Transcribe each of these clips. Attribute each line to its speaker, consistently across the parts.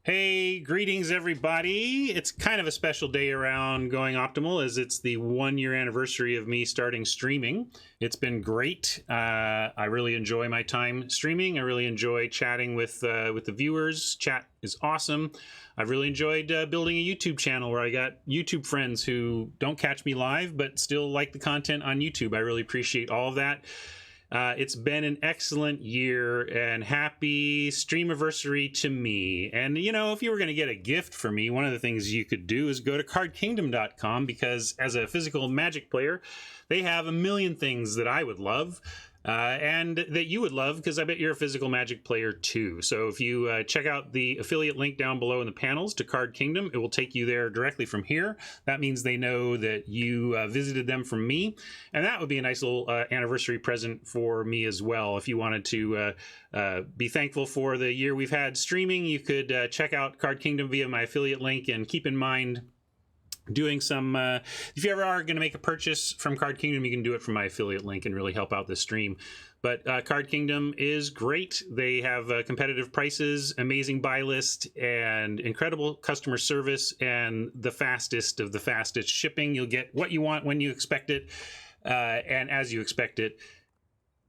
Speaker 1: Hey, greetings everybody. It's kind of a special day around Going Optimal as it's the 1-year anniversary of me starting streaming. It's been great. I really enjoy my time streaming. I really enjoy chatting with the viewers. Chat is awesome. I've really enjoyed building a YouTube channel where I got YouTube friends who don't catch me live but still like the content on YouTube. I really appreciate all of that. It's been an excellent year, and happy streamiversary to me. And you know, if you were going to get a gift for me, one of the things you could do is go to cardkingdom.com, because as a physical Magic player, they have a million things that I would love. And that you would love, because I bet you're a physical Magic player too. So if you check out the affiliate link down below in the panels to Card Kingdom, it will take you there directly from here. That means they know that you visited them from me, and that would be a nice little anniversary present for me as well. If you wanted to be thankful for the year we've had streaming, you could check out Card Kingdom via my affiliate link, and keep in mind, doing some if you ever are going to make a purchase from Card Kingdom, you can do it from my affiliate link and really help out the stream. But Card Kingdom is great. They have competitive prices, amazing buy list, and incredible customer service, and the fastest of the fastest shipping. You'll get what you want when you expect it, and as you expect it.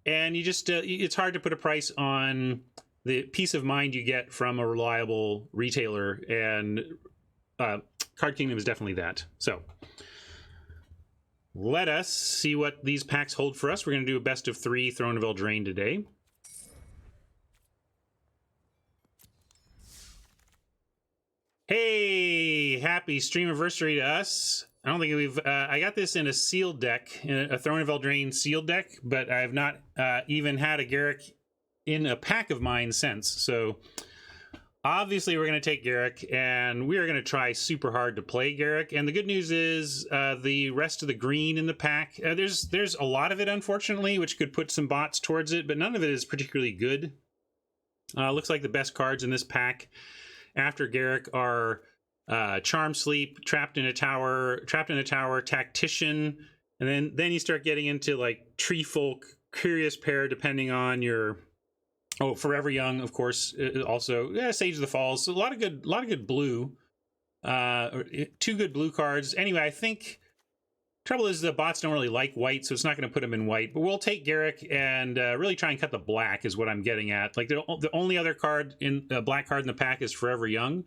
Speaker 1: And you just it's hard to put a price on the peace of mind you get from a reliable retailer, and Card Kingdom is definitely that. So let us see what these packs hold for us. We're going to do a best of 3 Throne of Eldraine today. Hey, happy streamiversary to us. I don't think we've I got this in a sealed deck, in a Throne of Eldraine sealed deck, but I have not even had a Garruk in a pack of mine since. So obviously, we're going to take Garruk, and we are going to try super hard to play Garruk. And the good news is the rest of the green in the pack, there's a lot of it, unfortunately, which could put some bots towards it, but none of it is particularly good. Looks like the best cards in this pack after Garruk are Charm Sleep, Trapped in a Tower, Tactician, and then you start getting into like Tree Folk, Curious Pair, depending on your... Oh, Forever Young, of course, also. Yeah, Sage of the Falls. So a lot of good blue. 2 good blue cards. Anyway, I think trouble is the bots don't really like white, so it's not going to put them in white. But we'll take Garruk and really try and cut the black is what I'm getting at. Like the only other card in black card in the pack is Forever Young.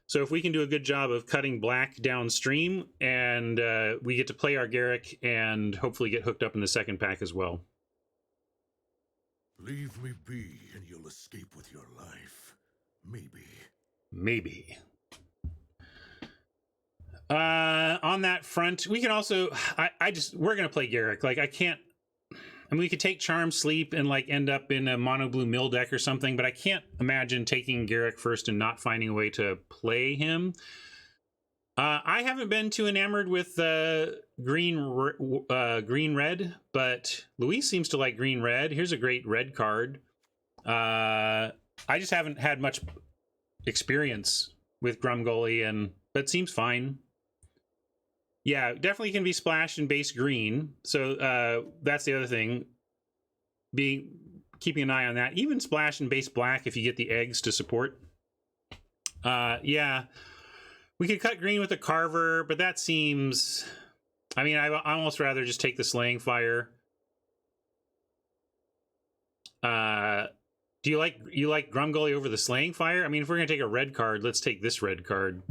Speaker 1: So if we can do a good job of cutting black downstream, and we get to play our Garruk and hopefully get hooked up in the second pack as well.
Speaker 2: Leave me be, and you'll escape with your life. Maybe.
Speaker 1: Maybe. On that front, we can also... we're going to play Garruk. Like, I mean, we could take Charm Sleep and, like, end up in a mono blue mill deck or something, but I can't imagine taking Garruk first and not finding a way to play him. I haven't been too enamored with green-red, but Luis seems to like green-red. Here's a great red card. I just haven't had much experience with Grumgully, but it seems fine. Yeah, definitely can be splashed in base green. So that's the other thing. Keeping an eye on that. Even splash in base black if you get the eggs to support. Yeah. We could cut green with a Carver, but that seems... I mean, I almost rather just take the Slaying Fire. Do you like Grumgully over the Slaying Fire? I mean, if we're going to take a red card, let's take this red card.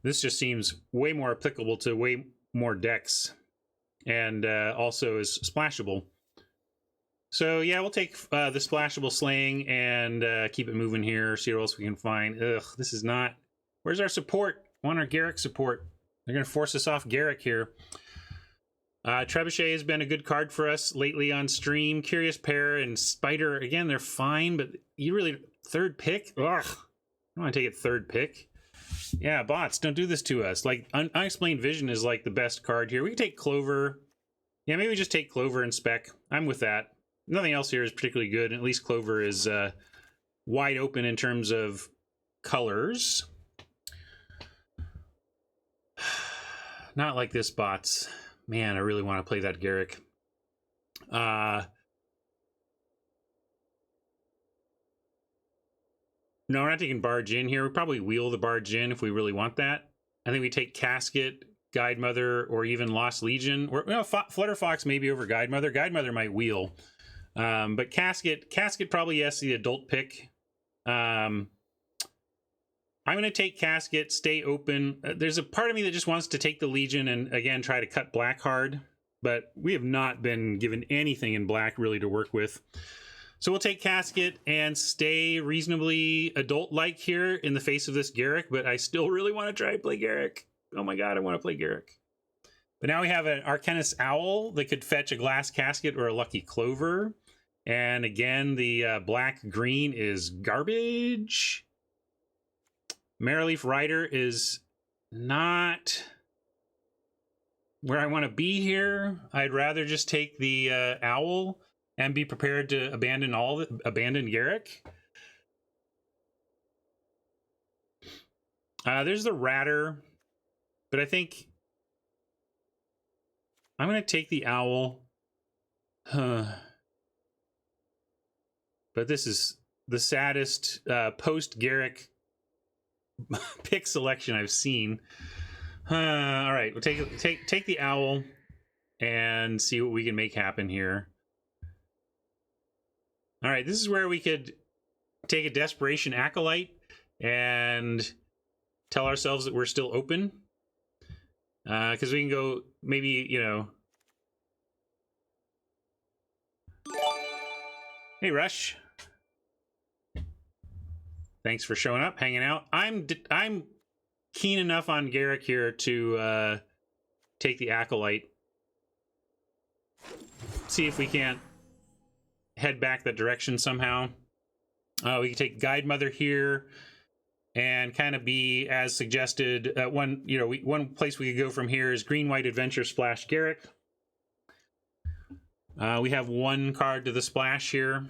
Speaker 1: This just seems way more applicable to way more decks, and also is splashable. So yeah, we'll take the splashable Slaying and keep it moving here. See what else we can find. Ugh, this is not... Where's our support? I want our Garruk support. They're going to force us off Garruk here. Trebuchet has been a good card for us lately on stream. Curious Pair and Spider, again, they're fine, but you really... Third pick? Ugh. I don't want to take it third pick. Yeah, bots, don't do this to us. Like, Unexplained Vision is like the best card here. We can take Clover. Yeah, maybe just take Clover and Spec. I'm with that. Nothing else here is particularly good. At least Clover is wide open in terms of colors. Not like this, bots. Man, I really want to play that Garruk. No, we're not taking Barge in here. We probably wheel the Barge in if we really want that. I think we take Casket, Guide Mother, or even Lost Legion. Or Flutter Fox maybe over Guide Mother. Guide Mother might wheel. But Casket probably, yes, the adult pick. I'm going to take Casket, stay open. There's a part of me that just wants to take the Legion and, again, try to cut black hard. But we have not been given anything in black really to work with. So we'll take Casket and stay reasonably adult-like here in the face of this Garruk, but I still really want to try to play Garruk. Oh my god, I want to play Garruk. But now we have an Arcanist Owl that could fetch a Glass Casket or a Lucky Clover. And again, the black-green is garbage. Marrowleaf Rider is not where I want to be here. I'd rather just take the Owl and be prepared to abandon Garruk. There's the Ratter, but I think I'm going to take the Owl. But this is the saddest post-Garruk pick selection I've seen. All right, we'll take the Owl and see what we can make happen here. All right, this is where we could take a Desperation Acolyte and tell ourselves that we're still open. Because we can go, maybe, you know... Hey, Rush. Thanks for showing up, hanging out. I'm keen enough on Garruk here to take the Acolyte. See if we can't head back that direction somehow. We can take Guide Mother here and kind of be as suggested. One place we could go from here is Green-White Adventure Splash Garruk. We have one card to the splash here.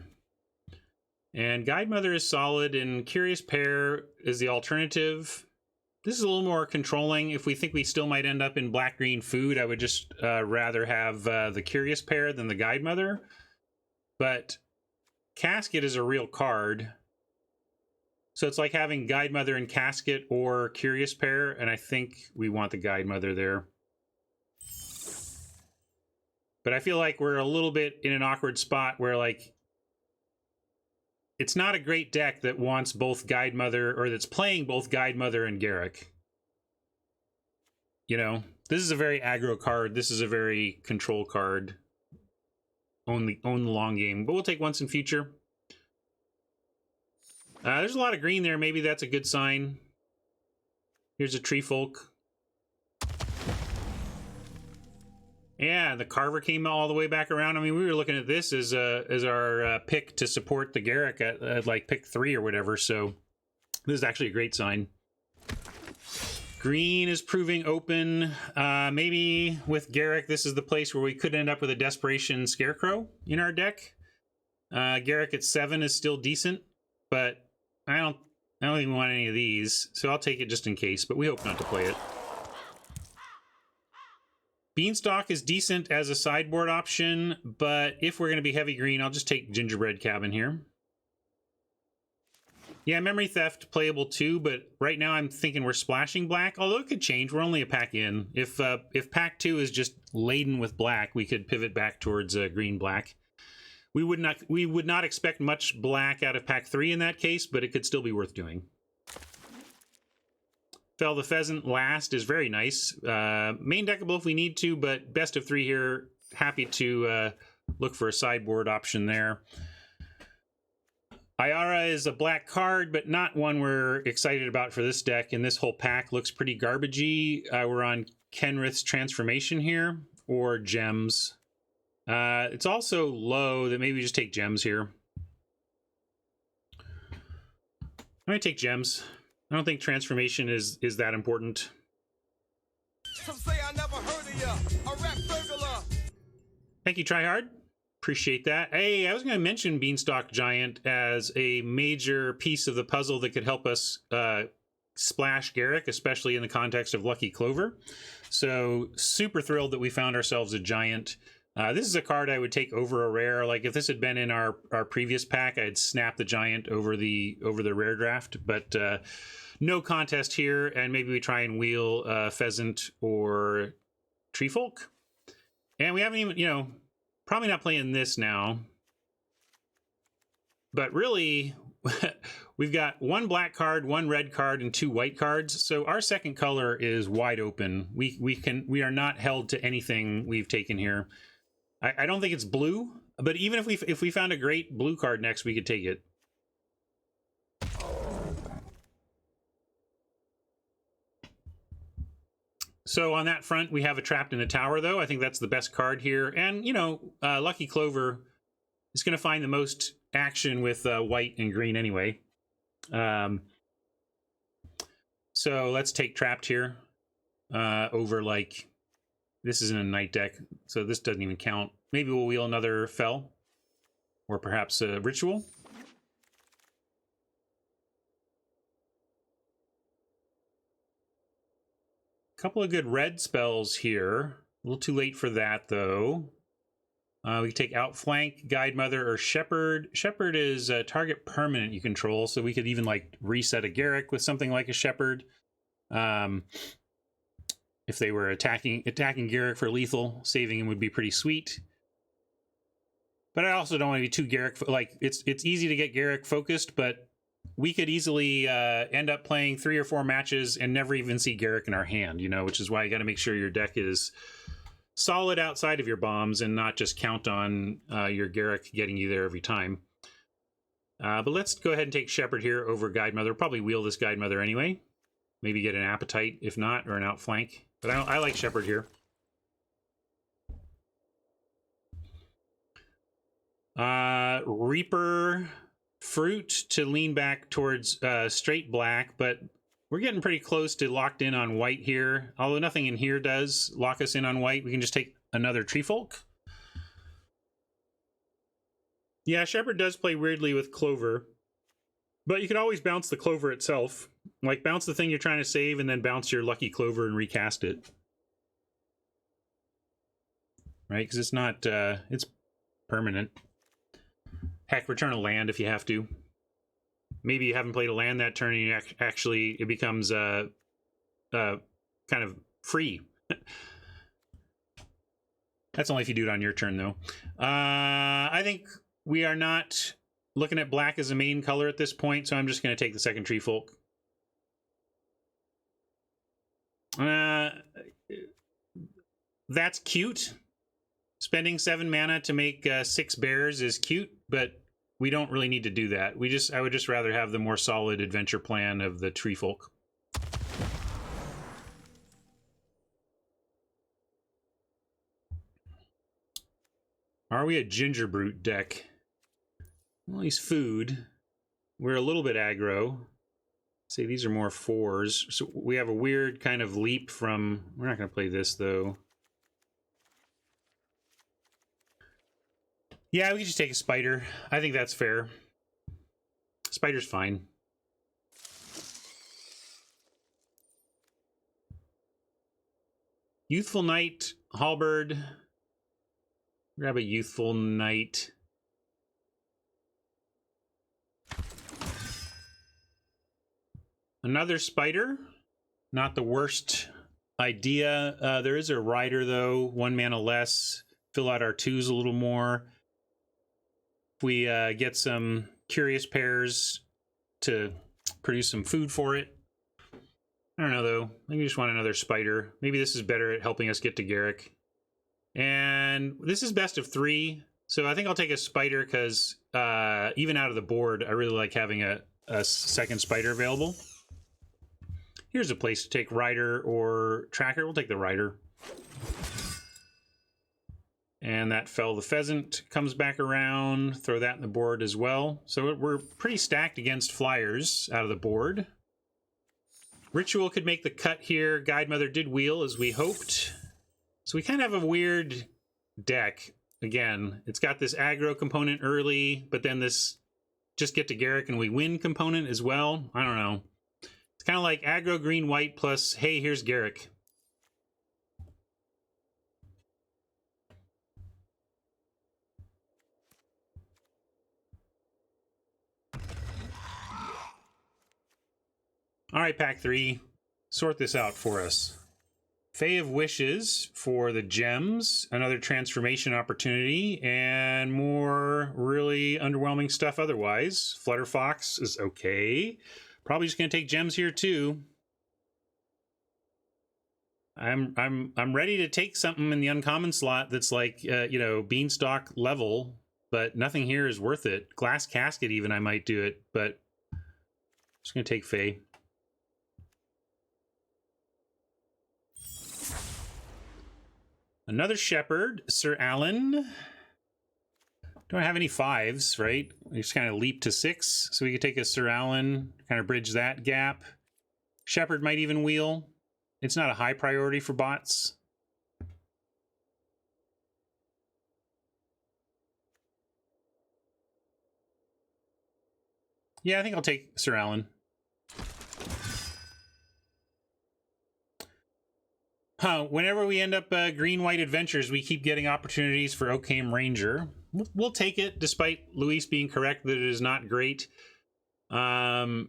Speaker 1: And Guide Mother is solid, and Curious Pair is the alternative. This is a little more controlling. If we think we still might end up in black-green food, I would just rather have the Curious Pair than the Guide Mother. But Casket is a real card. So it's like having Guide Mother and Casket or Curious Pair, and I think we want the Guide Mother there. But I feel like we're a little bit in an awkward spot where, like, it's not a great deck that wants both Guide Mother, or that's playing both Guide Mother and Garruk. You know, this is a very aggro card. This is a very control card. Own the long game, but we'll take once in future. There's a lot of green there. Maybe that's a good sign. Here's a Tree Folk. Yeah, the Carver came all the way back around. I mean, we were looking at this as our pick to support the Garruk at like pick 3 or whatever. So this is actually a great sign. Green is proving open. Maybe with Garruk, this is the place where we could end up with a Desperation Scarecrow in our deck. Garruk at 7 is still decent, but I don't even want any of these, so I'll take it just in case, but we hope not to play it. Beanstalk is decent as a sideboard option, but if we're going to be heavy green, I'll just take Gingerbread Cabin here. Yeah, Memory Theft playable too, but right now I'm thinking we're splashing black, although it could change. We're only a pack in. If pack 2 is just laden with black, we could pivot back towards green-black. We would not expect much black out of pack 3 in that case, but it could still be worth doing. Fell the Pheasant last is very nice. Main deckable if we need to, but best of 3 here. Happy to look for a sideboard option there. Ayara is a black card, but not one we're excited about for this deck, and this whole pack looks pretty garbagey. We're on Kenrith's Transformation here, or Gems. It's also low that maybe we just take Gems here. I'm going to take Gems. I don't think Transformation is that important. Some say I never heard of ya. A rap burglar. Thank you, Tryhard. Appreciate that. Hey, I was going to mention Beanstalk Giant as a major piece of the puzzle that could help us splash Garruk, especially in the context of Lucky Clover. So super thrilled that we found ourselves a Giant. This is a card I would take over a rare. Like if this had been in our previous pack, I'd snap the giant over the rare draft. But no contest here, and maybe we try and wheel pheasant or treefolk. And we haven't even, you know, probably not playing this now. But really, we've got one black card, one red card, and 2 white cards. So our second color is wide open. We are not held to anything we've taken here. I don't think it's blue, but even if we found a great blue card next, we could take it. So on that front, we have a Trapped in a Tower, though. I think that's the best card here. And, you know, Lucky Clover is going to find the most action with white and green anyway. So let's take Trapped here over, like, this isn't a night deck, so this doesn't even count. Maybe we'll wheel another Fel, or perhaps a Ritual. Couple of good red spells here. A little too late for that, though. We can take Outflank, Guide Mother, or Shepherd. Shepherd is a target permanent you control, so we could even like reset a Garruk with something like a Shepherd. If they were attacking Garruk for lethal, saving him would be pretty sweet. But I also don't want to be too Garruk. Like it's easy to get Garruk focused, but we could easily end up playing 3 or 4 matches and never even see Garruk in our hand. You know, which is why you got to make sure your deck is solid outside of your bombs and not just count on your Garruk getting you there every time. But let's go ahead and take Shepherd here over Guide Mother. Probably wheel this Guide Mother anyway. Maybe get an Appetite if not, or an Outflank. But I like Shepherd here. Reaper Fruit to lean back towards straight black, but we're getting pretty close to locked in on white here. Although nothing in here does lock us in on white. We can just take another Treefolk. Yeah, Shepherd does play weirdly with Clover. But you can always bounce the Clover itself. Like, bounce the thing you're trying to save and then bounce your Lucky Clover and recast it. Right? Because it's not, it's permanent. Heck, return a land if you have to. Maybe you haven't played a land that turn and you actually, it becomes kind of free. That's only if you do it on your turn, though. I think we are not looking at black as a main color at this point, so I'm just going to take the second Treefolk. That's cute. Spending 7 mana to make 6 bears is cute, but we don't really need to do that. I would just rather have the more solid adventure plan of the Treefolk. Are we a Ginger Brute deck? Well, he's food. We're a little bit aggro. Say these are more 4s. So we have a weird kind of leap from... We're not going to play this, though. Yeah, we can just take a Spider. I think that's fair. Spider's fine. Youthful Knight, Halberd. Grab a Youthful Knight. Another Spider. Not the worst idea. There is a Rider, though. 1 mana less. Fill out our 2s a little more. If we get some Curious Pairs to produce some food for it. I don't know, though. Maybe we just want another Spider. Maybe this is better at helping us get to Garruk. And this is best of 3. So I think I'll take a Spider because even out of the board, I really like having a second Spider available. Here's a place to take Rider or Tracker. We'll take the Rider. And that Fell the Pheasant comes back around. Throw that in the board as well. So we're pretty stacked against flyers out of the board. Ritual could make the cut here. Guide Mother did wheel as we hoped. So we kind of have a weird deck. Again, it's got this aggro component early, but then this just get to Garruk and we win component as well. I don't know. It's kind of like aggro green white plus, hey, here's Garruk. All right, pack 3. Sort this out for us. Fae of Wishes for the gems, another transformation opportunity, and more really underwhelming stuff otherwise. Flutterfox is okay. Probably just going to take gems here too. I'm ready to take something in the uncommon slot that's like Beanstalk level, but nothing here is worth it. Glass Casket even I might do it, but I'm just going to take Fae. Another Shepherd, Sir Alan. Don't have any 5s, right? We just kind of leap to 6, so we could take a Sir Alan, kind of bridge that gap. Shepherd might even wheel. It's not a high priority for bots. Yeah, I think I'll take Sir Alan. Whenever we end up green-white adventures, we keep getting opportunities for Oakham Ranger. We'll take it, despite Luis being correct that it is not great. Was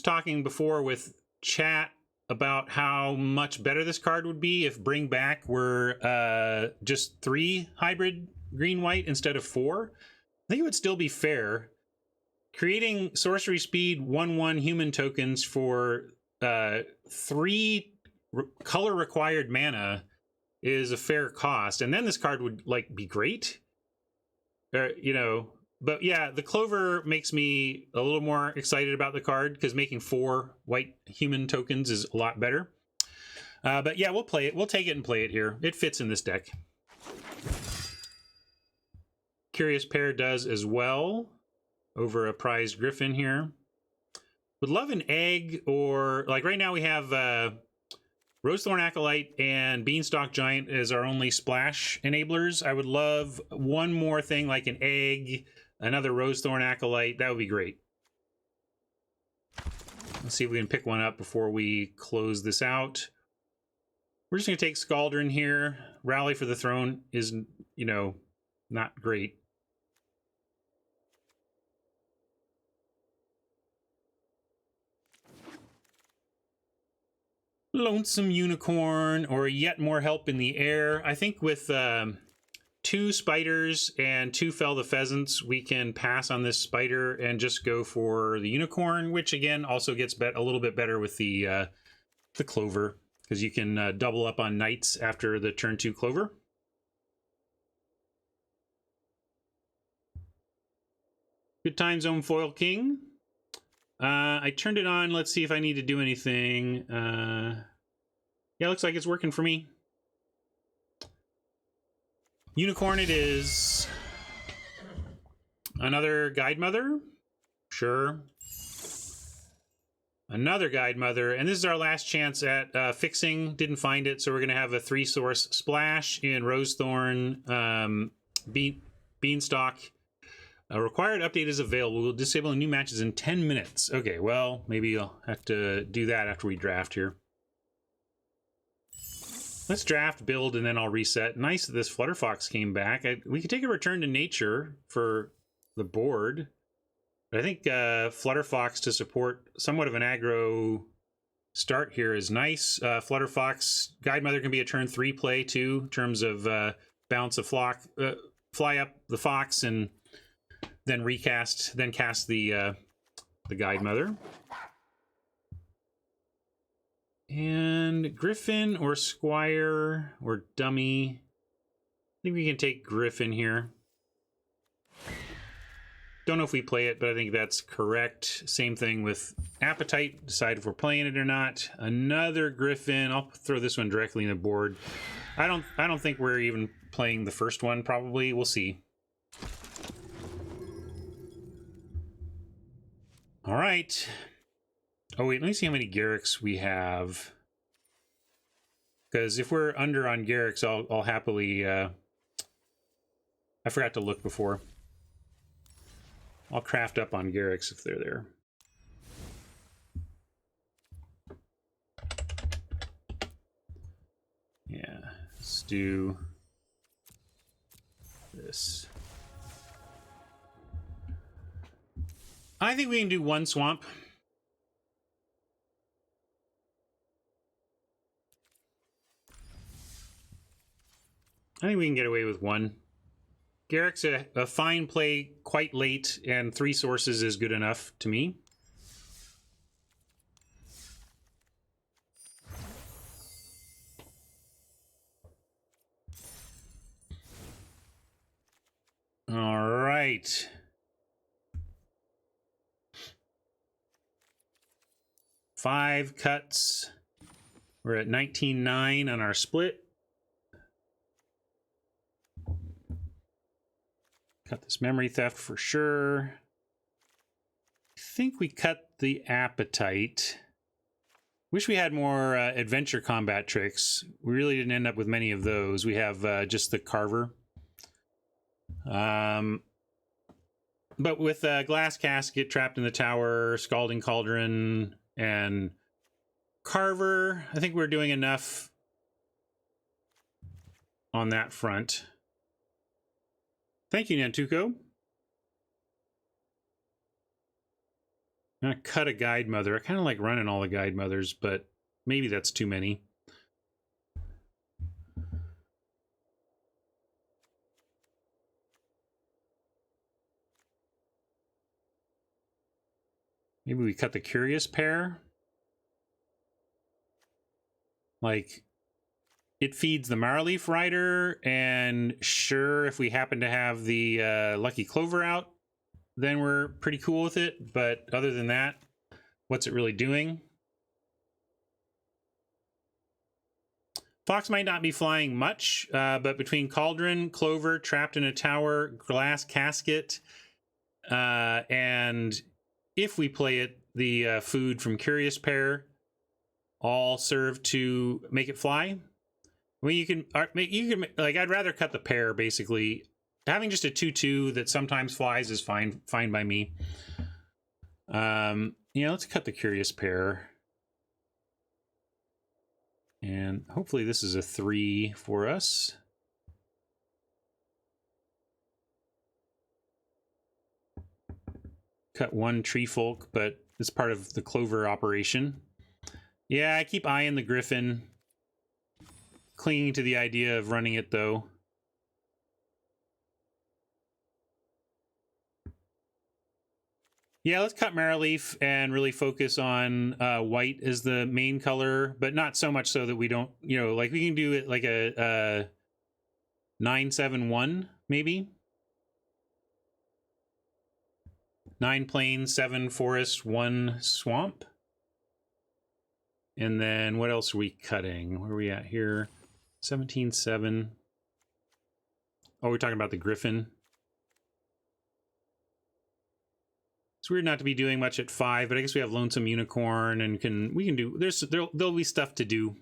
Speaker 1: talking before with chat about how much better this card would be if Bring Back were just 3 hybrid green-white instead of 4. I think it would still be fair. Creating sorcery speed 1/1 human tokens for 3 color required mana is a fair cost, and then this card would like be great. But yeah, the Clover makes me a little more excited about the card because making 4 white human tokens is a lot better. But yeah, we'll play it. We'll take it and play it here. It fits in this deck. Curious Pair does as well over a prized Griffin here. Would love an egg, or like right now we have Rosethorn Acolyte and Beanstalk Giant as our only splash enablers. I would love one more thing like an egg, another Rosethorn Acolyte. That would be great. Let's see if we can pick one up before we close this out. We're just going to take Scaldron here. Rally for the Throne is, not great. Lonesome Unicorn, or yet more help in the air. I think with 2 spiders and 2 Fell the Pheasants, we can pass on this spider and just go for the unicorn, which again also gets a little bit better with the clover, because you can double up on knights after the turn 2 clover. Good Time Zone Foil King. I turned it on. Let's see if I need to do anything. Yeah, looks like it's working for me. Unicorn it is. Another Guide Mother. Sure. Another Guide Mother. And this is our last chance at fixing. Didn't find it, so we're going to have a 3-source splash in Rosethorn, Beanstalk. A required update is available. We'll disable new matches in 10 minutes. Okay, well, maybe I'll have to do that after we draft here. Let's draft, build, and then I'll reset. Nice that this Flutterfox came back. We could take a Return to Nature for the board. But I think Flutterfox to support somewhat of an aggro start here is nice. Flutterfox, Guide Mother can be a turn 3 play too, in terms of bounce a flock, fly up the fox, and then cast the Guide Mother. And Griffin or Squire or Dummy. I think we can take Griffin here. Don't know if we play it, but I think that's correct. Same thing with Appetite. Decide if we're playing it or not. Another Griffin. I'll throw this one directly in the board. I don't think we're even playing the first one, probably. We'll see. All right. Oh, wait, let me see how many Garricks we have. Because if we're under on Garricks, I'll happily... I forgot to look before. I'll craft up on Garricks if they're there. Yeah, let's do this. I think we can do 1 swamp. I think we can get away with 1. Garrick's a fine play quite late, and 3 sources is good enough to me. All right. Five cuts. We're at 19.9 on our split. Cut this memory theft for sure. I think we cut the appetite. Wish we had more adventure combat tricks. We really didn't end up with many of those. We have just the carver. But with glass casket, trapped in the tower, scalding cauldron, and carver, I think we're doing enough on that front. Thank you, Nantuko. I'm gonna cut a guide mother. I kind of like running all the guide mothers, but maybe that's too many. Maybe we cut the curious pair. Like, it feeds the Marleaf Rider, and sure, if we happen to have the Lucky Clover out, then we're pretty cool with it. But other than that, what's it really doing? Fox might not be flying much, but between Cauldron, Clover, Trapped in a Tower, Glass Casket, and if we play it, the food from Curious Pair, all serve to make it fly. I mean, you can like, I'd rather cut the pair, basically. Having just a 2/2 that sometimes flies is fine by me. Yeah, let's cut the Curious Pair. And hopefully this is a 3 for us. Cut 1 Tree Folk, but it's part of the Clover operation. Yeah, I keep eyeing the Griffin. Clinging to the idea of running it, though. Yeah, let's cut Marleaf and really focus on white as the main color, but not so much so that we don't, you know, like we can do it like a 9-7-1, maybe. 9 plains, 7 forest, 1 swamp. And then what else are we cutting? Where are we at here? 17-7. Oh, we're talking about the Griffin. It's weird not to be doing much at 5, but I guess we have Lonesome Unicorn and we can do, there'll be stuff to do.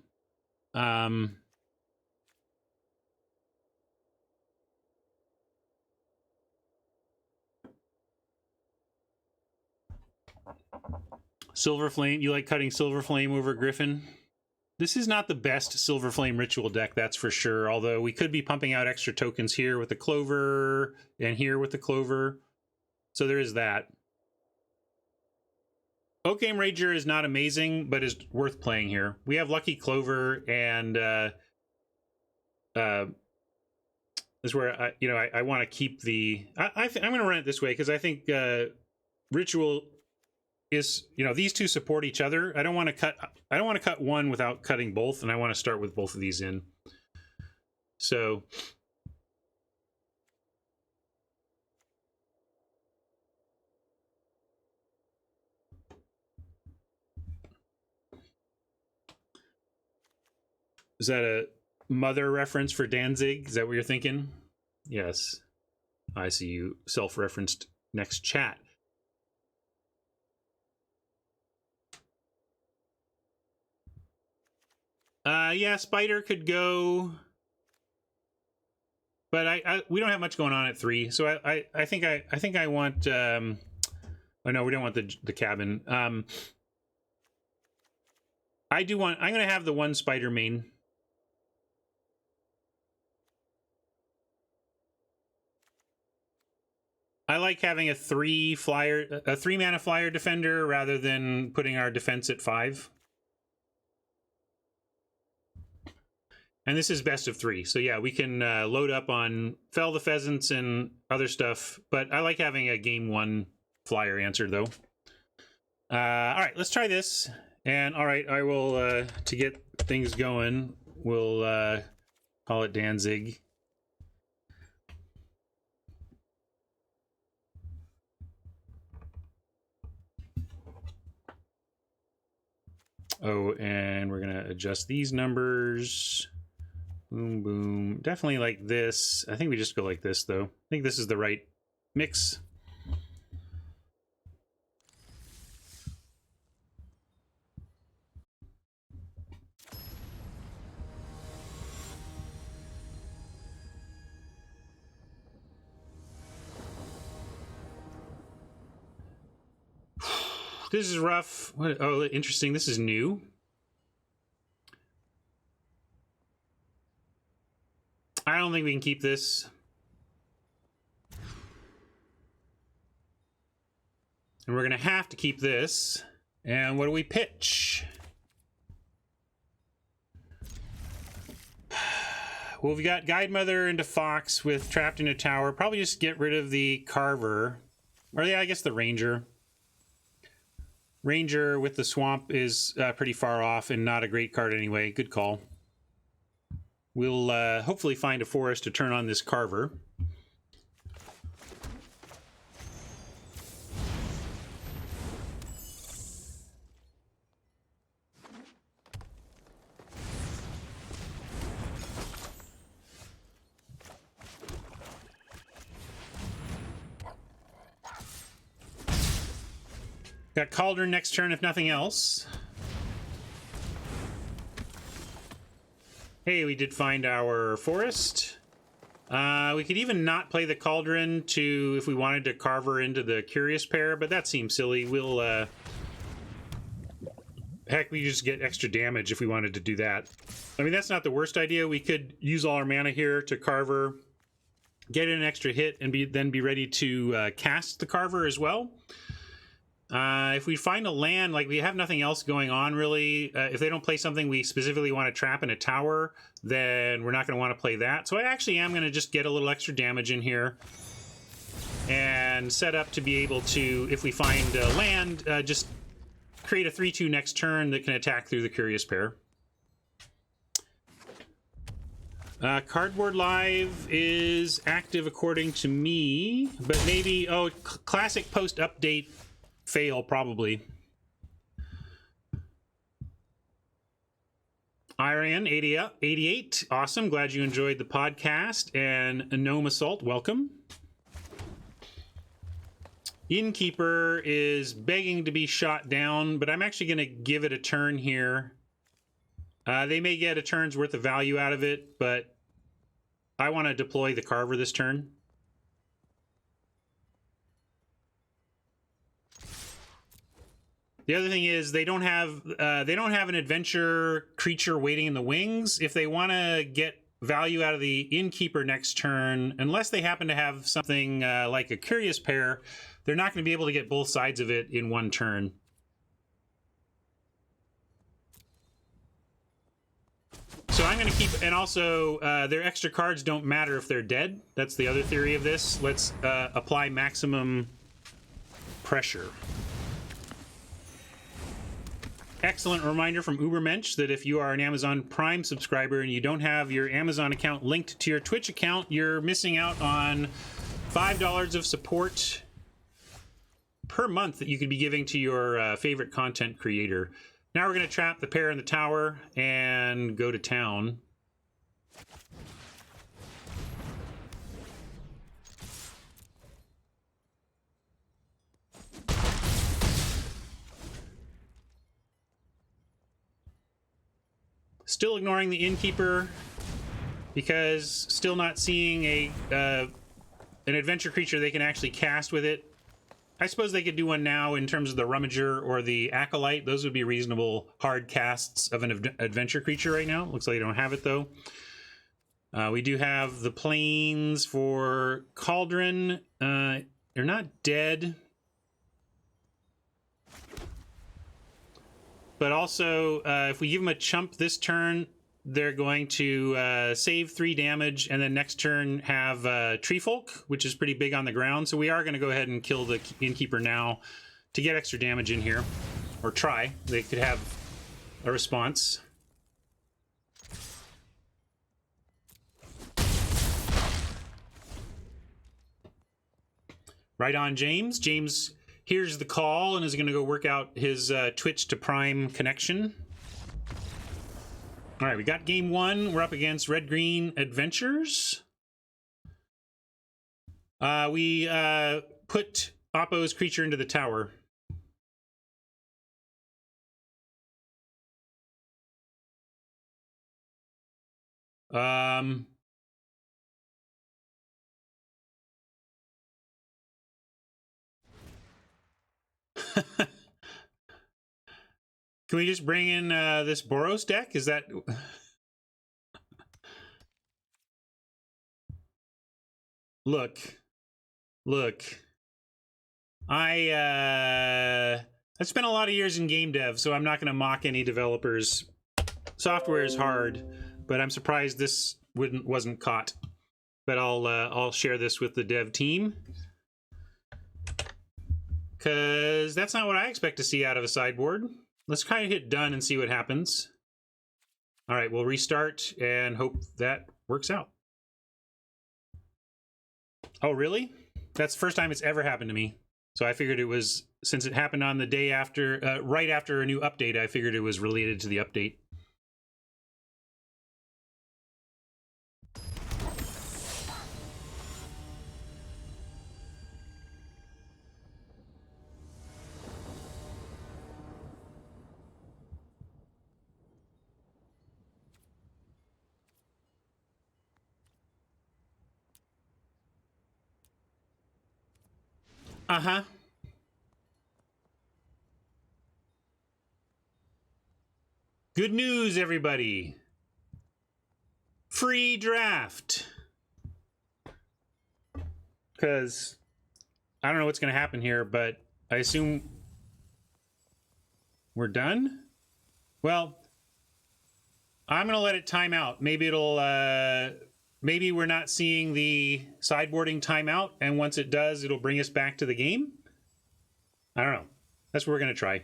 Speaker 1: Silver Flame, you like cutting Silver Flame over Griffin? This is not the best Silver Flame ritual deck, that's for sure, although we could be pumping out extra tokens here with the Clover and here with the Clover. So there is that. Oak Game Rager is not amazing, but is worth playing here. We have Lucky Clover, and this is where I want to keep the. I'm going to run it this way because I think Ritual is, these two support each other. I don't want to cut one without cutting both, and I want to start with both of these in. So. Is that a mother reference for Danzig? Is that what you're thinking? Yes. I see you self-referenced next chat. Yeah, Spider could go, but we don't have much going on at 3, so I think I want. Oh no, we don't want the cabin. I do want. I'm going to have the 1 Spider main. I like having a 3 mana flyer defender rather than putting our defense at 5. And this is best of 3. So yeah, we can load up on Fell the Pheasants and other stuff. But I like having a game 1 flyer answer, though. All right, let's try this. And all right, I will, to get things going, we'll call it Danzig. Oh, and we're going to adjust these numbers. Boom, boom. Definitely like this. I think we just go like this, though. I think this is the right mix. This is rough. What, oh, interesting. This is new. I don't think we can keep this. And we're going to have to keep this. And what do we pitch? Well, we've got Guide Mother into Fox with Trapped in a Tower. Probably just get rid of the Carver. Or yeah, I guess the Ranger. Ranger with the Swamp is pretty far off and not a great card anyway. Good call. We'll hopefully find a forest to turn on this Carver. Got Cauldron next turn if nothing else. Hey, we did find our forest. We could even not play the Cauldron to if we wanted to Carver into the Curious Pair, but that seems silly. We'll heck, we just get extra damage if we wanted to do that. I mean, that's not the worst idea. We could use all our mana here to Carver, get an extra hit, and then be ready to cast the Carver as well. If we find a land, like we have nothing else going on really, if they don't play something we specifically want to trap in a tower, then we're not going to want to play that. So I actually am going to just get a little extra damage in here and set up to be able to, if we find a land, just create a 3/2 next turn that can attack through the Curious Pair. Cardboard Live is active according to me, but maybe, oh, classic post-update fail, probably. Iran 88, awesome. Glad you enjoyed the podcast. And Gnome Assault, welcome. Innkeeper is begging to be shot down, but I'm actually going to give it a turn here. They may get a turn's worth of value out of it, but I want to deploy the Carver this turn. The other thing is they don't have an adventure creature waiting in the wings. If they want to get value out of the Innkeeper next turn, unless they happen to have something like a Curious Pair, they're not going to be able to get both sides of it in one turn. So I'm going to keep, and also their extra cards don't matter if they're dead. That's the other theory of this. Let's apply maximum pressure. Excellent reminder from Ubermensch that if you are an Amazon Prime subscriber and you don't have your Amazon account linked to your Twitch account, you're missing out on $5 of support per month that you could be giving to your favorite content creator. Now we're going to trap the pair in the tower and go to town. Still ignoring the Innkeeper because still not seeing an adventure creature they can actually cast with it. I suppose they could do one now in terms of the Rummager or the Acolyte. Those would be reasonable hard casts of an adventure creature right now. Looks like they don't have it, though. We do have the Plains for Cauldron. They're not dead. But also, if we give them a chump this turn, they're going to save 3 damage, and then next turn have Tree Folk, which is pretty big on the ground. So we are going to go ahead and kill the Innkeeper now to get extra damage in here. Or try. They could have a response. Right on, James. James hears the call and is going to go work out his Twitch to Prime connection. All right, we got game 1. We're up against Red Green Adventures. We put Oppo's creature into the tower. Can we just bring in this Boros deck? Is that... Look. I spent a lot of years in game dev, so I'm not going to mock any developers. Software is hard, but I'm surprised this wasn't caught. But I'll share this with the dev team, because that's not what I expect to see out of a sideboard. Let's kind of hit done and see what happens. All right, we'll restart and hope that works out. Oh, really? That's the first time it's ever happened to me. So I figured it was, since it happened on the day after, right after a new update, I figured it was related to the update. Uh-huh. Good news, everybody. Free draft. Because I don't know what's going to happen here, but I assume we're done? Well, I'm going to let it time out. Maybe it'll... maybe we're not seeing the sideboarding timeout, and once it does, it'll bring us back to the game. I don't know. That's what we're going to try.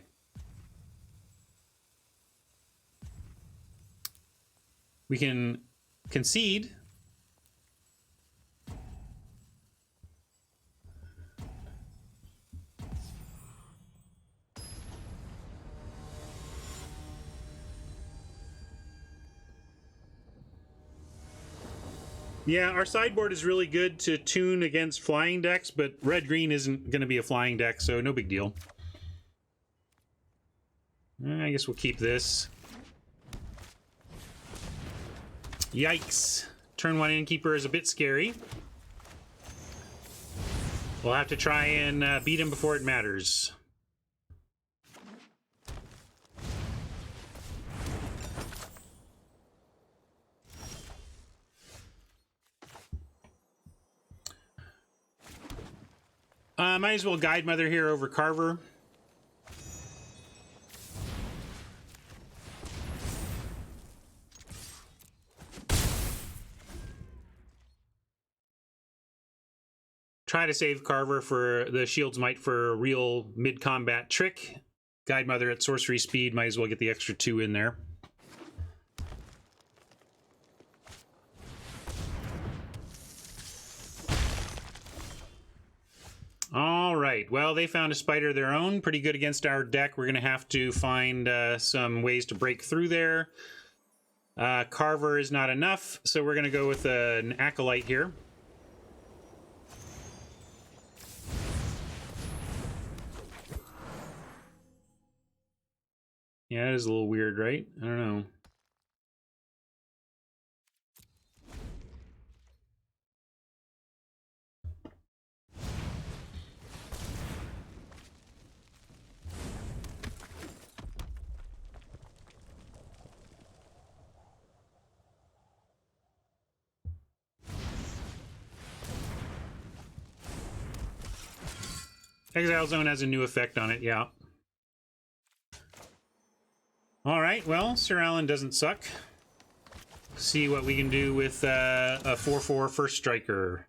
Speaker 1: We can concede. Yeah, our sideboard is really good to tune against flying decks, but red-green isn't going to be a flying deck, so no big deal. I guess we'll keep this. Yikes. Turn 1 Innkeeper is a bit scary. We'll have to try and beat him before it matters. Might as well Guide Mother here over Carver. Try to save Carver for the Shield's Might for a real mid-combat trick. Guide Mother at sorcery speed, might as well get the extra 2 in there. All right, well, they found a spider of their own. Pretty good against our deck. We're going to have to find some ways to break through there. Carver is not enough, so we're going to go with an Acolyte here. Yeah, it is a little weird, right? I don't know. Exile Zone has a new effect on it, yeah. All right, well, Sir Alan doesn't suck. see what we can do with a 4/4 first striker.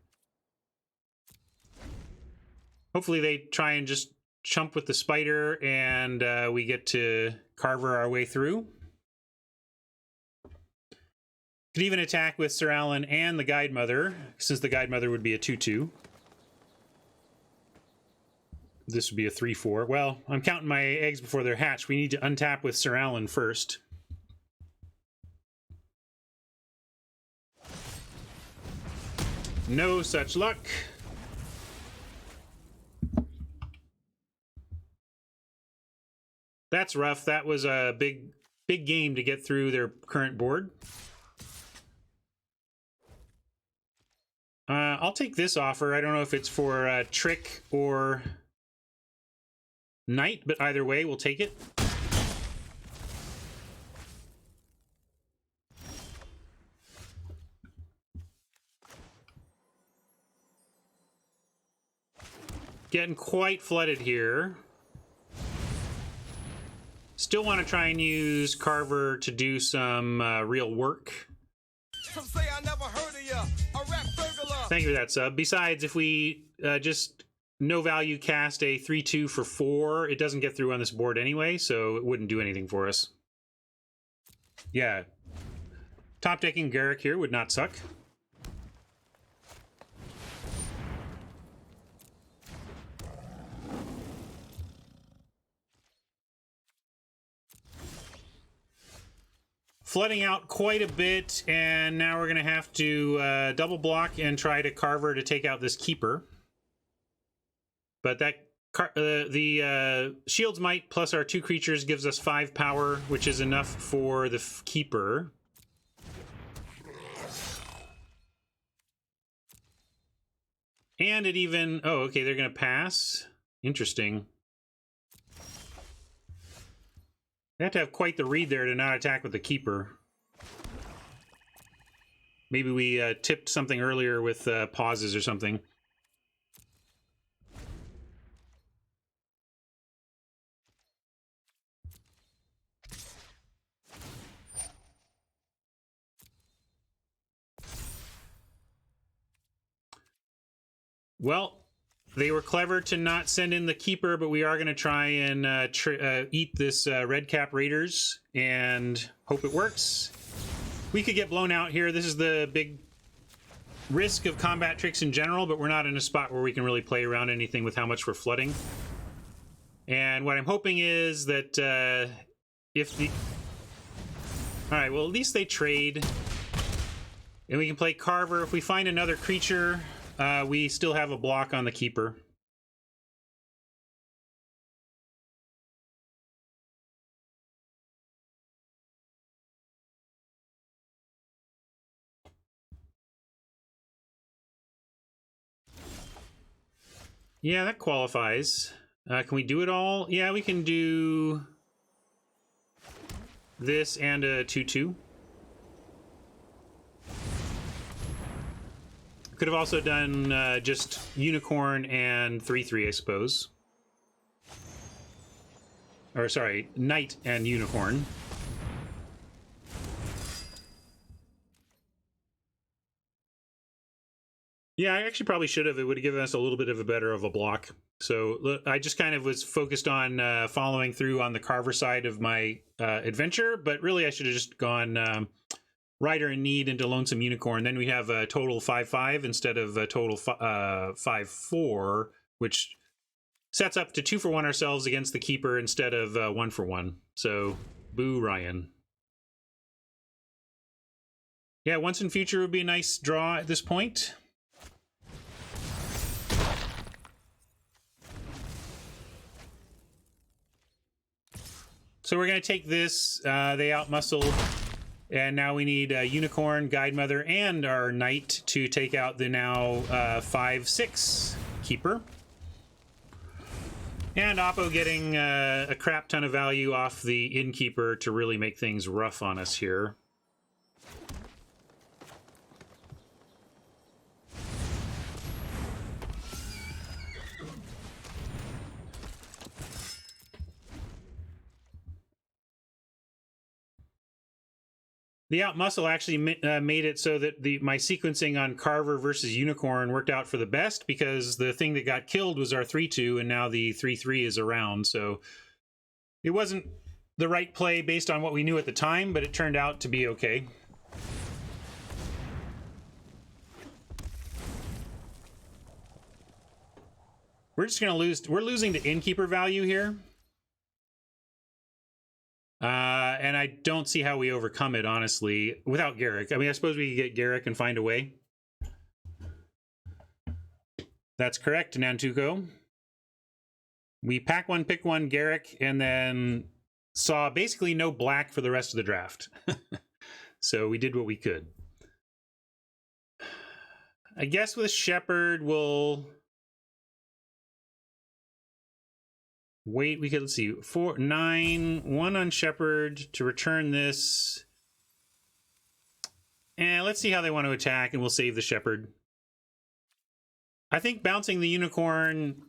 Speaker 1: Hopefully they try and just chump with the spider and we get to Carver our way through. Could even attack with Sir Alan and the Guide Mother, since the Guide Mother would be a 2/2. This would be a 3/4. Well, I'm counting my eggs before they're hatched. We need to untap with Sir Alan first. No such luck. That's rough. That was a big game to get through their current board. I'll take this offer. I don't know if it's for Trick or Knight, but either way, we'll take it. Getting quite flooded here. Still want to try and use Carver to do some real work.
Speaker 3: Some say I never heard of ya, a rap burglar.
Speaker 1: Thank you for that sub. Besides, if we just no value cast a 3/2 for 4, it doesn't get through on this board anyway, so it wouldn't do anything for us. Yeah. Top decking Garrick here would not suck. Flooding out quite a bit, and now we're going to have to double block and try to Carver to take out this Keeper. But that the Shield's Might plus our 2 creatures gives us 5 power, which is enough for the Keeper. And it even... Oh, okay, they're going to pass. Interesting. They have to have quite the read there to not attack with the Keeper. Maybe we tipped something earlier with pauses or something. Well, they were clever to not send in the Keeper, but we are going to try and eat this Red Cap Raiders and hope it works. We could get blown out here. This is the big risk of combat tricks in general, but we're not in a spot where we can really play around anything with how much we're flooding. And what I'm hoping is that if the... Alright, well, at least they trade. And we can play Carver. If we find another creature... we still have a block on the Keeper. Yeah, that qualifies. Can we do it all? Yeah, we can do this and a 2/2. Could have also done just Unicorn and 3/3, I suppose. Or, sorry, Knight and Unicorn. Yeah, I actually probably should have. It would have given us a little bit of a better of a block. So I just kind of was focused on following through on the Carver side of my adventure, but really I should have just gone... Rider in Need into Lonesome Unicorn. Then we have a total 5/5 instead of a total 5/4, which sets up to 2 for 1 ourselves against the Keeper instead of 1 for 1. So, boo, Ryan. Yeah, Once in Future would be a nice draw at this point. So we're going to take this. They outmuscle. And now we need Unicorn, Guide Mother, and our Knight to take out the now 5/6 Keeper. And Oppo getting a crap ton of value off the Innkeeper to really make things rough on us here. The out muscle actually made it so that my sequencing on Carver versus Unicorn worked out for the best, because the thing that got killed was our 3-2, and now the 3-3 is around. So it wasn't the right play based on what we knew at the time, but it turned out to be okay. We're just going to lose. We're losing the innkeeper value here. And I don't see how we overcome it, honestly, without Garrick. I mean, I suppose we could get Garrick and find a way. That's correct, Nantuko. We pack one, pick one, Garrick, and then saw basically no black for the rest of the draft. So we did what we could. I guess with Shepherd, we'll wait. We could, let's see, 4, 9, 1 on Shepherd to return this. And let's see how they want to attack, and we'll save the Shepherd. I think bouncing the Unicorn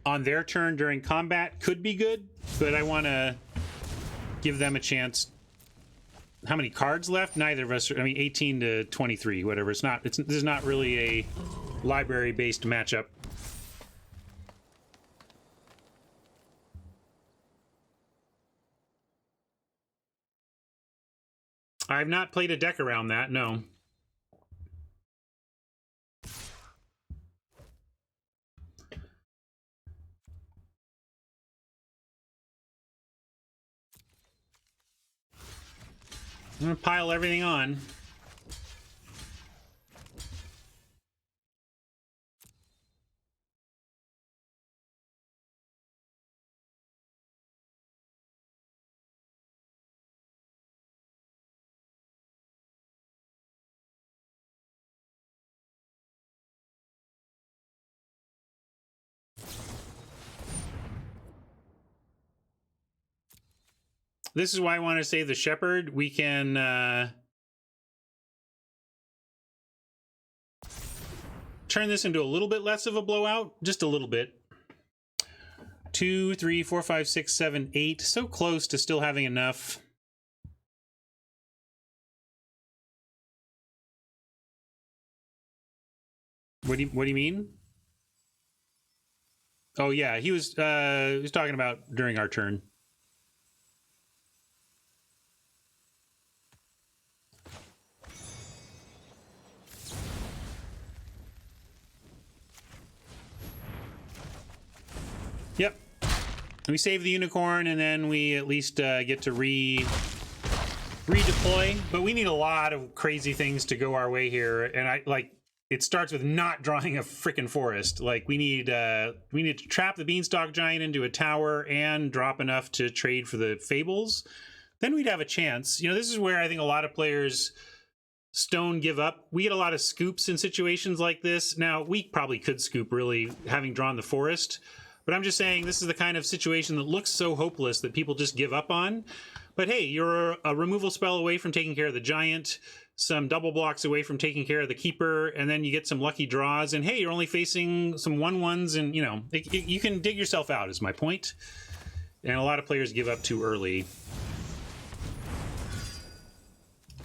Speaker 1: on their turn during combat could be good, but I want to give them a chance. How many cards left? Neither of us. I mean, 18 to 23, whatever. It's not. This is not really a library-based matchup. I've not played a deck around that. No. I'm gonna pile everything on. This is why I want to save the Shepherd. We can turn this into a little bit less of a blowout, just a little bit. 2, 3, 4, 5, 6, 7, 8. So close to still having enough. What do you mean? Oh yeah, he was talking about during our turn. Yep. We save the Unicorn, and then we at least get to redeploy. But we need a lot of crazy things to go our way here, and it starts with not drawing a freaking forest. Like we need to trap the Beanstalk Giant into a tower and drop enough to trade for the Fables. Then we'd have a chance. You know, this is where I think a lot of players stone give up. We get a lot of scoops in situations like this. Now, we probably could scoop, really, having drawn the forest. But I'm just saying this is the kind of situation that looks so hopeless that people just give up on. But hey, you're a removal spell away from taking care of the Giant, some double blocks away from taking care of the Keeper, and then you get some lucky draws. And hey, you're only facing some 1/1s, and, you know, you can dig yourself out, is my point. And a lot of players give up too early.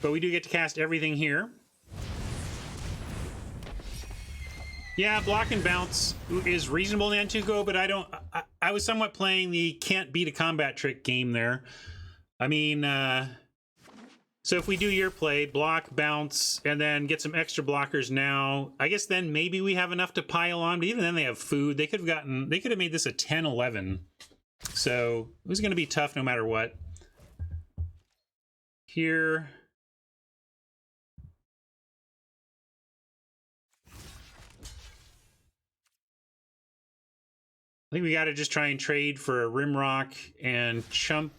Speaker 1: But we do get to cast everything here. Yeah, block and bounce is reasonable, Nantuko, but I was somewhat playing the can't beat a combat trick game there. I mean, so if we do your play, block, bounce, and then get some extra blockers now, I guess then maybe we have enough to pile on, but even then they have food. They could have made this a 10-11. So it was going to be tough no matter what. Here. I think we got to just try and trade for a Rimrock and Chump.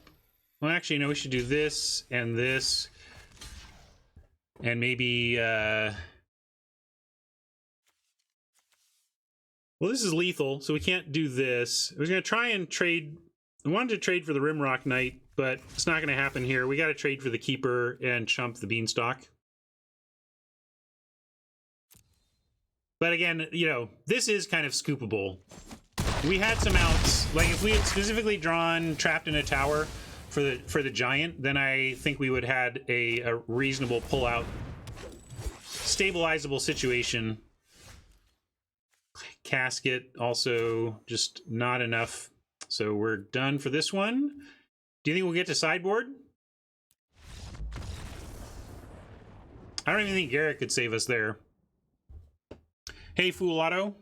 Speaker 1: Well, actually, no, we should do this and this. And maybe... Well, this is lethal, so we can't do this. I was going to try and trade... I wanted to trade for the Rimrock Knight, but it's not going to happen here. We got to trade for the Keeper and Chump the Beanstalk. But again, you know, this is kind of scoopable. We had some outs. Like, if we had specifically drawn Trapped in a Tower, for the giant, then I think we would had a reasonable pull-out, stabilizable situation. Casket also just not enough. So we're done for this one. Do you think we'll get to sideboard? I don't even think Garrett could save us there. Hey, Fool Auto.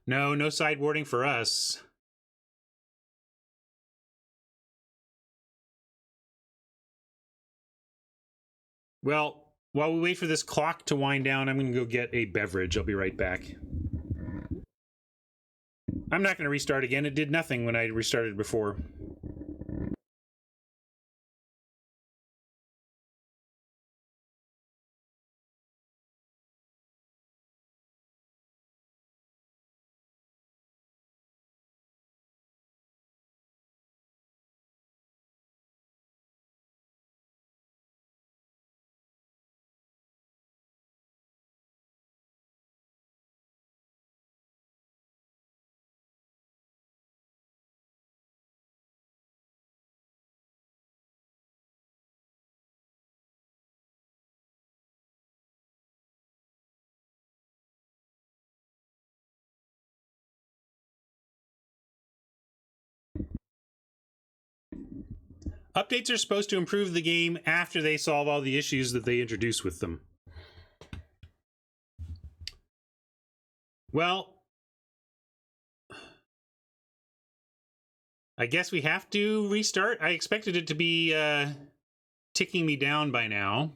Speaker 1: No sideboarding for us. Well, while we wait for this clock to wind down, I'm going to go get a beverage. I'll be right back. I'm not going to restart again. It did nothing when I restarted before. Updates are supposed to improve the game after they solve all the issues that they introduce with them. Well, I guess we have to restart. I expected it to be ticking me down by now.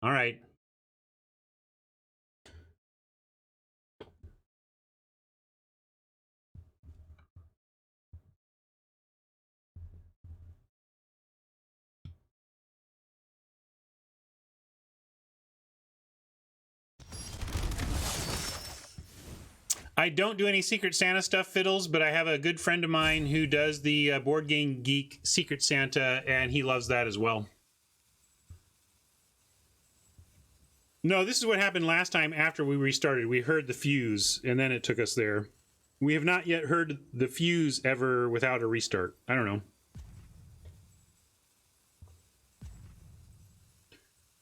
Speaker 1: All right. I don't do any Secret Santa stuff, Fiddles, but I have a good friend of mine who does the Board Game Geek Secret Santa, and he loves that as well. No, this is what happened last time after we restarted. We heard the fuse, and then it took us there. We have not yet heard the fuse ever without a restart. I don't know.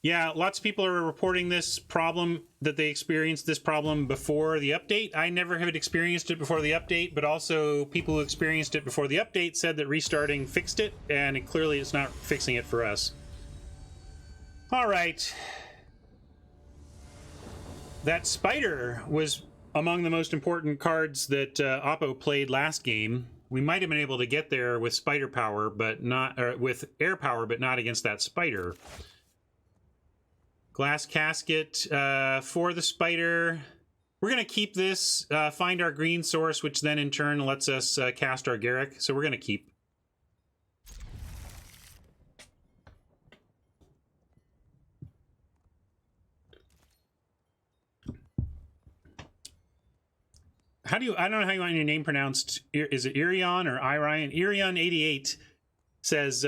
Speaker 1: Yeah, lots of people are reporting this problem, that they experienced this problem before the update. I never have experienced it before the update, but also people who experienced it before the update said that restarting fixed it, and clearly it's not fixing it for us. All right. That spider was among the most important cards that Oppo played last game. We might have been able to get there with spider power, but not, or with air power, but not against that spider. Glass casket for the spider. We're going to keep this, find our green source, which then in turn lets us cast our Garrick. So we're going to keep. How do you, I don't know how you want your name pronounced. Is it Irion or Irion? Irion88 says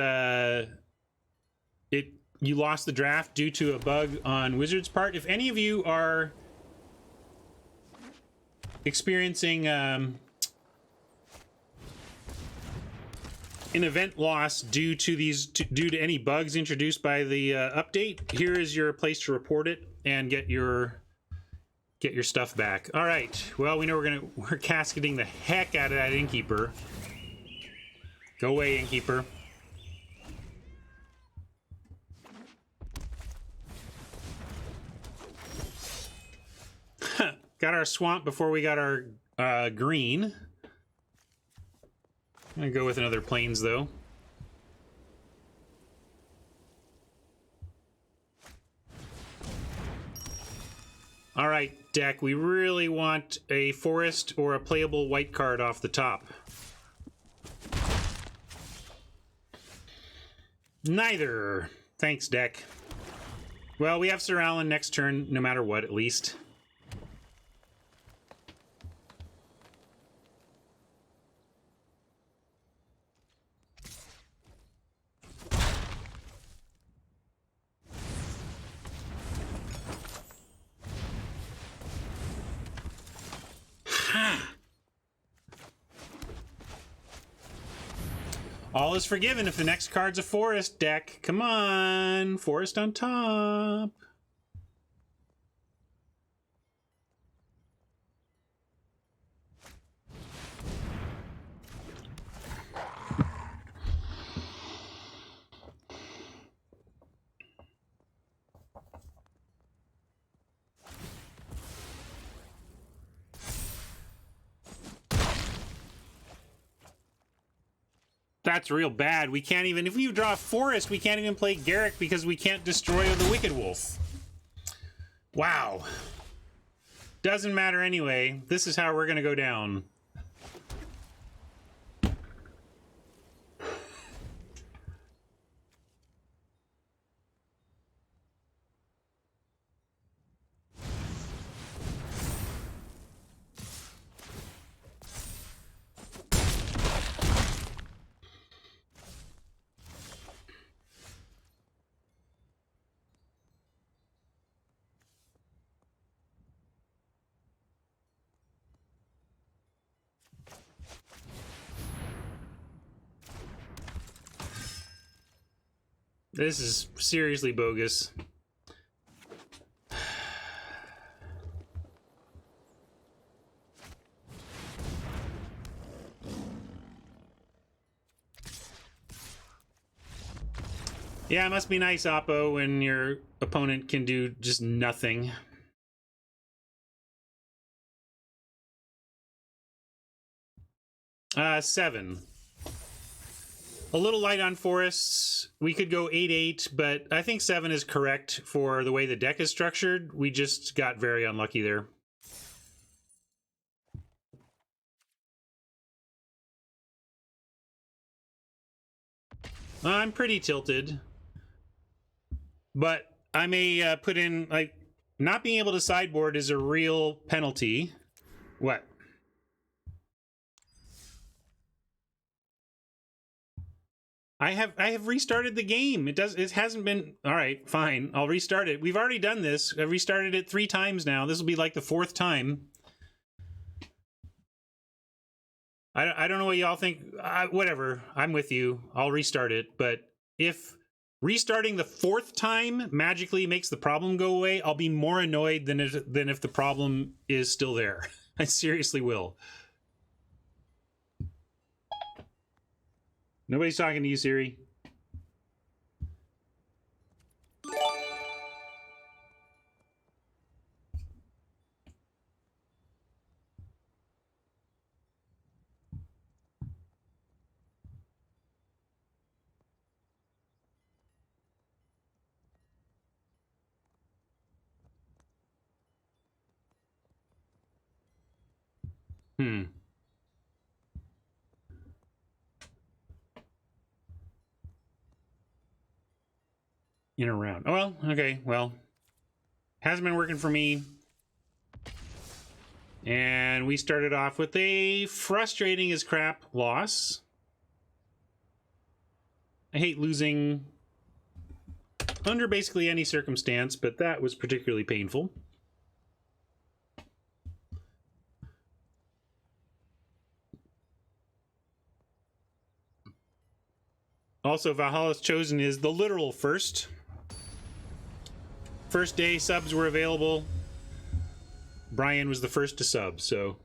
Speaker 1: you lost the draft due to a bug on Wizard's part. If any of you are experiencing an event loss due to any bugs introduced by the update, here is your place to report it and get your stuff back. All right. Well, we know we're casketing the heck out of that Innkeeper. Go away, Innkeeper. Got our swamp before we got our green. I'm gonna go with another plains though. All right, deck, we really want a forest or a playable white card off the top. Neither. Thanks, deck. Well, we have Sir Alan next turn, no matter what, at least. All is forgiven if the next card's a forest deck. Come on, forest on top. That's real bad. We can't even, if we draw a forest, we can't even play Garrick because we can't destroy the Wicked Wolf. Wow. Doesn't matter anyway. This is how we're going to go down. This is seriously bogus. Yeah, it must be nice, Oppo, when your opponent can do just nothing. Seven. A little light on forests. We could go 8-8, but I think 7 is correct for the way the deck is structured. We just got very unlucky there. I'm pretty tilted. But I may put in, like, not being able to sideboard is a real penalty. What? I have restarted the game. It hasn't been all right, fine. I'll restart it. We've already done this. I've restarted it 3 times now. This will be like the 4th time. I don't know what y'all think. Whatever. I'm with you. I'll restart it. But if restarting the 4th time magically makes the problem go away, I'll be more annoyed than if the problem is still there. I seriously will. Nobody's talking to you, Siri. In a round. Oh, well, okay, well. Hasn't been working for me. And we started off with a frustrating as crap loss. I hate losing under basically any circumstance, but that was particularly painful. Also, Valhalla's Chosen is the literal first. First day subs were available. Brian was the first to sub, so.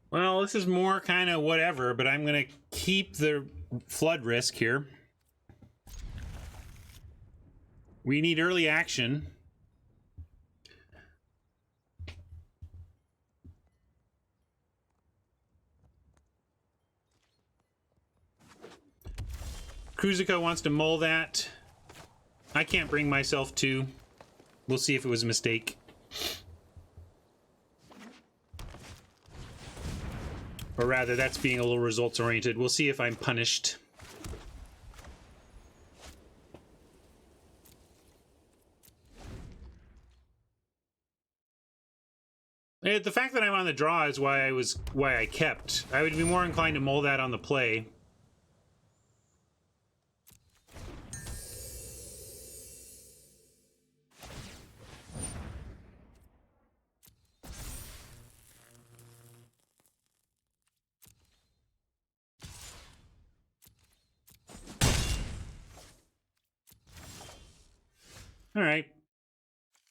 Speaker 1: Well, this is more kind of whatever, but I'm going to keep the flood risk here. We need early action. Kruzico wants to mull that. I can't bring myself to. We'll see if it was a mistake. Or rather, that's being a little results-oriented. We'll see if I'm punished. The fact that I'm on the draw is why I kept. I would be more inclined to mull that on the play. All right.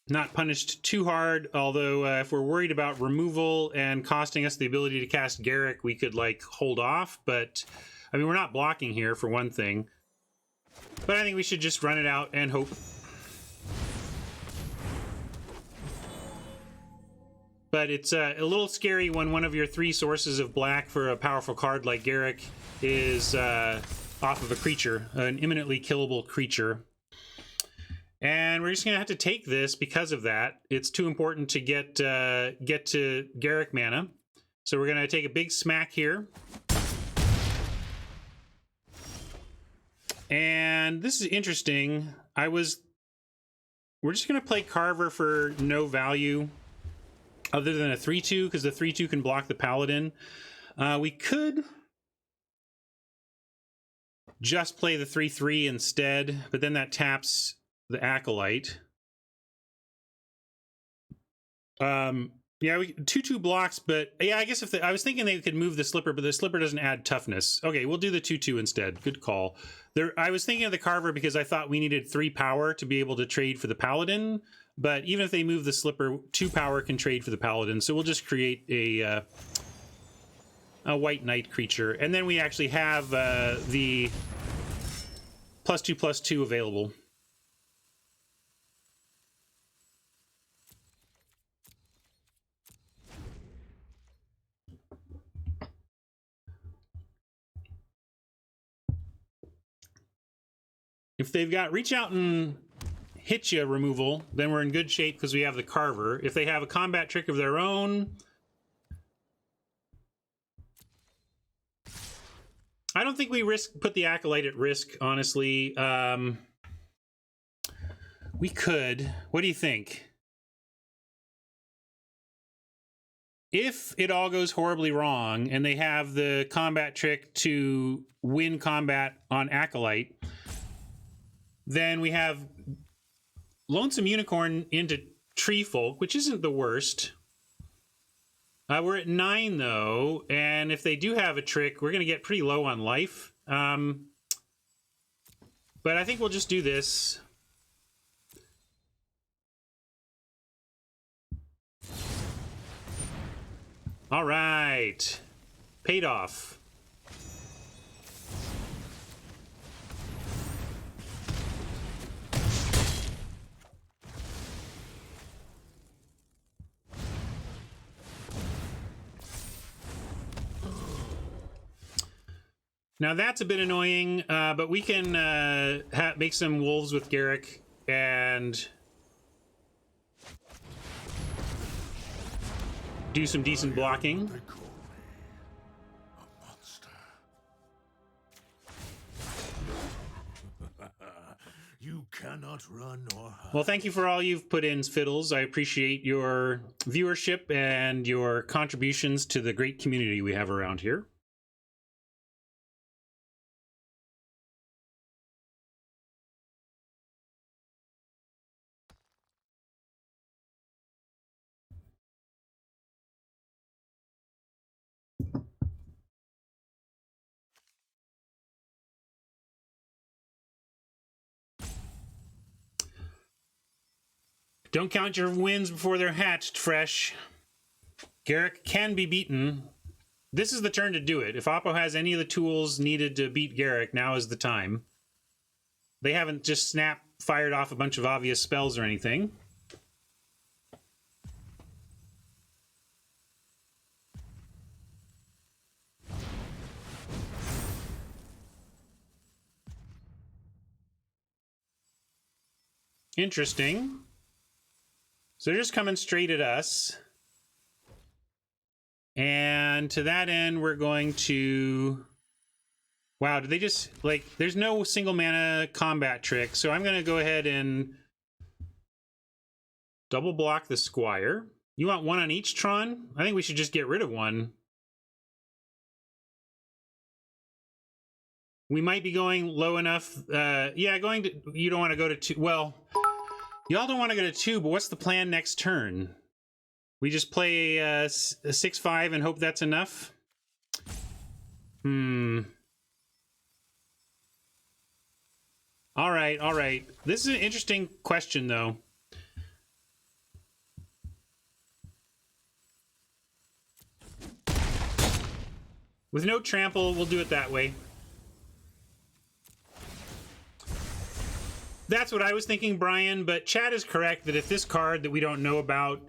Speaker 1: Not punished too hard, although if we're worried about removal and costing us the ability to cast Garruk, we could, like, hold off. But, I mean, we're not blocking here, for one thing. But I think we should just run it out and hope. But it's a little scary when one of your 3 sources of black for a powerful card like Garruk is off of a creature, an imminently killable creature. And we're just going to have to take this because of that. It's too important to get to Garruk mana. So we're going to take a big smack here. And this is interesting. We're just going to play Carver for no value other than a 3-2, because the 3-2 can block the Paladin. We could just play the 3-3 instead, but then that taps the Acolyte. Yeah, 2-2 blocks, but yeah, I guess if I was thinking they could move the Slipper, but the Slipper doesn't add toughness. Okay, we'll do the 2-2 instead. Good call. I was thinking of the Carver because I thought we needed 3 power to be able to trade for the Paladin, but even if they move the Slipper, 2 power can trade for the Paladin, so we'll just create a White Knight creature, and then we actually have the +2/+2 available. If they've got Reach Out and Hit Ya removal, then we're in good shape because we have the Carver. If they have a combat trick of their own, I don't think we put the Acolyte at risk, honestly. We could. What do you think? If it all goes horribly wrong and they have the combat trick to win combat on Acolyte, then we have Lonesome Unicorn into Tree Folk, which isn't the worst. We're at 9, though, and if they do have a trick, we're going to get pretty low on life. But I think we'll just do this. All right. Paid off. Now that's a bit annoying, but we can make some wolves with Garruk and do some decent blocking.
Speaker 2: They call me a monster. You cannot run or hide.
Speaker 1: Well, thank you for all you've put in, Fiddles. I appreciate your viewership and your contributions to the great community we have around here. Don't count your wins before they're hatched, Fresh. Garruk can be beaten. This is the turn to do it. If Oppo has any of the tools needed to beat Garruk, now is the time. They haven't just fired off a bunch of obvious spells or anything. Interesting. So they're just coming straight at us. And to that end, we're going to... Wow, did they just... Like, there's no single mana combat trick, so I'm going to go ahead and double block the Squire. You want one on each, Tron? I think we should just get rid of one. We might be going low enough. Yeah, going to... You don't want to go to 2... Well... Y'all don't want to go to 2, but what's the plan next turn? We just play a 6/5 and hope that's enough? All right, all right. This is an interesting question, though. With no trample, we'll do it that way. That's what I was thinking, Brian, but Chad is correct that if this card that we don't know about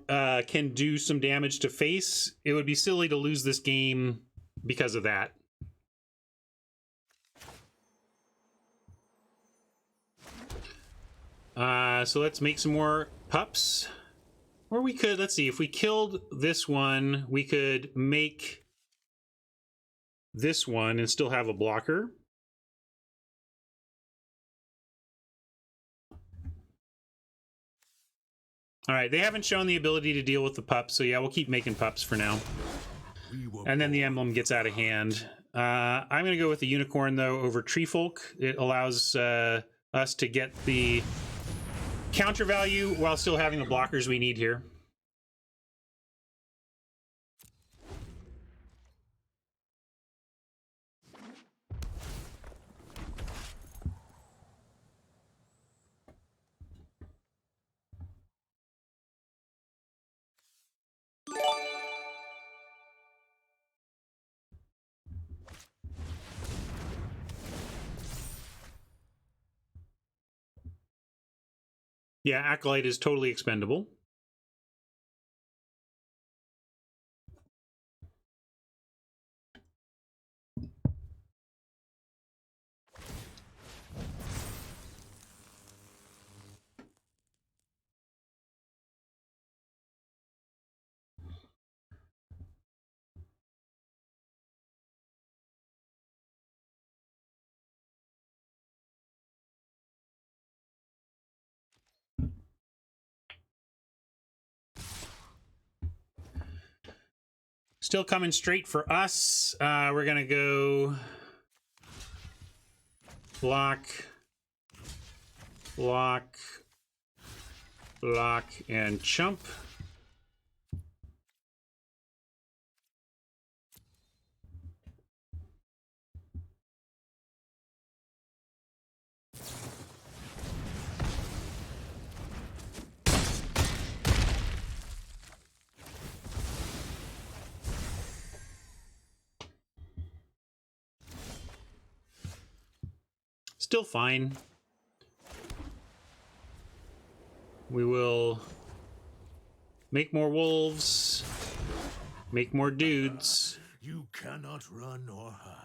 Speaker 1: can do some damage to face, it would be silly to lose this game because of that. So let's make some more pups. Or we could, let's see, if we killed this one, we could make this one and still have a blocker. All right, they haven't shown the ability to deal with the pups, so yeah, we'll keep making pups for now. And then the emblem gets out of hand. I'm going to go with the unicorn, though, over tree folk. It allows us to get the counter value while still having the blockers we need here. Yeah, Acolyte is totally expendable. Still coming straight for us. We're going to go block, block, block, and chump. Still fine. We will make more wolves, make more dudes.
Speaker 2: You cannot run or hide.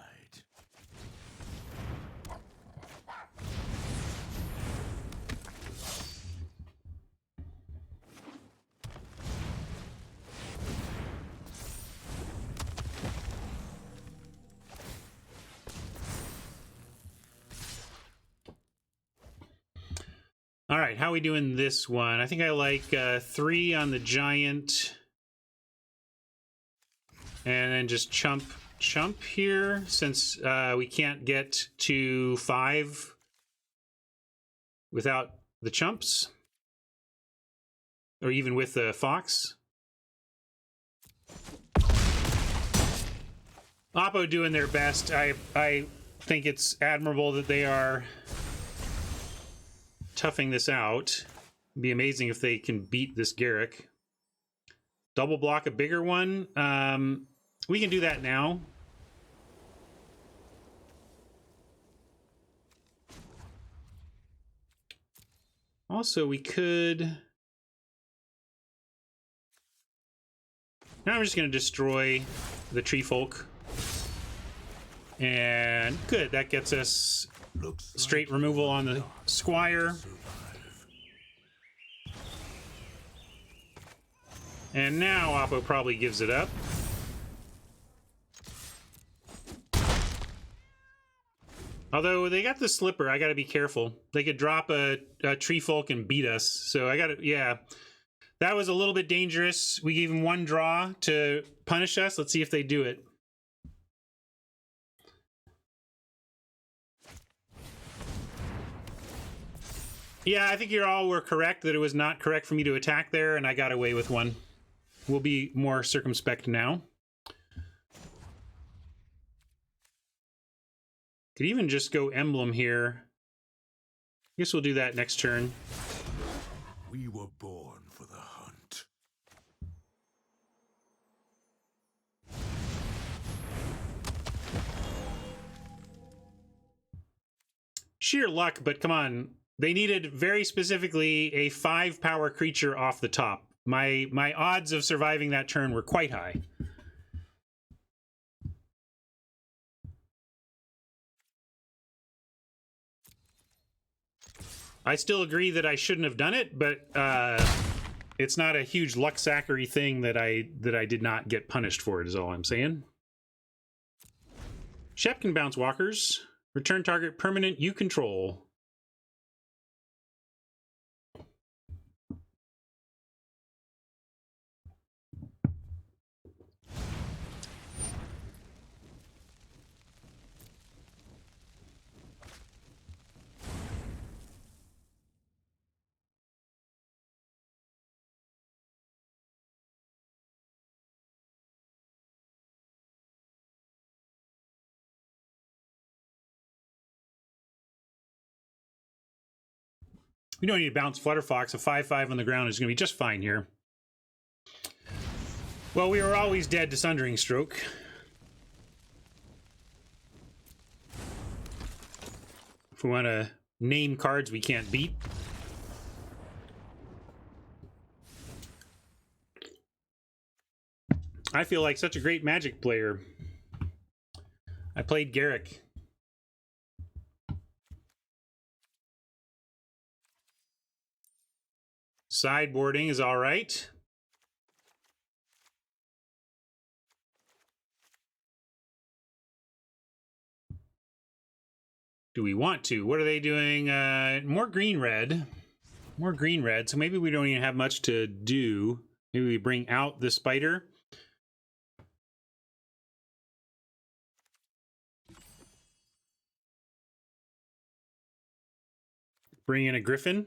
Speaker 1: All right, how are we doing this one? I think I like 3 on the giant. And then just chump here, since we can't get to 5 without the chumps. Or even with the fox. Oppo doing their best. I think it's admirable that they are toughing this out. It'd be amazing if they can beat this Garrick. Double block a bigger one. We can do that now. Also, we could... Now I'm just going to destroy the tree folk. And good, that gets us straight removal on the squire. And now Oppo probably gives it up. Although they got the slipper, I gotta be careful. They could drop a tree folk and beat us. So I gotta, yeah. That was a little bit dangerous. We gave them 1 draw to punish us. Let's see if they do it. Yeah, I think you all were correct that it was not correct for me to attack there, and I got away with 1. We'll be more circumspect now. Could even just go emblem here Guess we'll do that next turn.
Speaker 2: We were born for the hunt.
Speaker 1: Sheer luck, but come on. They needed very specifically a 5-power creature off the top. My odds of surviving that turn were quite high. I still agree that I shouldn't have done it, but it's not a huge luck sackery thing that I did not get punished for it, is all I'm saying. Shep can bounce walkers. Return target permanent you control. We don't need to bounce Flutterfox. A 5/5 on the ground is going to be just fine here. Well, we were always dead to Sundering Stroke. If we want to name cards we can't beat. I feel like such a great Magic player. I played Garrick. Sideboarding is all right. Do we want to? What are they doing? More green-red. More green-red, so maybe we don't even have much to do. Maybe we bring out the spider. Bring in a griffin.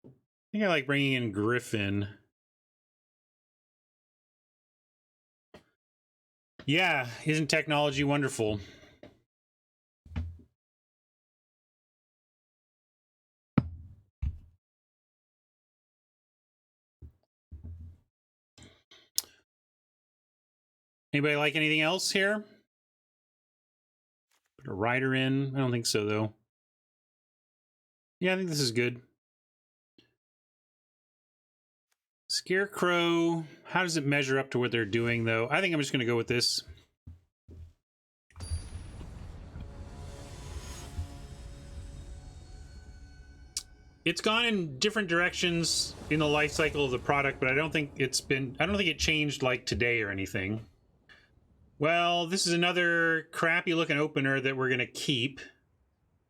Speaker 1: I think I like bringing in Griffin. Yeah, isn't technology wonderful? Anybody like anything else here? Put a rider in. I don't think so, though. Yeah, I think this is good. Scarecrow. How does it measure up to what they're doing, though? I think I'm just going to go with this. It's gone in different directions in the life cycle of the product, but I don't think it changed like today or anything. Well, this is another crappy looking opener that we're going to keep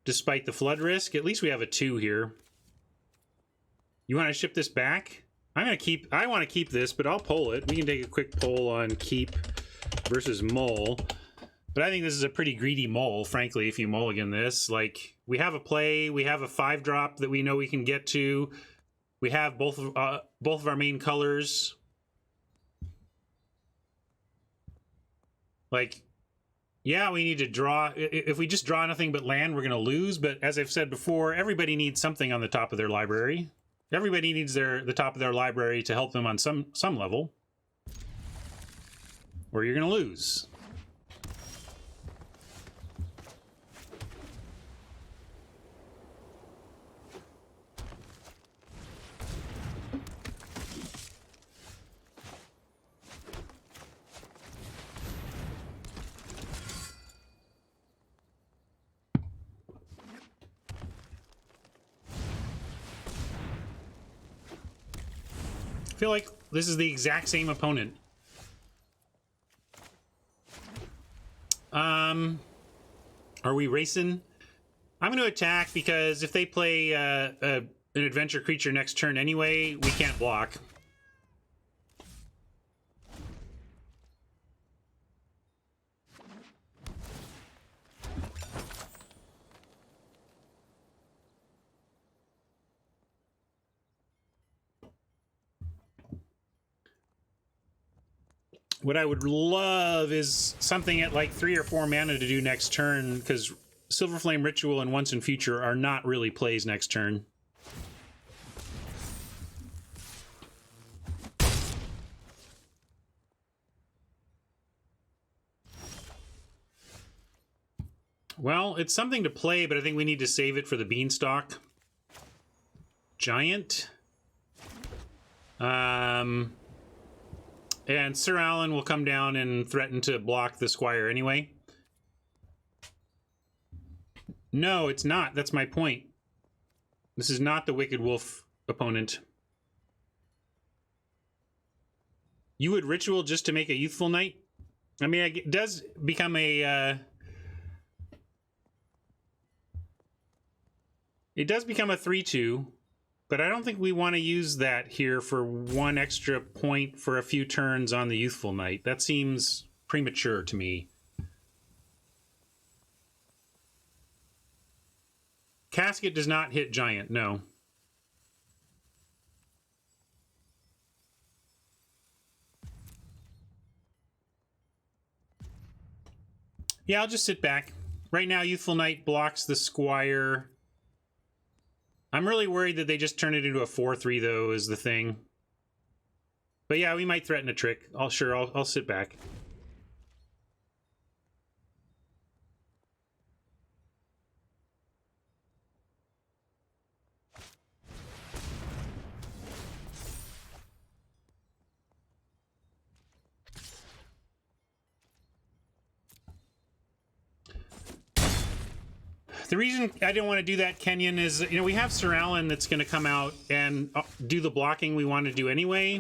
Speaker 1: despite the flood risk. At least we have a 2 here. You want to ship this back? I want to keep this, but I'll poll it. We can take a quick poll on keep versus mull. But I think this is a pretty greedy mull, frankly, if you mulligan this. Like, we have a play, we have a 5-drop that we know we can get to. We have both of our main colors. Like, yeah, we need to draw. If we just draw nothing but land, we're going to lose. But as I've said before, everybody needs something on the top of their library. Everybody needs the top of their library to help them on some level, or you're going to lose. I feel like this is the exact same opponent. Are we racing? I'm going to attack because if they play an adventure creature next turn anyway, we can't block. What I would love is something at like 3 or 4 mana to do next turn, because Silverflame Ritual and Once and Future are not really plays next turn. Well, it's something to play, but I think we need to save it for the Beanstalk. Giant. And Sir Alan will come down and threaten to block the Squire anyway. No, it's not. That's my point. This is not the Wicked Wolf opponent. You would Ritual just to make a Youthful Knight? I mean, it does become a... it does become a 3/2, but I don't think we want to use that here for 1 extra point for a few turns on the Youthful Knight. That seems premature to me. Casket does not hit Giant, no. Yeah, I'll just sit back. Right now, Youthful Knight blocks the Squire. I'm really worried that they just turn it into a 4/3, though, is the thing. But yeah, we might threaten a trick. I'll sit back. The reason I didn't want to do that, Kenyon, is, you know, we have Sir Alan that's going to come out and do the blocking we want to do anyway.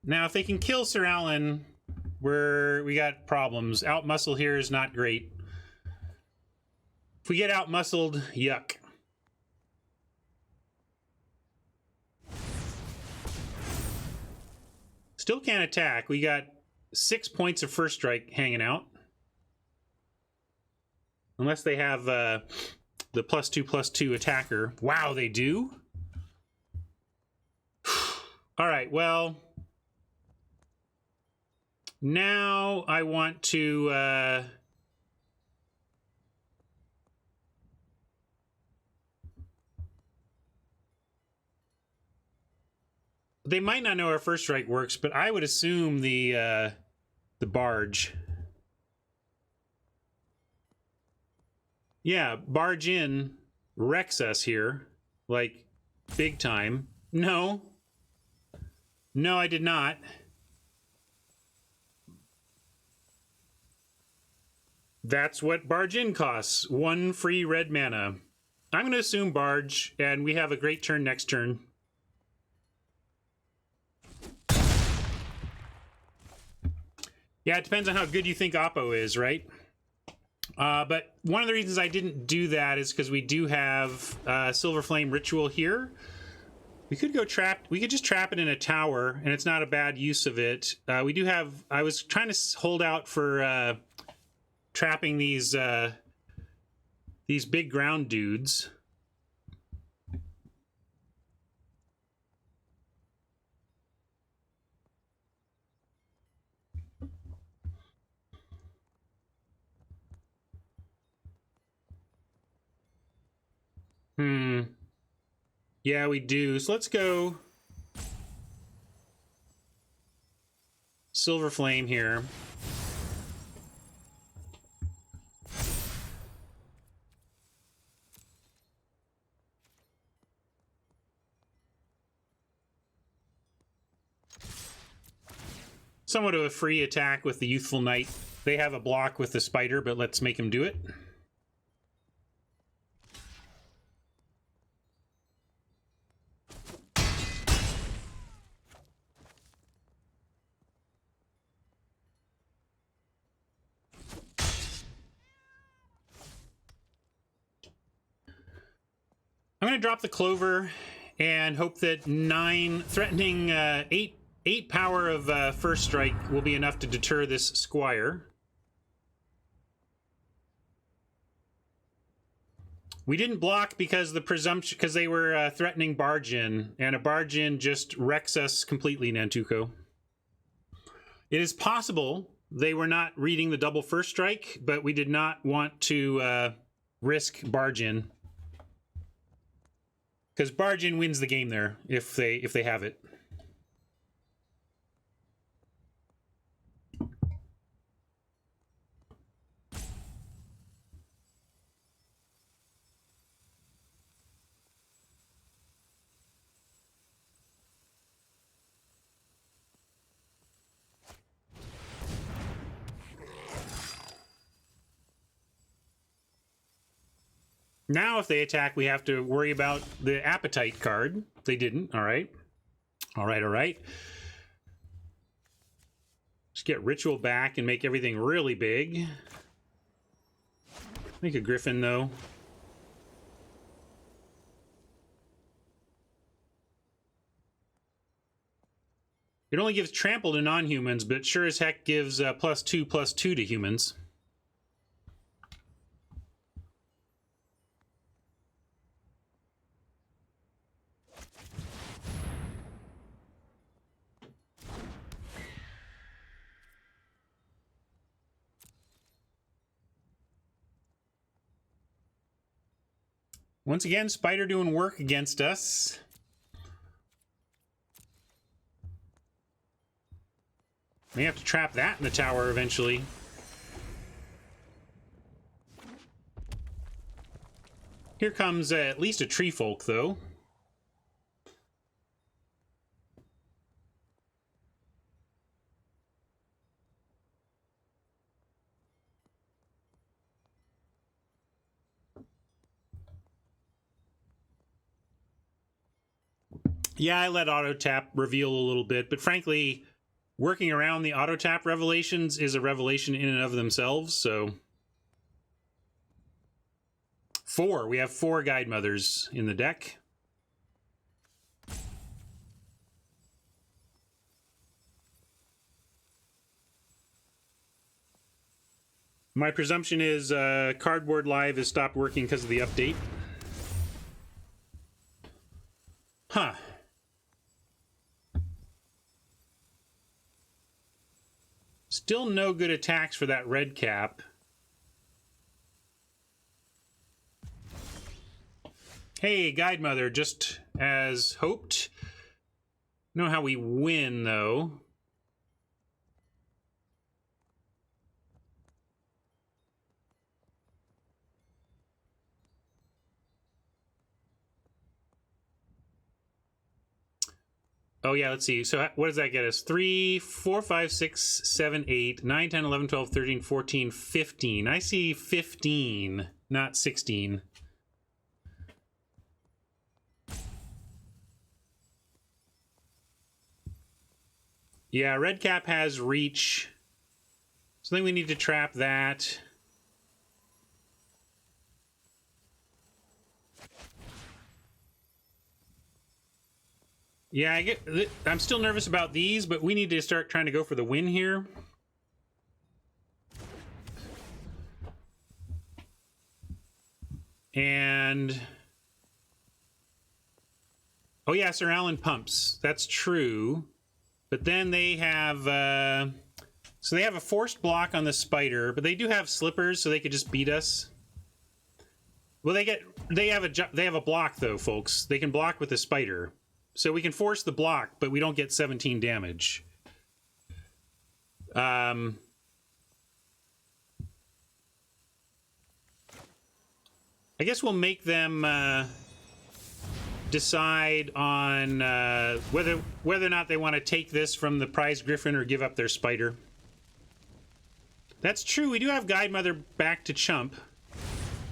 Speaker 1: Now, if they can kill Sir Alan, we got problems. Outmuscle here is not great. If we get outmuscled, yuck. Still can't attack. We got 6 points of first strike hanging out. Unless they have the +2/+2 attacker. Wow, they do? All right, well... now I want to... they might not know our first strike works, but I would assume the barge. Yeah, barge in wrecks us here, like big time. No. No, I did not. That's what barge in costs. 1 free red mana. I'm going to assume barge, and we have a great turn next turn. Yeah, it depends on how good you think Oppo is, right? But one of the reasons I didn't do that is because we do have Silverflame Ritual here. We could go trap. We could just trap it in a tower, and it's not a bad use of it. We do have. I was trying to hold out for trapping these big ground dudes. Yeah, we do. So let's go Silver Flame here. Somewhat of a free attack with the Youthful Knight. They have a block with the Spider, but let's make him do it. I'm going to drop the Clover and hope that 9, threatening 8 power of first strike will be enough to deter this Squire. We didn't block because the presumption, because they were threatening barge in, and a barge in just wrecks us completely, Nantuko. It is possible they were not reading the double first strike, but we did not want to risk barge in, because barge in wins the game there if they have it. Now, if they attack, we have to worry about the appetite card. They didn't. All right. All right, all right. Just get ritual back and make everything really big. Make a griffin, though. It only gives trample to non-humans, but sure as heck gives +2/+2 to humans. Once again, Spider doing work against us. We have to trap that in the tower eventually. Here comes at least a tree folk, though. Yeah, I let auto tap reveal a little bit, but frankly, working around the auto tap revelations is a revelation in and of themselves, so. 4. We have 4 guide mothers in the deck. My presumption is Cardboard Live has stopped working because of the update. Huh. Still no good attacks for that red cap. Hey, Guide Mother, just as hoped. Know how we win, though. Oh, yeah, let's see. So what does that get us? 3, 4, 5, 6, 7, 8, 9, 10, 11, 12, 13, 14, 15. I see 15, not 16. Yeah, red cap has reach. So I think we need to trap that. Yeah, I'm still nervous about these, but we need to start trying to go for the win here. And oh yeah, Sir Alan pumps. That's true. But then they have so they have a forced block on the spider, but they do have slippers, so they could just beat us. Well, they have a block though, folks. They can block with the spider. So we can force the block, but we don't get 17 damage. I guess we'll make them decide on whether or not they want to take this from the prize griffin or give up their spider. That's true. We do have Guide Mother back to chump.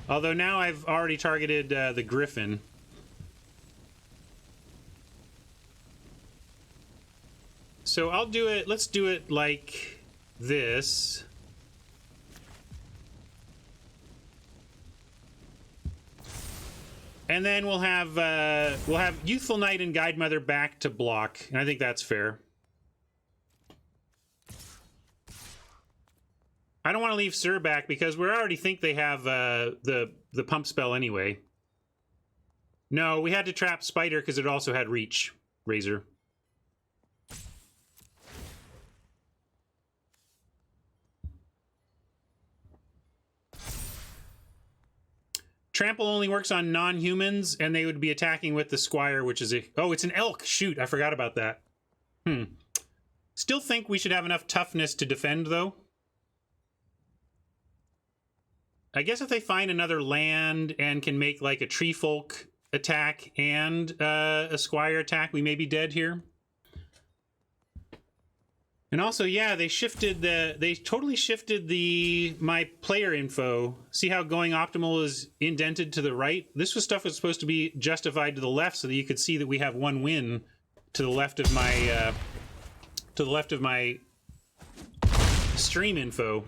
Speaker 1: Although now I've already targeted the griffin. So I'll do it, let's do it like this. And then we'll have Youthful Knight and Guide Mother back to block, and I think that's fair. I don't want to leave Sir back because we already think they have the pump spell anyway. No, we had to trap Spider because it also had reach, Razor. Trample only works on non-humans, and they would be attacking with the Squire, which is a... Oh, it's an elk! Shoot, I forgot about that. Still think we should have enough toughness to defend, though. I guess if they find another land and can make, like, a Tree Folk attack and a Squire attack, we may be dead here. And also, yeah, they totally shifted my player info. See how going optimal is indented to the right? This stuff was supposed to be justified to the left so that you could see that we have one win to the left of my stream info.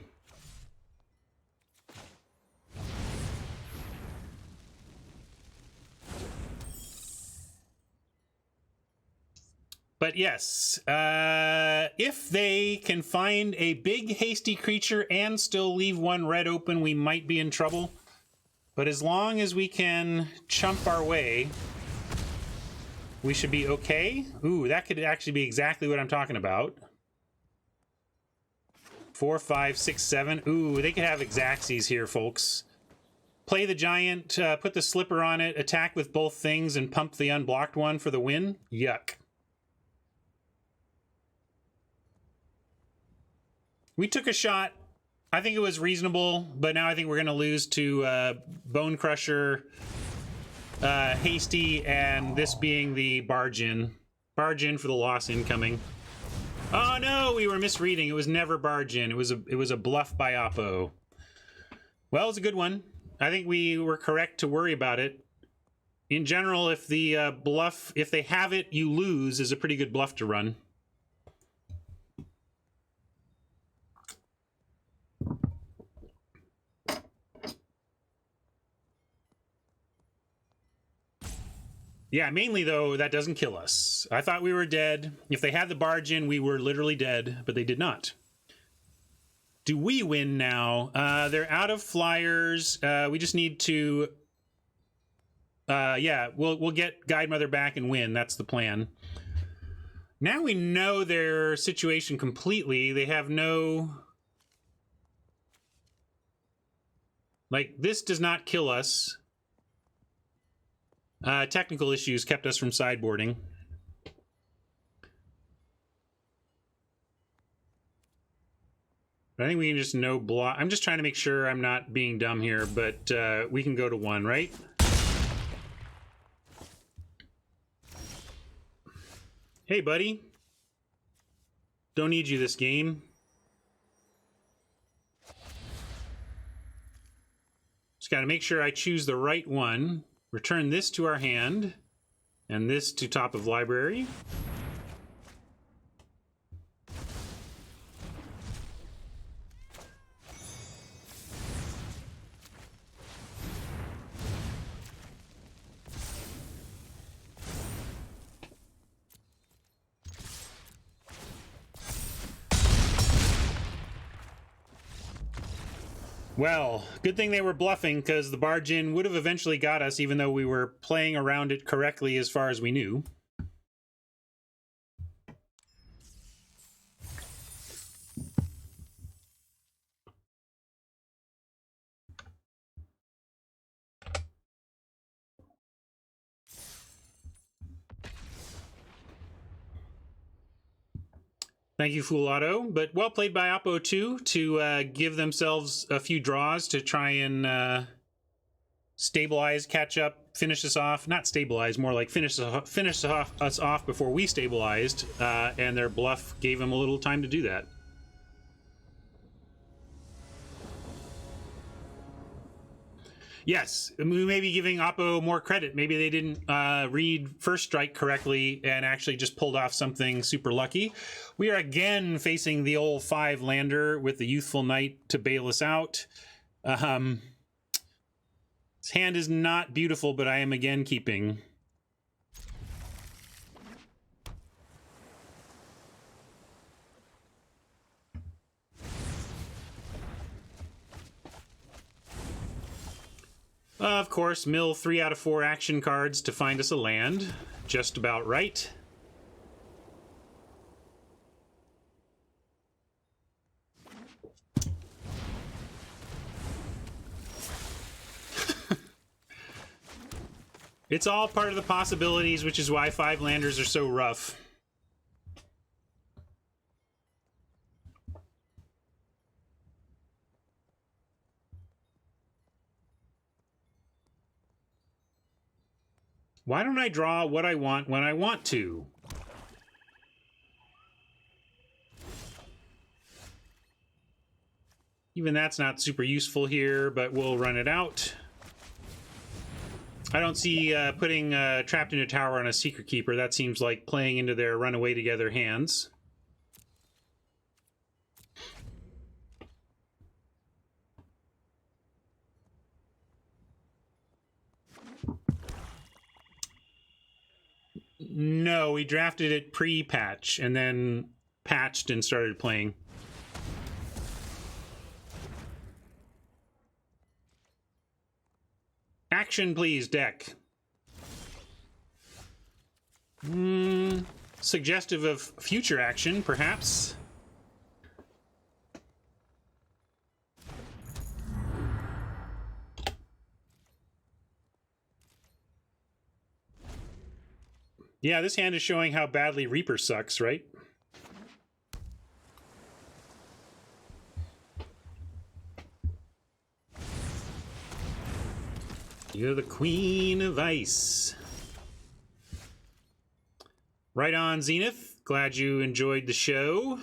Speaker 1: But yes, if they can find a big, hasty creature and still leave one red open, we might be in trouble. But as long as we can chump our way, we should be okay. Ooh, that could actually be exactly what I'm talking about. 4, 5, 6, 7. Ooh, they could have Xaxes here, folks. Play the giant, put the slipper on it, attack with both things, and pump the unblocked one for the win. Yuck. We took a shot. I think it was reasonable, but now I think we're going to lose to Bone Crusher, Hasty, and this being the Barge In. Barge In for the loss incoming. Oh no, we were misreading. It was never Barge In. It was a bluff by Oppo. Well, it's a good one. I think we were correct to worry about it. In general, if the bluff, if they have it, you lose, is a pretty good bluff to run. Yeah, mainly, though, that doesn't kill us. I thought we were dead. If they had the barge in, we were literally dead, but they did not. Do we win now? They're out of flyers. We just need to... yeah, we'll get Guide Mother back and win. That's the plan. Now we know their situation completely. They have no... Like, this does not kill us. Technical issues kept us from sideboarding. I think we can just no block. I'm just trying to make sure I'm not being dumb here, but we can go to 1, right? Hey, buddy. Don't need you this game. Just got to make sure I choose the right one. Return this to our hand, and this to top of library. Well, good thing they were bluffing, because the barge in would have eventually got us, even though we were playing around it correctly as far as we knew. Thank you, Fool Auto. But well played by Oppo 2 to give themselves a few draws to try and stabilize, catch up, finish us off. Not stabilize, more like finish us off before we stabilized. And their bluff gave them a little time to do that. Yes, we may be giving Oppo more credit. Maybe they didn't read First Strike correctly and actually just pulled off something super lucky. We are again facing the old 5-lander with the Youthful Knight to bail us out. His hand is not beautiful, but I am again keeping. Of course, mill 3 out of 4 action cards to find us a land. Just about right. It's all part of the possibilities, which is why 5-landers are so rough. Why don't I draw what I want when I want to? Even that's not super useful here, but we'll run it out. I don't see putting Trapped in a Tower on a Secret Keeper. That seems like playing into their runaway together hands. No, we drafted it pre-patch and then patched and started playing. Action, please, deck. Suggestive of future action, perhaps. Yeah, this hand is showing how badly Reaper sucks, right? You're the Queen of Ice. Right on, Zenith. Glad you enjoyed the show.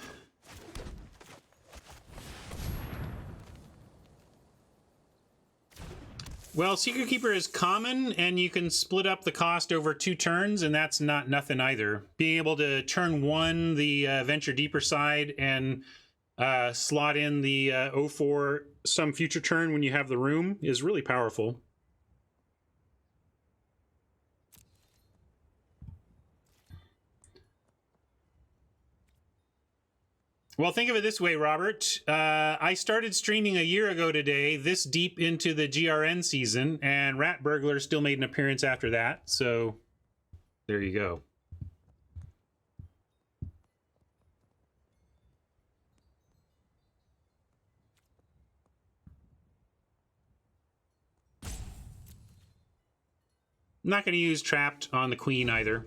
Speaker 1: Well, Secret Keeper is common, and you can split up the cost over 2 turns, and that's not nothing either. Being able to turn 1 the Venture Deeper side and slot in the 0-4 some future turn when you have the room is really powerful. Well, think of it this way, Robert. I started streaming a year ago today, this deep into the GRN season, and Rat Burglar still made an appearance after that, so there you go. I'm not going to use Trapped on the Queen either.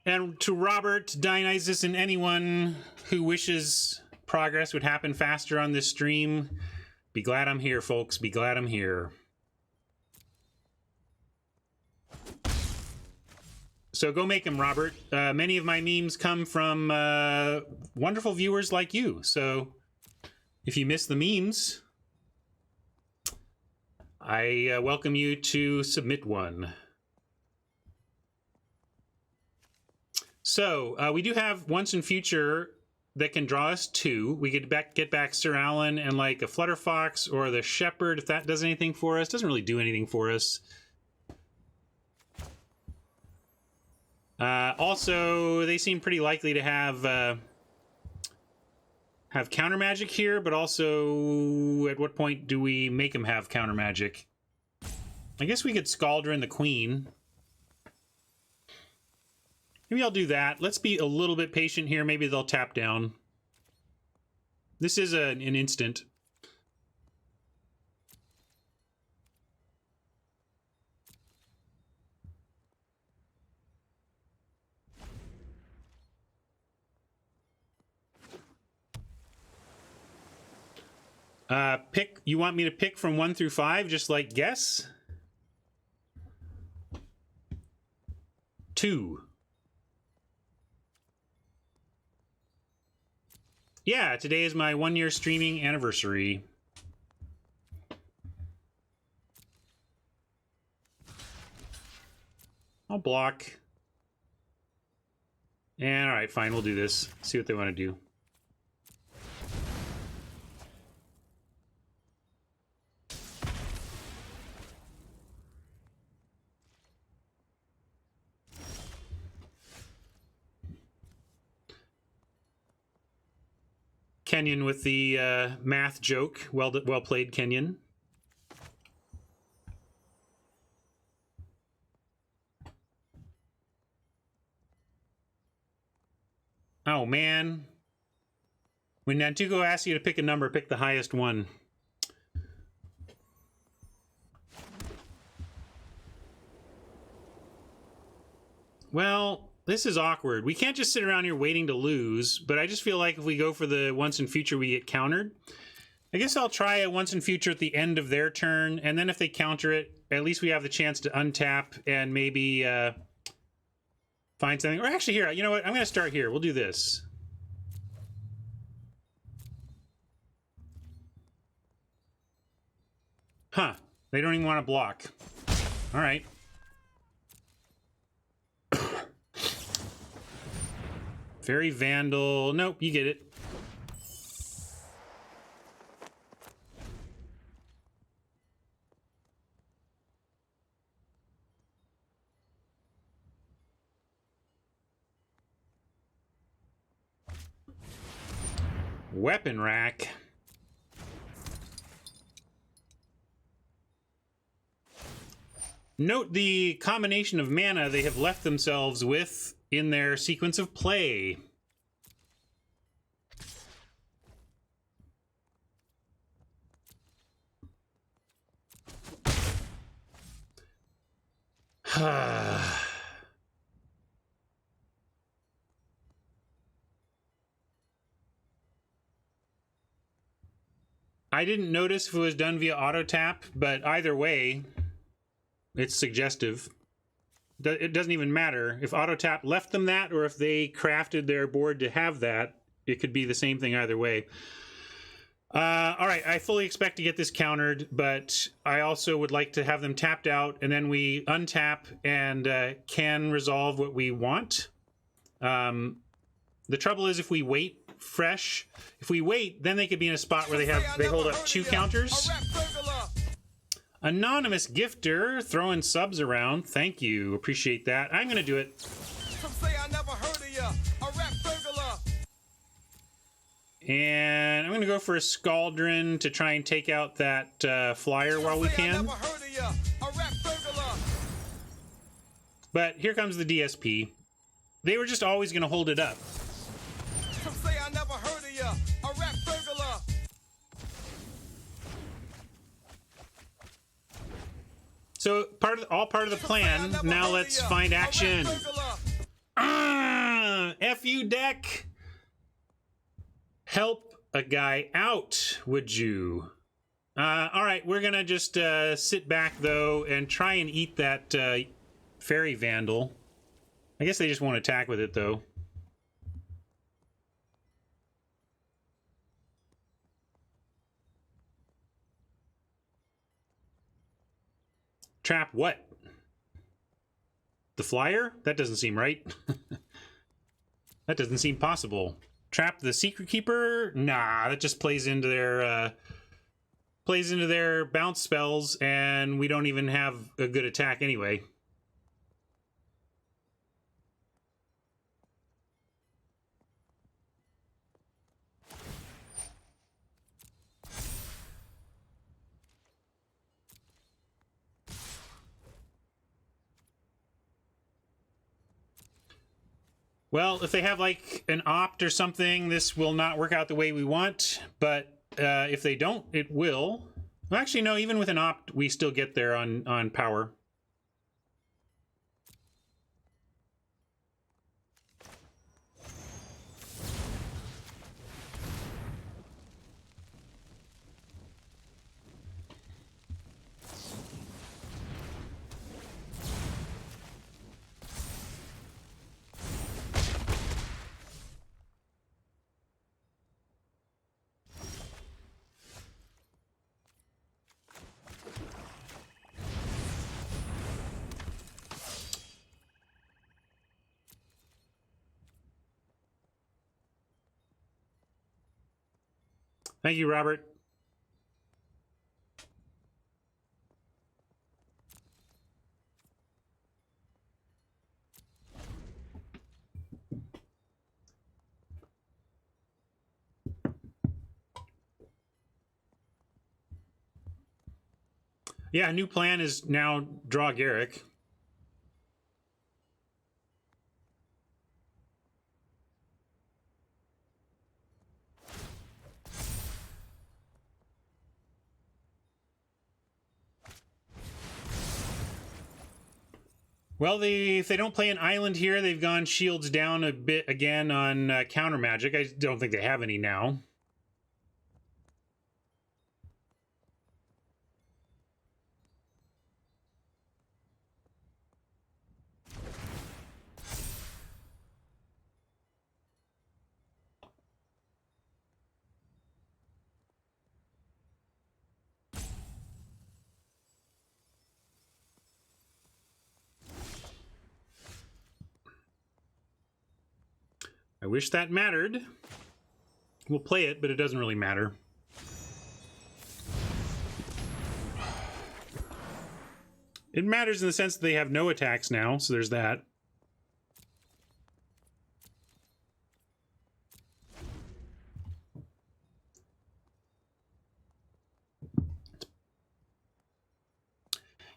Speaker 1: And to Robert, Dionysus, and anyone who wishes progress would happen faster on this stream, be glad I'm here, folks. Be glad I'm here. So go make them, Robert. Many of my memes come from wonderful viewers like you. So if you miss the memes, I welcome you to submit one. So we do have Once and Future that can draw us 2. We could get back Sir Alan and like a Flutterfox or the Shepherd if that does anything for us. Doesn't really do anything for us. Also, they seem pretty likely to have counter magic here, but also at what point do we make them have counter magic? I guess we could Scaldra the Queen. Maybe I'll do that. Let's be a little bit patient here. Maybe they'll tap down. This is an instant. Pick. You want me to pick from 1 through 5, just like guess? 2. Yeah, today is my 1-year streaming anniversary. I'll block. And all right, fine, we'll do this. See what they want to do. Kenyon with the math joke. Well played, Kenyon. Oh, man. When Nantuko asks you to pick a number, pick the highest one. Well, this is awkward. We can't just sit around here waiting to lose, but I just feel like if we go for the once in future, we get countered. I guess I'll try a once in future at the end of their turn, and then if they counter it, at least we have the chance to untap and maybe find something. Or actually, here, you know what? I'm going to start here. We'll do this. Huh. They don't even want to block. All right. Fairy Vandal. Nope, you get it. Weapon rack. Note the combination of mana they have left themselves with in their sequence of play. I didn't notice if it was done via auto tap, but either way, it's suggestive. It doesn't even matter if auto tap left them that or if they crafted their board to have that. It could be the same thing either way. All right, I fully expect to get this countered, but I also would like to have them tapped out, and then we untap and can resolve what we want. The trouble is if we wait fresh, if we wait, then they could be in a spot where they hold up 2 counters. Anonymous gifter throwing subs around. Thank you. Appreciate that. I'm going to do it.
Speaker 3: Some say I never heard of ya. A rap burglar.
Speaker 1: And I'm going to go for a Scaldron to try and take out that flyer while we can. But here comes the DSP. They were just always going to hold it up.
Speaker 3: Some say I never heard of ya. A rap burglar.
Speaker 1: So all part of the plan. Now let's find action. F you, deck. Help a guy out, would you? All right, we're gonna just sit back though and try and eat that Fairy Vandal. I guess they just won't attack with it though. Trap what? The flyer? That doesn't seem right. That doesn't seem possible. Trap the Secret Keeper? Nah, that just plays into their bounce spells, and we don't even have a good attack anyway. Well, if they have like an opt or something, this will not work out the way we want. But if they don't, it will. Well, actually, no, even with an opt, we still get there on power. Thank you, Robert. Yeah, new plan is now draw Garrick. Well, if they don't play an island here, they've gone shields down a bit again on counter magic. I don't think they have any now. I wish that mattered. We'll play it, but it doesn't really matter. It matters in the sense that they have no attacks now, so there's that.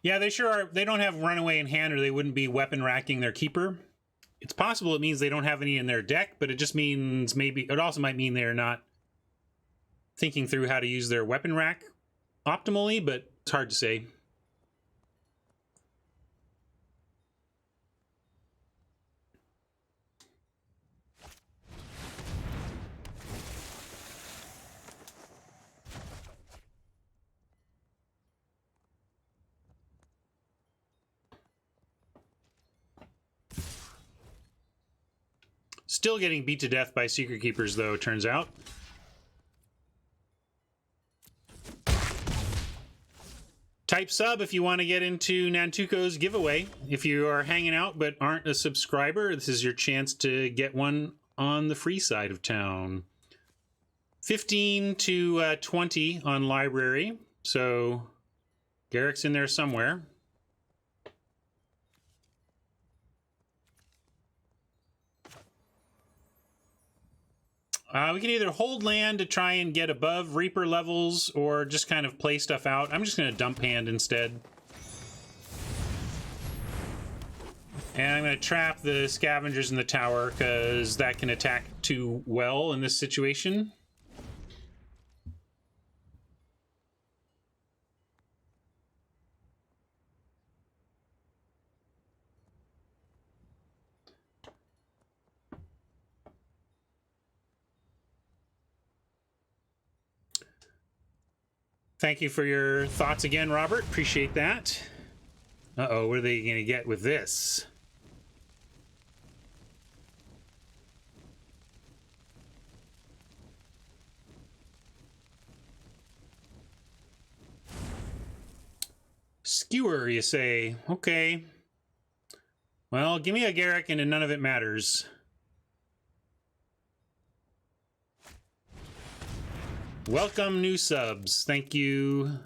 Speaker 1: Yeah, they sure are. They don't have Runaway in hand, or they wouldn't be weapon racking their keeper. It's possible it means they don't have any in their deck, but it just means maybe it also might mean they're not thinking through how to use their weapon rack optimally, but it's hard to say. Still getting beat to death by Secret Keepers, though, it turns out. Type sub if you want to get into Nantuko's giveaway. If you are hanging out but aren't a subscriber, this is your chance to get one on the free side of town. 15 to 20 on library, so Garrick's in there somewhere. We can either hold land to try and get above Reaper levels or just kind of play stuff out. I'm just going to dump hand instead. And I'm going to trap the scavengers in the tower because that can attack too well in this situation. Thank you for your thoughts again, Robert. Appreciate that. Uh-oh, what are they going to get with this? Skewer, you say? Okay. Well, give me a Garrick and none of it matters. Welcome, new subs. Thank you,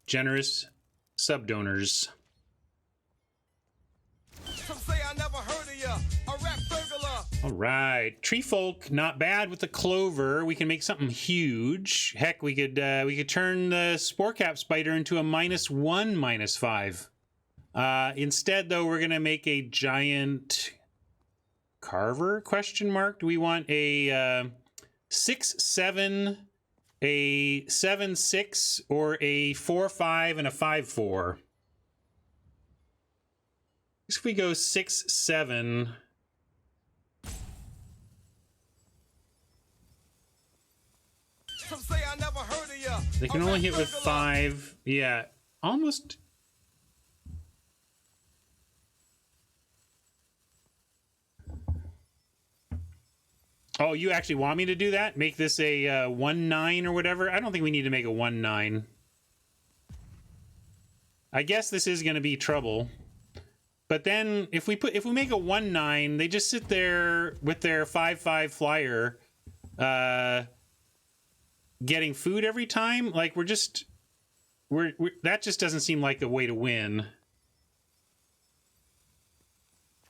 Speaker 1: generous sub donors.
Speaker 3: Some say I never heard of ya, a rap burglar.
Speaker 1: All right, Tree Folk, not bad with the clover. We can make something huge. Heck, we could turn the Spore Cap Spider into a -1, -5. Instead, though, we're gonna make a giant Carver? Question mark. Do we want a 6/7? A 7/6 or a 4/5 and a 5/4. If we go 6/7,
Speaker 3: Some say I never heard of ya.
Speaker 1: they can only hit with 5. Yeah, almost. Oh, you actually want me to do that? Make this a 1/9 or whatever? I don't think we need to make a 1/9. I guess this is going to be trouble. But then if we make a 1/9, they just sit there with their 5/5 flyer, getting food every time. Like that just doesn't seem like a way to win.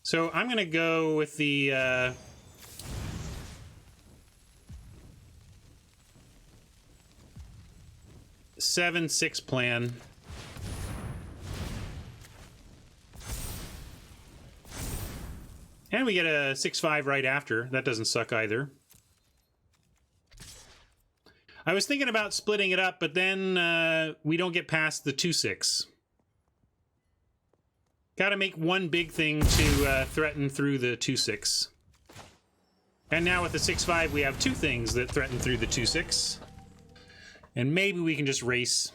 Speaker 1: So I'm going to go with the 7/6 plan. And we get a 6/5 right after. That doesn't suck either. I was thinking about splitting it up, but then we don't get past the 2/6. Got to make one big thing to threaten through the 2/6. And now with the 6/5, we have two things that threaten through the 2/6. And maybe we can just race.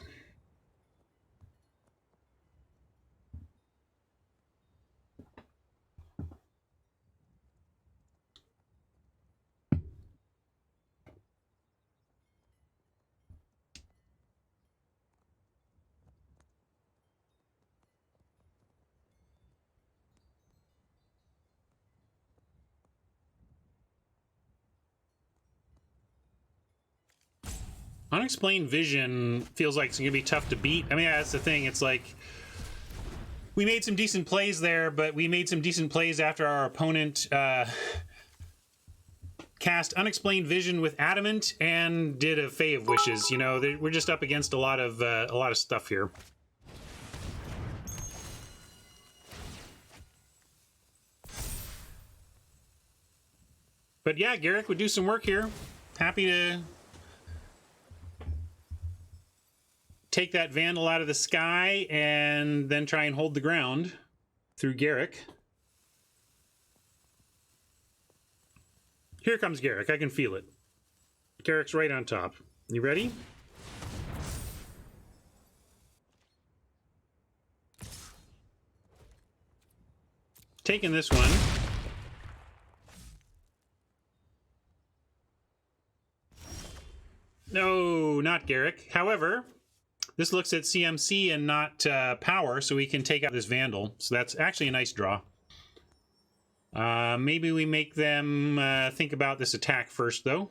Speaker 1: Unexplained vision feels like it's going to be tough to beat. I mean, that's the thing. It's like we made some decent plays there, but we made some decent plays after our opponent cast Unexplained Vision with Adamant and did a Fae of Wishes. You know, we're just up against a lot of stuff here. But yeah, Garrick would do some work here. Happy to take that Vandal out of the sky and then try and hold the ground through Garrick. Here comes Garrick. I can feel it. Garrick's right on top. You ready? Taking this one. No, not Garrick. However, this looks at CMC and not power, so we can take out this Vandal. So that's actually a nice draw. Maybe we make them think about this attack first, though.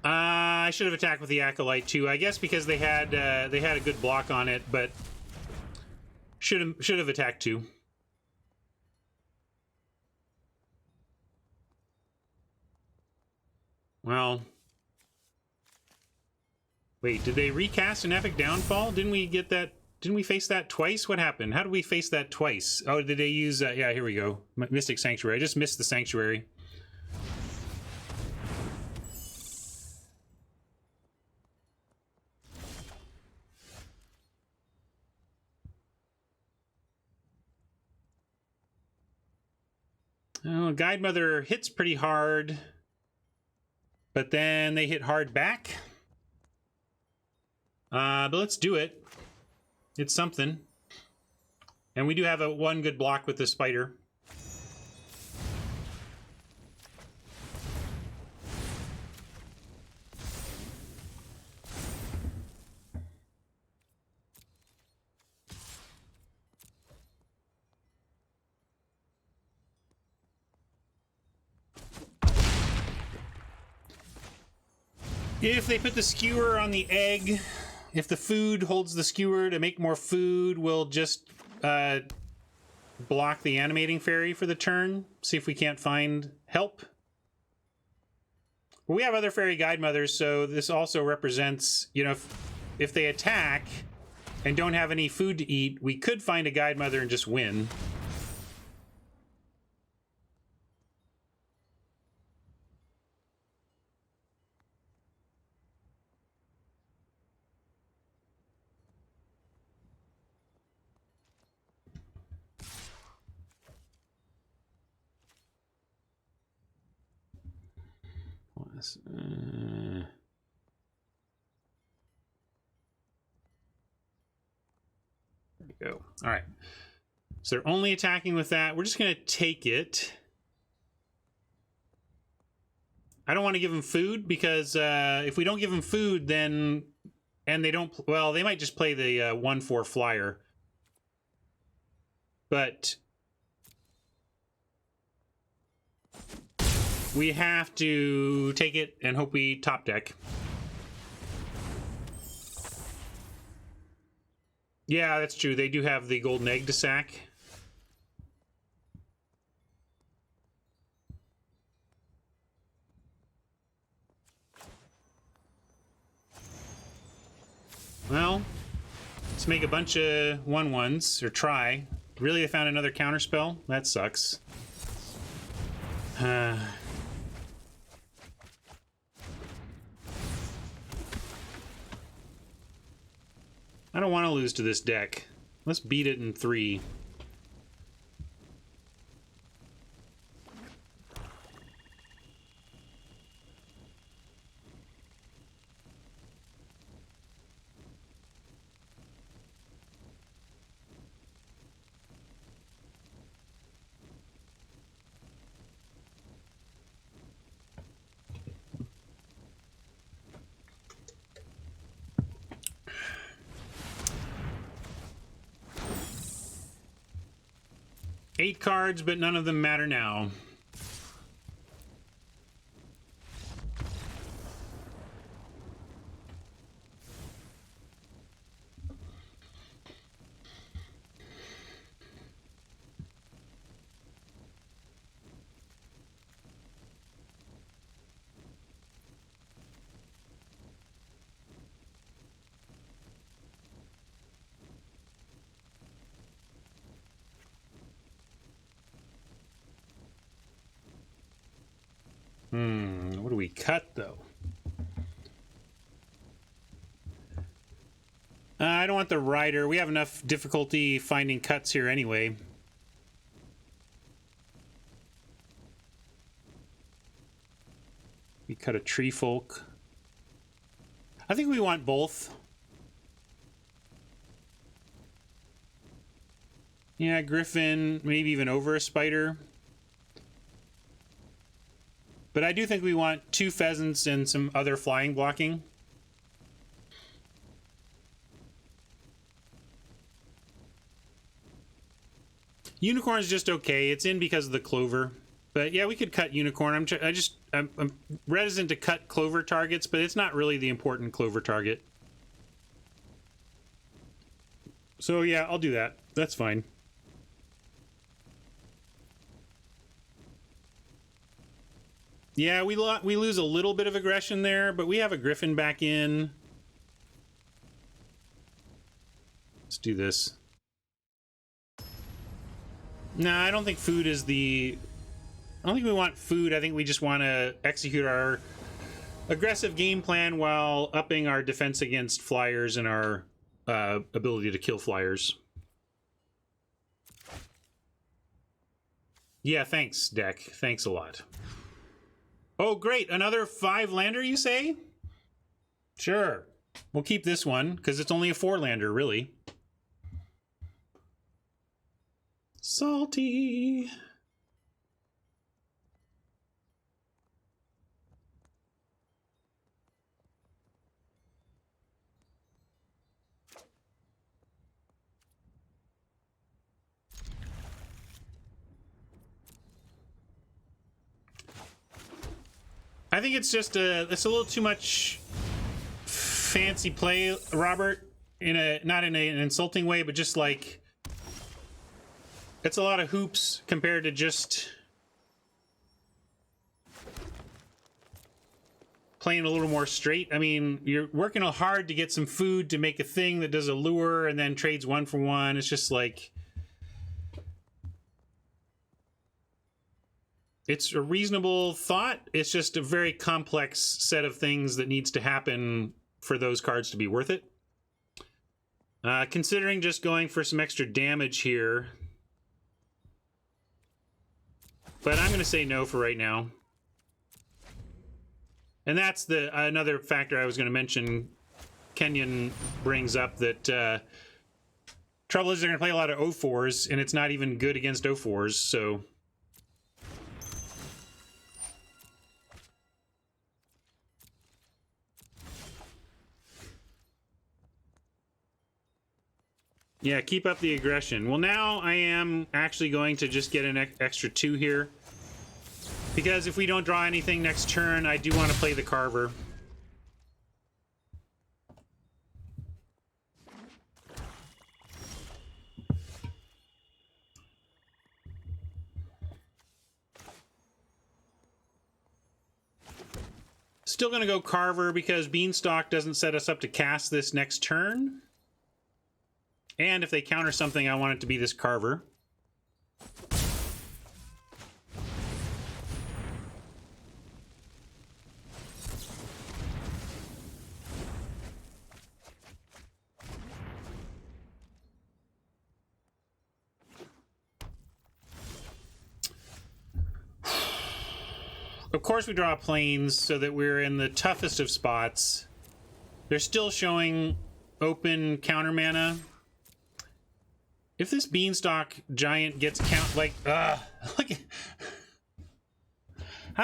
Speaker 1: I should have attacked with the Acolyte too. I guess because they had a good block on it, but should have attacked too. Well, wait, did they recast an Epic Downfall? Didn't we get that? Didn't we face that twice? What happened? How did we face that twice? Oh, did they use? Yeah, here we go. Mystic Sanctuary. I just missed the Sanctuary. Oh, Guide Mother hits pretty hard, but then they hit hard back. But let's do it. It's something. And we do have one good block with the spider. If they put the skewer on the egg, if the food holds the skewer to make more food, we'll just block the animating fairy for the turn. See if we can't find help. Well, we have other fairy guide mothers, so this also represents, you know, if they attack and don't have any food to eat, we could find a guide mother and just win. There we go. All right. So they're only attacking with that. We're just going to take it. I don't want to give them food because if we don't give them food, then... And they don't... Well, they might just play the 1/4 flyer. But... we have to take it and hope we top deck. Yeah, that's true. They do have the golden egg to sack. Well, let's make a bunch of 1/1s, or try. Really, they found another counterspell? That sucks. I don't want to lose to this deck. Let's beat it in 3. Eight cards, but none of them matter now. What do we cut, though? I don't want the rider. We have enough difficulty finding cuts here anyway. We cut a tree folk. I think we want both. Yeah, griffin, maybe even over a spider. But I do think we want 2 pheasants and some other flying blocking. Unicorn's just okay. It's in because of the clover. But yeah, we could cut unicorn. I'm reticent to cut clover targets, but it's not really the important clover target. So yeah, I'll do that. That's fine. Yeah, we lose a little bit of aggression there, but we have a griffin back in. Let's do this. No, I don't think food is the... I don't think we want food. I think we just want to execute our aggressive game plan while upping our defense against flyers and our ability to kill flyers. Yeah, thanks, deck. Thanks a lot. Oh, great. Another 5-lander, you say? Sure. We'll keep this one, because it's only a 4-lander, really. Salty. I think it's just it's a little too much fancy play, Robert, not in an insulting way, but just like it's a lot of hoops compared to just playing a little more straight. I mean, you're working hard to get some food to make a thing that does a lure and then trades 1 for 1. It's just like it's a reasonable thought. It's just a very complex set of things that needs to happen for those cards to be worth it. Considering just going for some extra damage here. But I'm going to say no for right now. And that's another factor I was going to mention. Kenyon brings up that trouble is they're going to play a lot of O4s, and it's not even good against O4s, so... Yeah, keep up the aggression. Well, now I am actually going to just get an extra 2 here. Because if we don't draw anything next turn, I do want to play the Carver. Still going to go Carver because Beanstalk doesn't set us up to cast this next turn. And if they counter something, I want it to be this Carver. Of course we draw planes so that we're in the toughest of spots. They're still showing open counter mana. If this Beanstalk Giant gets like, how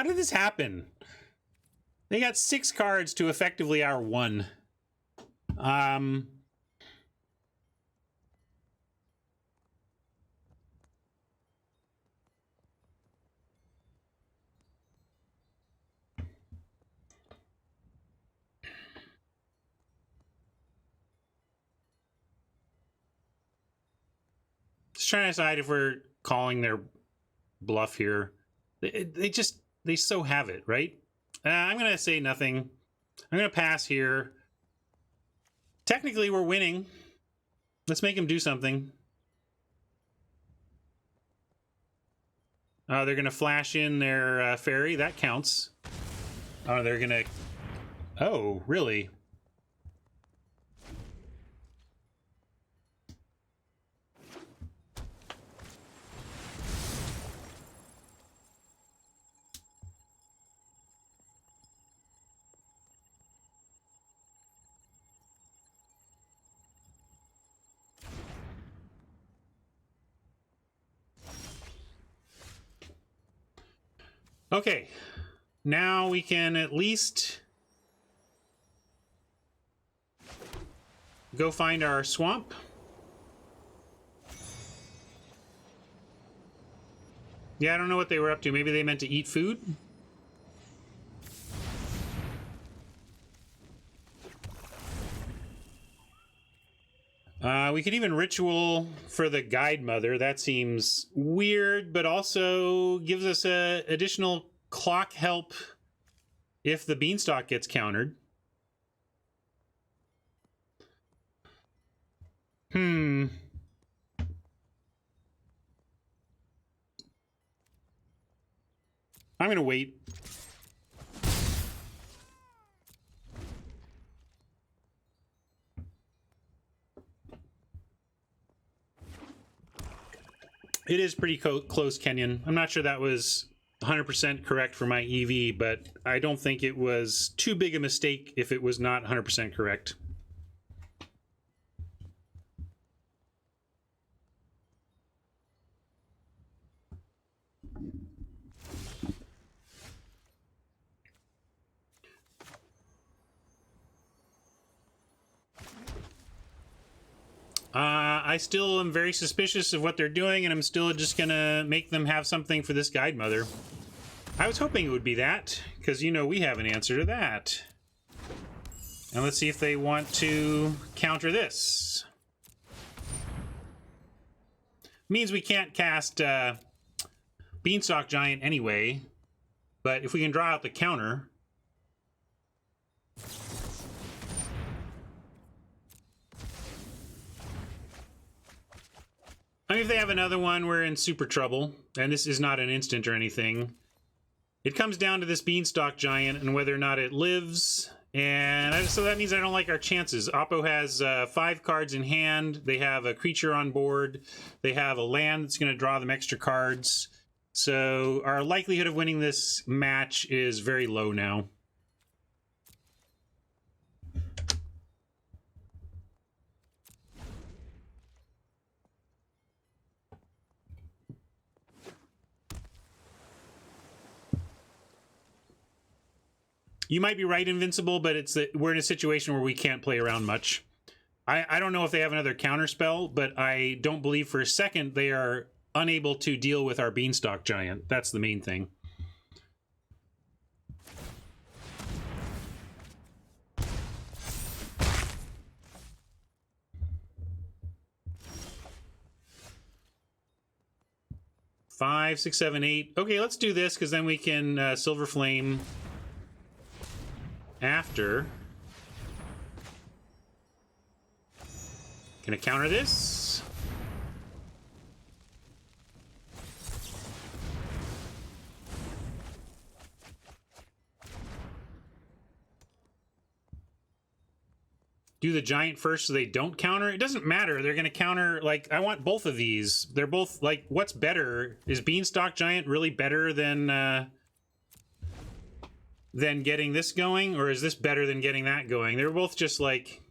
Speaker 1: did this happen? They got 6 cards to effectively our 1. Just trying to decide if we're calling their bluff here. They so have it, right? I'm going to say nothing. I'm going to pass here. Technically, we're winning. Let's make them do something. They're going to flash in their fairy. That counts. Oh, they're going to... Oh, really? Okay, now we can at least go find our swamp. Yeah, I don't know what they were up to. Maybe they meant to eat food? We could even ritual for the Guide Mother. That seems weird, but also gives us a additional clock help if the Beanstalk gets countered. I'm gonna wait. It is pretty close, Kenyon. I'm not sure that was 100% correct for my EV, but I don't think it was too big a mistake if it was not 100% correct. I still am very suspicious of what they're doing, and I'm still just gonna make them have something for this Guide Mother. I was hoping it would be that, because you know we have an answer to that. And let's see if they want to counter this. Means we can't cast Beanstalk Giant anyway, but if we can draw out the counter... I mean, if they have another one, we're in super trouble. And this is not an instant or anything. It comes down to this Beanstalk Giant and whether or not it lives. And so that means I don't like our chances. Oppo has 5 cards in hand. They have a creature on board. They have a land that's going to draw them extra cards. So our likelihood of winning this match is very low now. You might be right, Invincible, but it's that we're in a situation where we can't play around much. I don't know if they have another counter spell, but I don't believe for a second they are unable to deal with our Beanstalk Giant. That's the main thing. 5, 6, 7, 8. Okay, let's do this because then we can Silver Flame after. Can I counter this? Do the giant first so they don't counter? It doesn't matter. They're going to counter. Like, I want both of these. They're both, like, what's better? Is Beanstalk Giant really better than getting this going? Or is this better than getting that going? They're both just, like...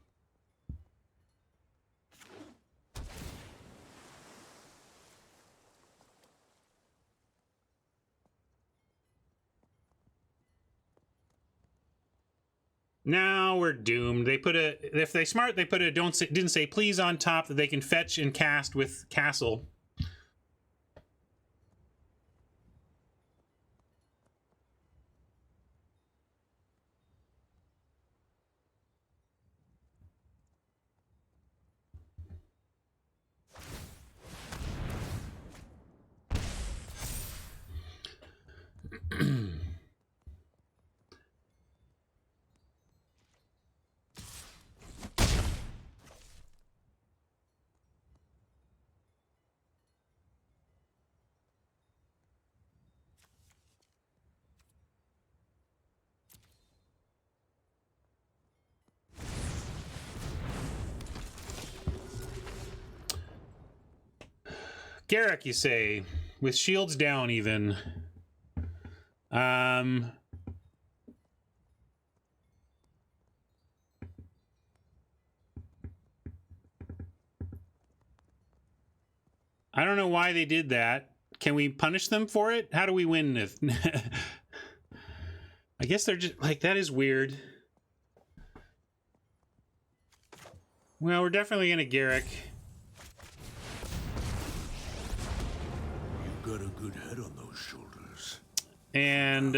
Speaker 1: Now we're doomed. They put a, if they smart, they put a didn't say please on top that they can fetch and cast with Castle. Garrick, you say, with shields down even. I don't know why they did that. Can we punish them for it? How do we win if... I guess they're just... Like, that is weird. Well, we're definitely going to Garrick.
Speaker 2: Got a good head on those shoulders.
Speaker 1: And,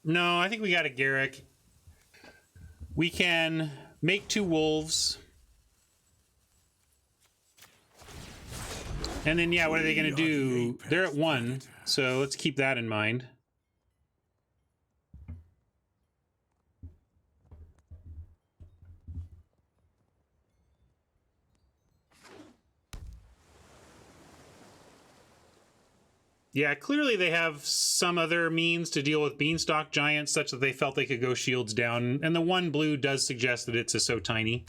Speaker 1: no, I think we got a Garrick. We can make 2 wolves. And then, yeah, what are they going to do? They're at 1, so let's keep that in mind. Yeah, clearly they have some other means to deal with Beanstalk Giants such that they felt they could go shields down. And the 1 blue does suggest that it's so tiny.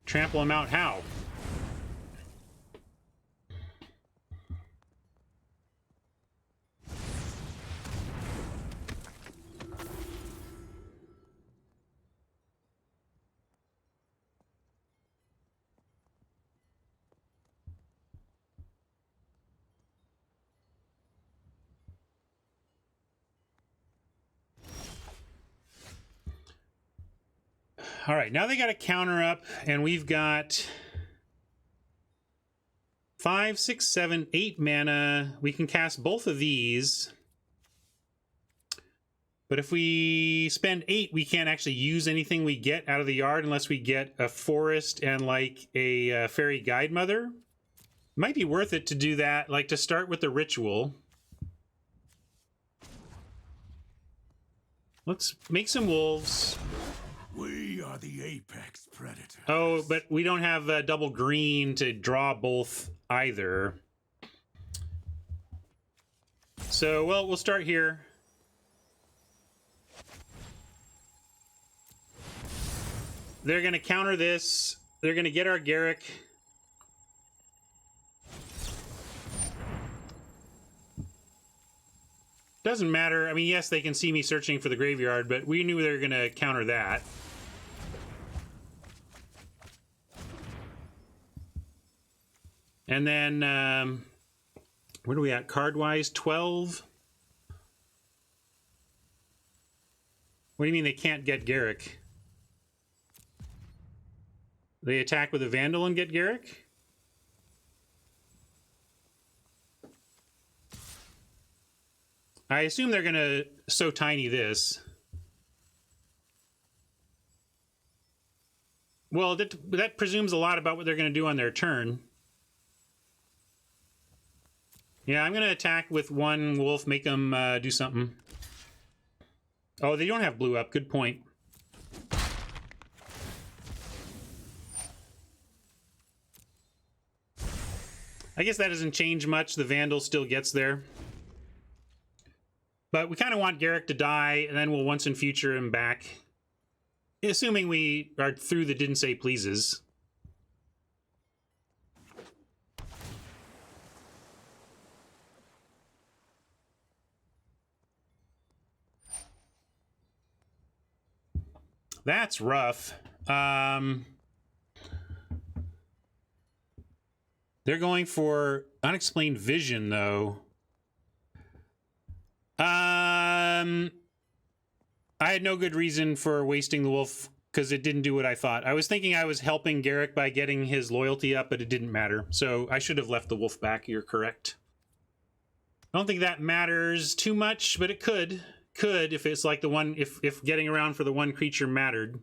Speaker 1: Trample him out how? All right, now they got a counter up, and we've got 5, 6, 7, 8 mana. We can cast both of these. But if we spend 8, we can't actually use anything we get out of the yard unless we get a forest and, like, a fairy guide mother. Might be worth it to do that, like, to start with the ritual. Let's make some wolves.
Speaker 2: We are the apex predator.
Speaker 1: Oh, but we don't have double green to draw both either. So, well, we'll start here. They're going to counter this. They're going to get our Garrick. Doesn't matter. I mean, yes, they can see me searching for the graveyard, but we knew they were going to counter that. And then, where are we at card-wise? 12? What do you mean they can't get Garrick? They attack with a Vandal and get Garrick? I assume they're gonna so tiny this. Well, that presumes a lot about what they're gonna do on their turn. Yeah, I'm gonna attack with one wolf, make them do something. Oh, they don't have blue up. Good point. I guess that doesn't change much. The Vandal still gets there. But we kind of want Garrick to die, and then we'll once in future him back. Assuming we are through the didn't say pleases. That's rough. They're going for unexplained vision, though. I had no good reason for wasting the wolf because it didn't do what I thought. I was thinking I was helping Garrick by getting his loyalty up, but it didn't matter. So I should have left the wolf back. You're correct. I don't think that matters too much, but it could. Could if it's like the one, if getting around for the one creature mattered.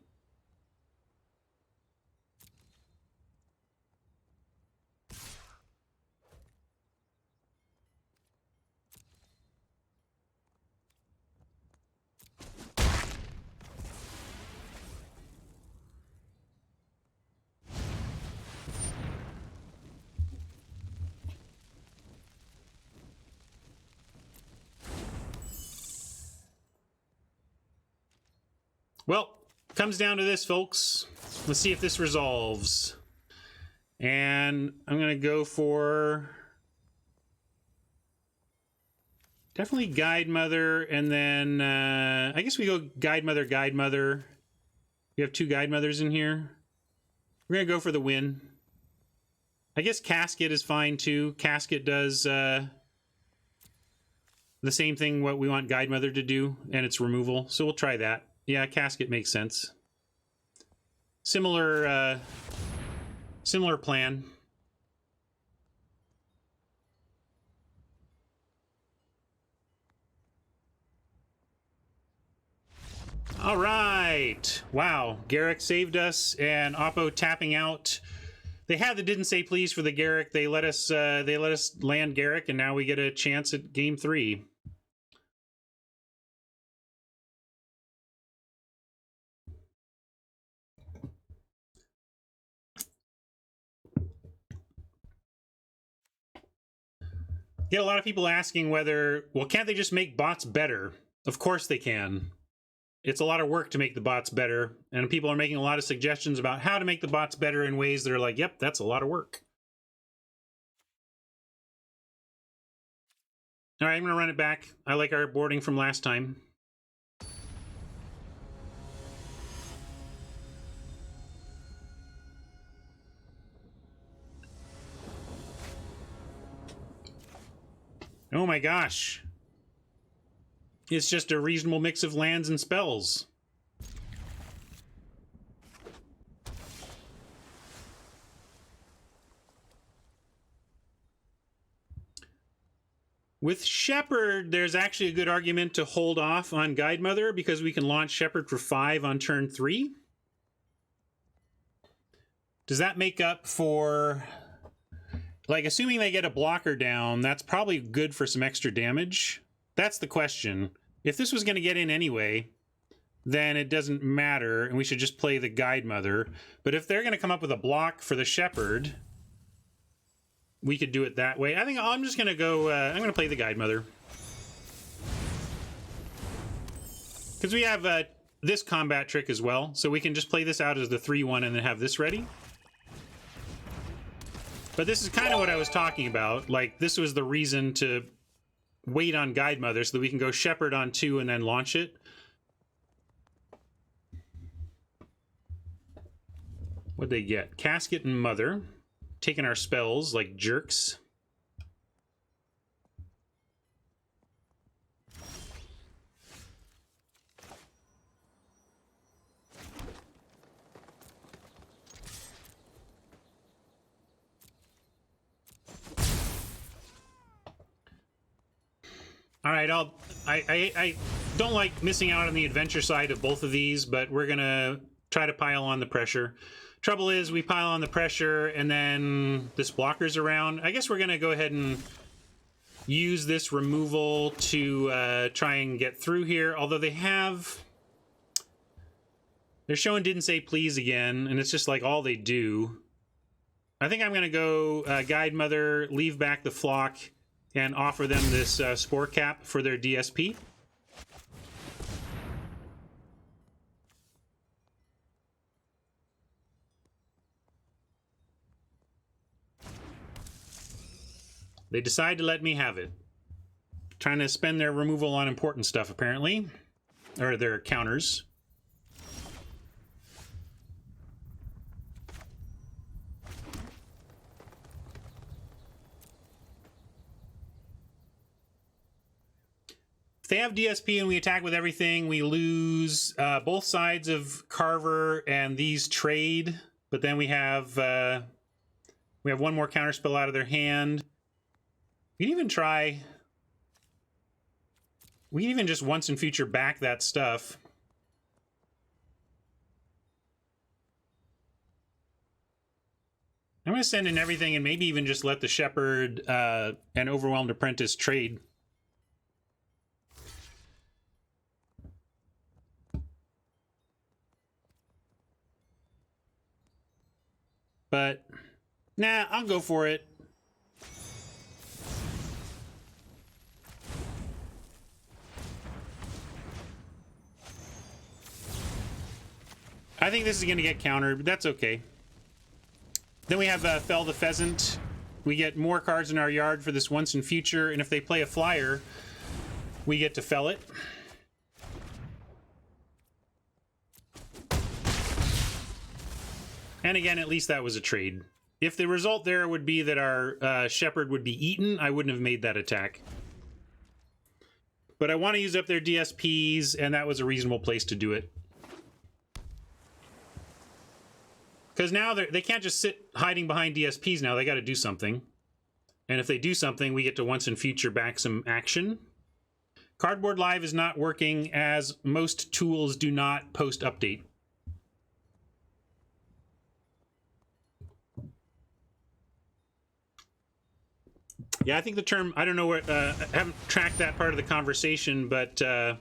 Speaker 1: Well, comes down to this, folks. Let's see if this resolves. And I'm going to go for definitely Guide Mother, and then I guess we go Guide Mother, Guide Mother. We have two Guide Mothers in here. We're going to go for the win. I guess Casket is fine too. Casket does the same thing what we want Guide Mother to do, and it's removal. So we'll try that. Yeah, Casket makes sense. Similar plan. All right. Wow. Garrick saved us, and Oppo tapping out. They had the didn't say please for the Garrick. They let us land Garrick, and now we get a chance at game 3. Get a lot of people asking whether, well, can't they just make bots better? Of course they can. It's a lot of work to make the bots better, and people are making a lot of suggestions about how to make the bots better in ways that are like, yep, that's a lot of work. All right, I'm going to run it back. I like our boarding from last time. Oh my gosh. It's just a reasonable mix of lands and spells. With Shepherd, there's actually a good argument to hold off on Guide Mother because we can launch Shepherd for 5 on turn 3. Does that make up for... like, assuming they get a blocker down, that's probably good for some extra damage. That's the question. If this was going to get in anyway, then it doesn't matter, and we should just play the Guide Mother. But if they're going to come up with a block for the Shepherd, we could do it that way. I think I'm just going to go... I'm going to play the Guide Mother. Because we have this combat trick as well, so we can just play this out as the 3-1 and then have this ready. But this is kind of what I was talking about. Like, this was the reason to wait on Guide Mother so that we can go Shepherd on 2 and then launch it. What'd they get? Casket and Mother. Taking our spells like jerks. All right, I don't like missing out on the adventure side of both of these, but we're gonna try to pile on the pressure. Trouble is, we pile on the pressure, and then this blocker's around. I guess we're gonna go ahead and use this removal to try and get through here. Although they're showing didn't say please again, and it's just like all they do. I think I'm gonna go Guide Mother, leave back the flock, and offer them this spore cap for their DSP. They decide to let me have it. Trying to spend their removal on important stuff, apparently. Or their counters. If they have DSP and we attack with everything, we lose both sides of Carver and these trade. But then we have one more counterspell out of their hand. We can even try. We can even just once in future back that stuff. I'm going to send in everything and maybe even just let the Shepherd and Overwhelmed Apprentice trade. But, nah, I'll go for it. I think this is going to get countered, but that's okay. Then we have Fell the Pheasant. We get more cards in our yard for this once in future, and if they play a flyer, we get to fell it. And again, at least that was a trade. If the result there would be that our Shepherd would be eaten, I wouldn't have made that attack. But I want to use up their DSPs, and that was a reasonable place to do it. Because now they can't just sit hiding behind DSPs now. They got to do something. And if they do something, we get to once in future back some action. Cardboard Live is not working as most tools do not post-update. Yeah, I think the term, I don't know where, I haven't tracked that part of the conversation, but to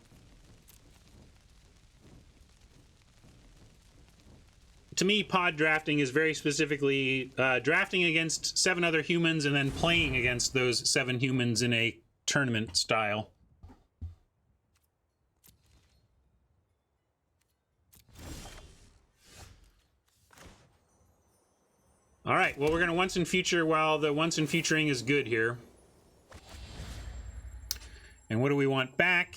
Speaker 1: me, pod drafting is very specifically drafting against 7 other humans and then playing against those 7 humans in a tournament style. All right, well, we're going to once in future while the once in futuring is good here. And what do we want back?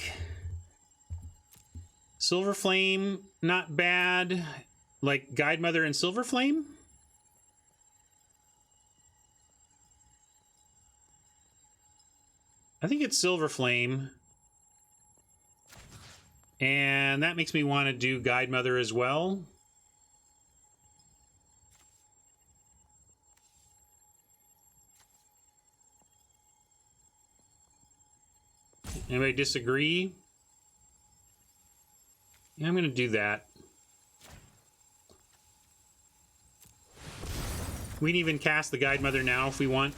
Speaker 1: Silver Flame, not bad. Like Guide Mother and Silver Flame? I think it's Silver Flame. And that makes me want to do Guide Mother as well. Anybody disagree? Yeah, I'm going to do that. We can even cast the Guide Mother now if we want.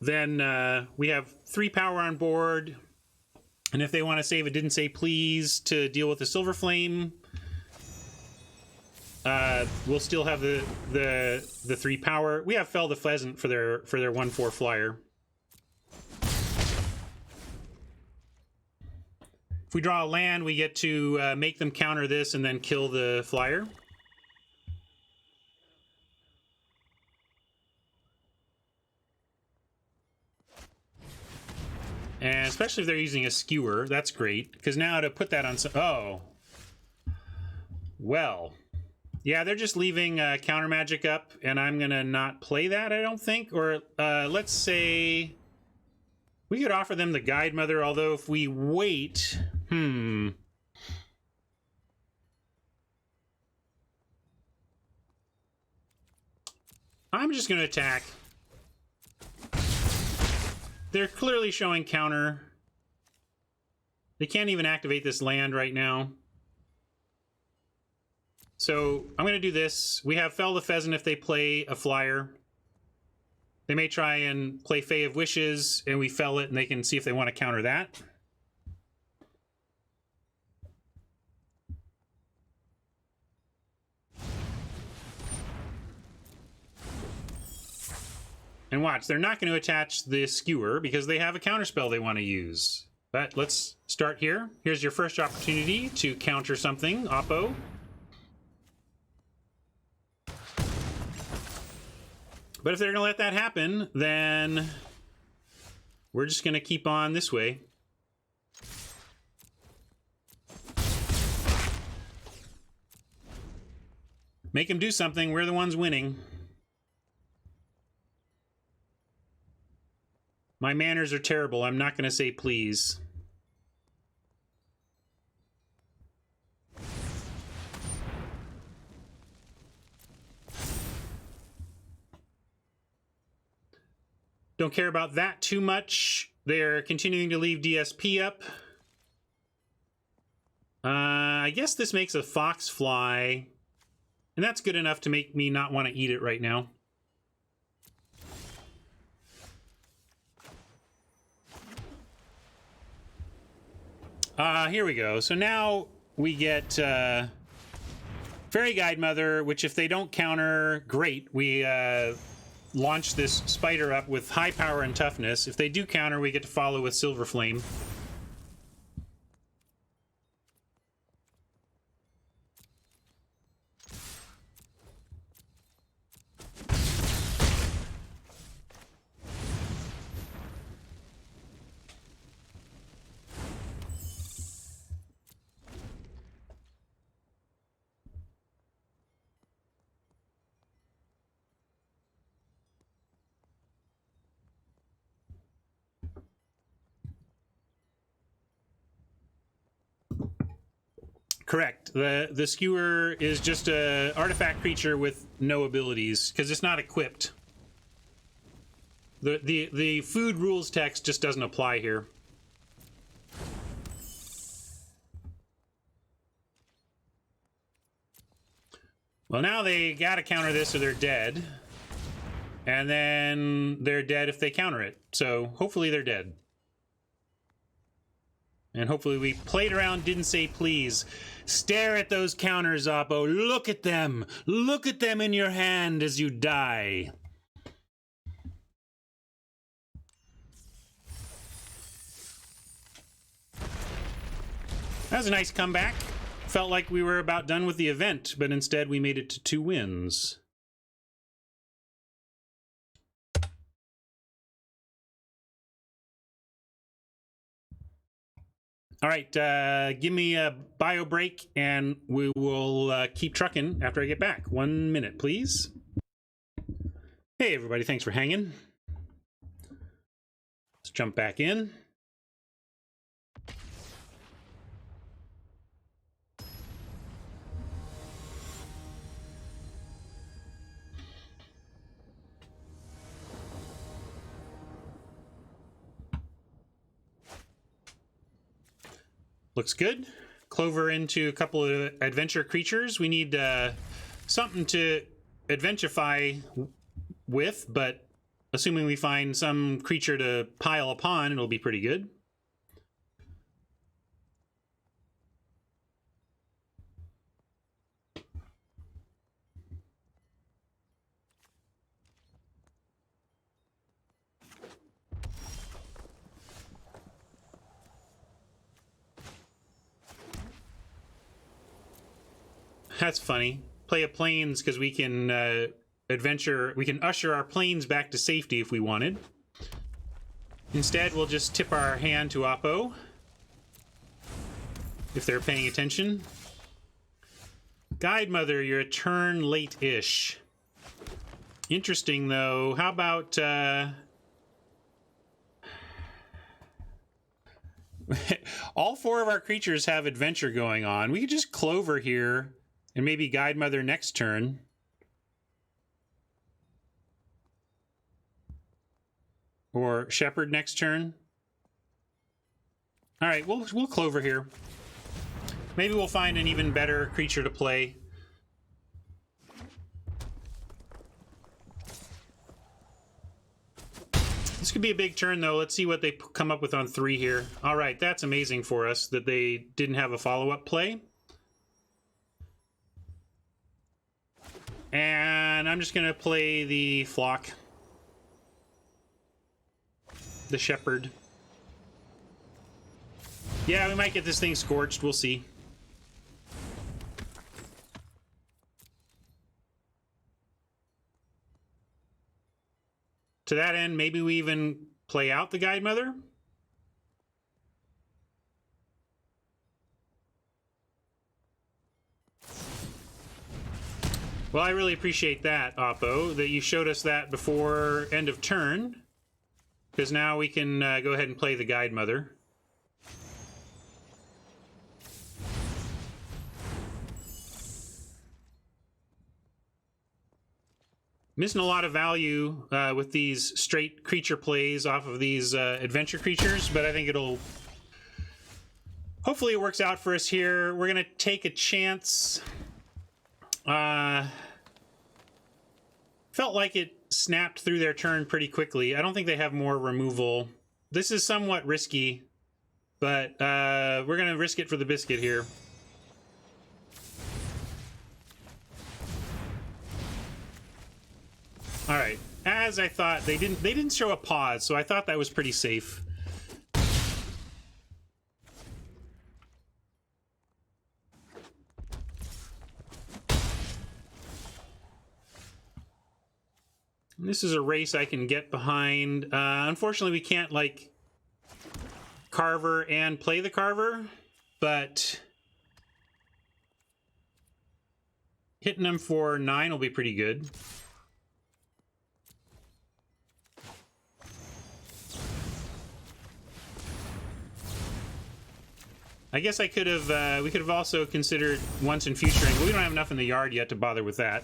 Speaker 1: Then we have 3 power on board. And if they want to save it didn't say please to deal with the Silver Flame, we'll still have the 3 power. We have Fell the Pheasant for their 1/4 flyer. If we draw a land, we get to make them counter this and then kill the flyer. And especially if they're using a skewer, that's great. Because now to put that on some... Oh. Well. Yeah, they're just leaving counter magic up, and I'm going to not play that, I don't think. Or let's say... We could offer them the Guide Mother, although if we wait... I'm just going to attack. They're clearly showing counter. They can't even activate this land right now. So I'm going to do this. We have Fell the Pheasant if they play a flyer. They may try and play Fae of Wishes, and we fell it, and they can see if they want to counter that. And watch, they're not going to attach the Skewer because they have a counterspell they want to use. But let's start here. Here's your first opportunity to counter something, Oppo. But if they're going to let that happen, then we're just going to keep on this way. Make them do something. We're the ones winning. My manners are terrible. I'm not going to say please. Don't care about that too much. They're continuing to leave DSP up. I guess this makes a fox fly. And that's good enough to make me not want to eat it right now. Here we go. So now we get Fairy Guide Mother, which if they don't counter, great. We launch this spider up with high power and toughness. If they do counter, we get to follow with Silver Flame. Correct. The Skewer is just a artifact creature with no abilities because it's not equipped. The food rules text just doesn't apply here. Well, now they gotta counter this or they're dead. And then they're dead if they counter it. So hopefully they're dead. And hopefully we played around, didn't say please. Stare at those counters, Oppo. Look at them. Look at them in your hand as you die. That was a nice comeback. Felt like we were about done with the event, but instead we made it to 2 wins. All right, give me a bio break, and we will keep trucking after I get back. 1 minute, please. Hey, everybody, thanks for hanging. Let's jump back in. Looks good. Clover into a couple of adventure creatures. We need something to adventurify with, but assuming we find some creature to pile upon, it'll be pretty good. That's funny. Play a planes because we can we can usher our planes back to safety if we wanted. Instead, we'll just tip our hand to Oppo if they're paying attention. Guide Mother, you're a turn late-ish. Interesting, though. How about all 4 of our creatures have adventure going on. We could just Clover here and maybe Guide Mother next turn. or shepherd next turn. All right, we'll clover here. Maybe we'll find an even better creature to play. This could be a big turn, though. Let's see what they come up with on 3 here. All right, that's amazing for us that they didn't have a follow-up play. And I'm just going to play the flock. The shepherd. Yeah, we might get this thing scorched. We'll see. To that end, maybe we even play out the Guide Mother. Well, I really appreciate that, Oppo, that you showed us that before end of turn. Because now we can go ahead and play the Guide Mother. Missing a lot of value with these straight creature plays off of these adventure creatures, but I think it'll... Hopefully it works out for us here. We're going to take a chance. Felt like it snapped through their turn pretty quickly. I don't think they have more removal. This is somewhat risky, but we're going to risk it for the biscuit here. All right, as I thought, they didn't show a pause, so I thought that was pretty safe. This is a race I can get behind. Unfortunately, we can't like Carver and play the Carver, but hitting them for 9 will be pretty good. I guess I could have, we could have also considered once and futuring, but we don't have enough in the yard yet to bother with that.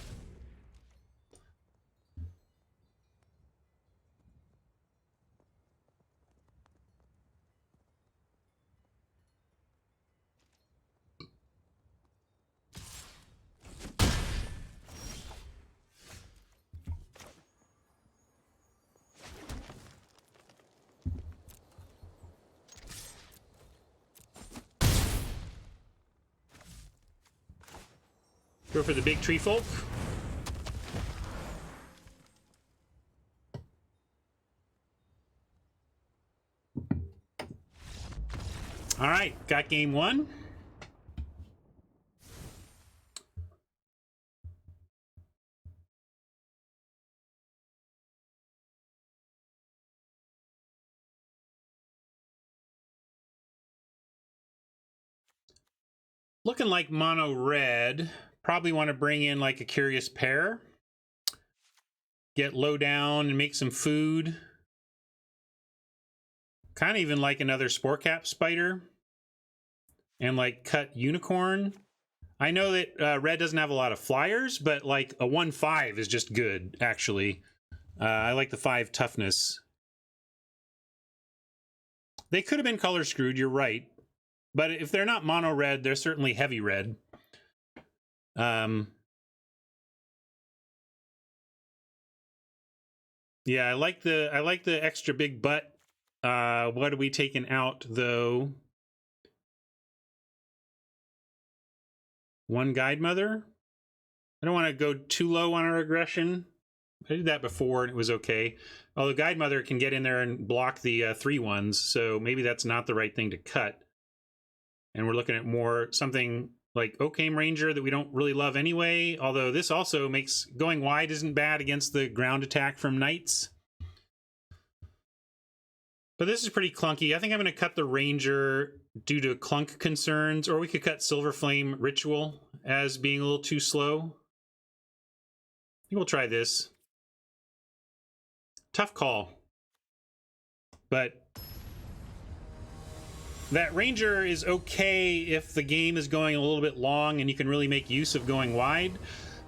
Speaker 1: Go for the big tree folk. All right, got game 1. Looking like mono red. Probably want to bring in like a curious pair. Get low down and make some food. Kind of even like another spore cap spider. And like cut unicorn. I know that red doesn't have a lot of flyers, but like a 1/5 is just good, actually. I like the 5 toughness. They could have been color screwed, you're right. But if they're not mono red, they're certainly heavy red. Yeah, I like the extra big butt. What are we taking out though? 1 Guide Mother. I don't want to go too low on our aggression. I did that before and it was okay. Although Guide Mother can get in there and block the 3/1s, so maybe that's not the right thing to cut. And we're looking at more something like Oakham Ranger that we don't really love anyway, although this also makes going wide isn't bad against the ground attack from Knights. But this is pretty clunky. I think I'm going to cut the Ranger due to clunk concerns, or we could cut Silver Flame Ritual as being a little too slow. I think we'll try this. Tough call. But that Ranger is okay if the game is going a little bit long and you can really make use of going wide.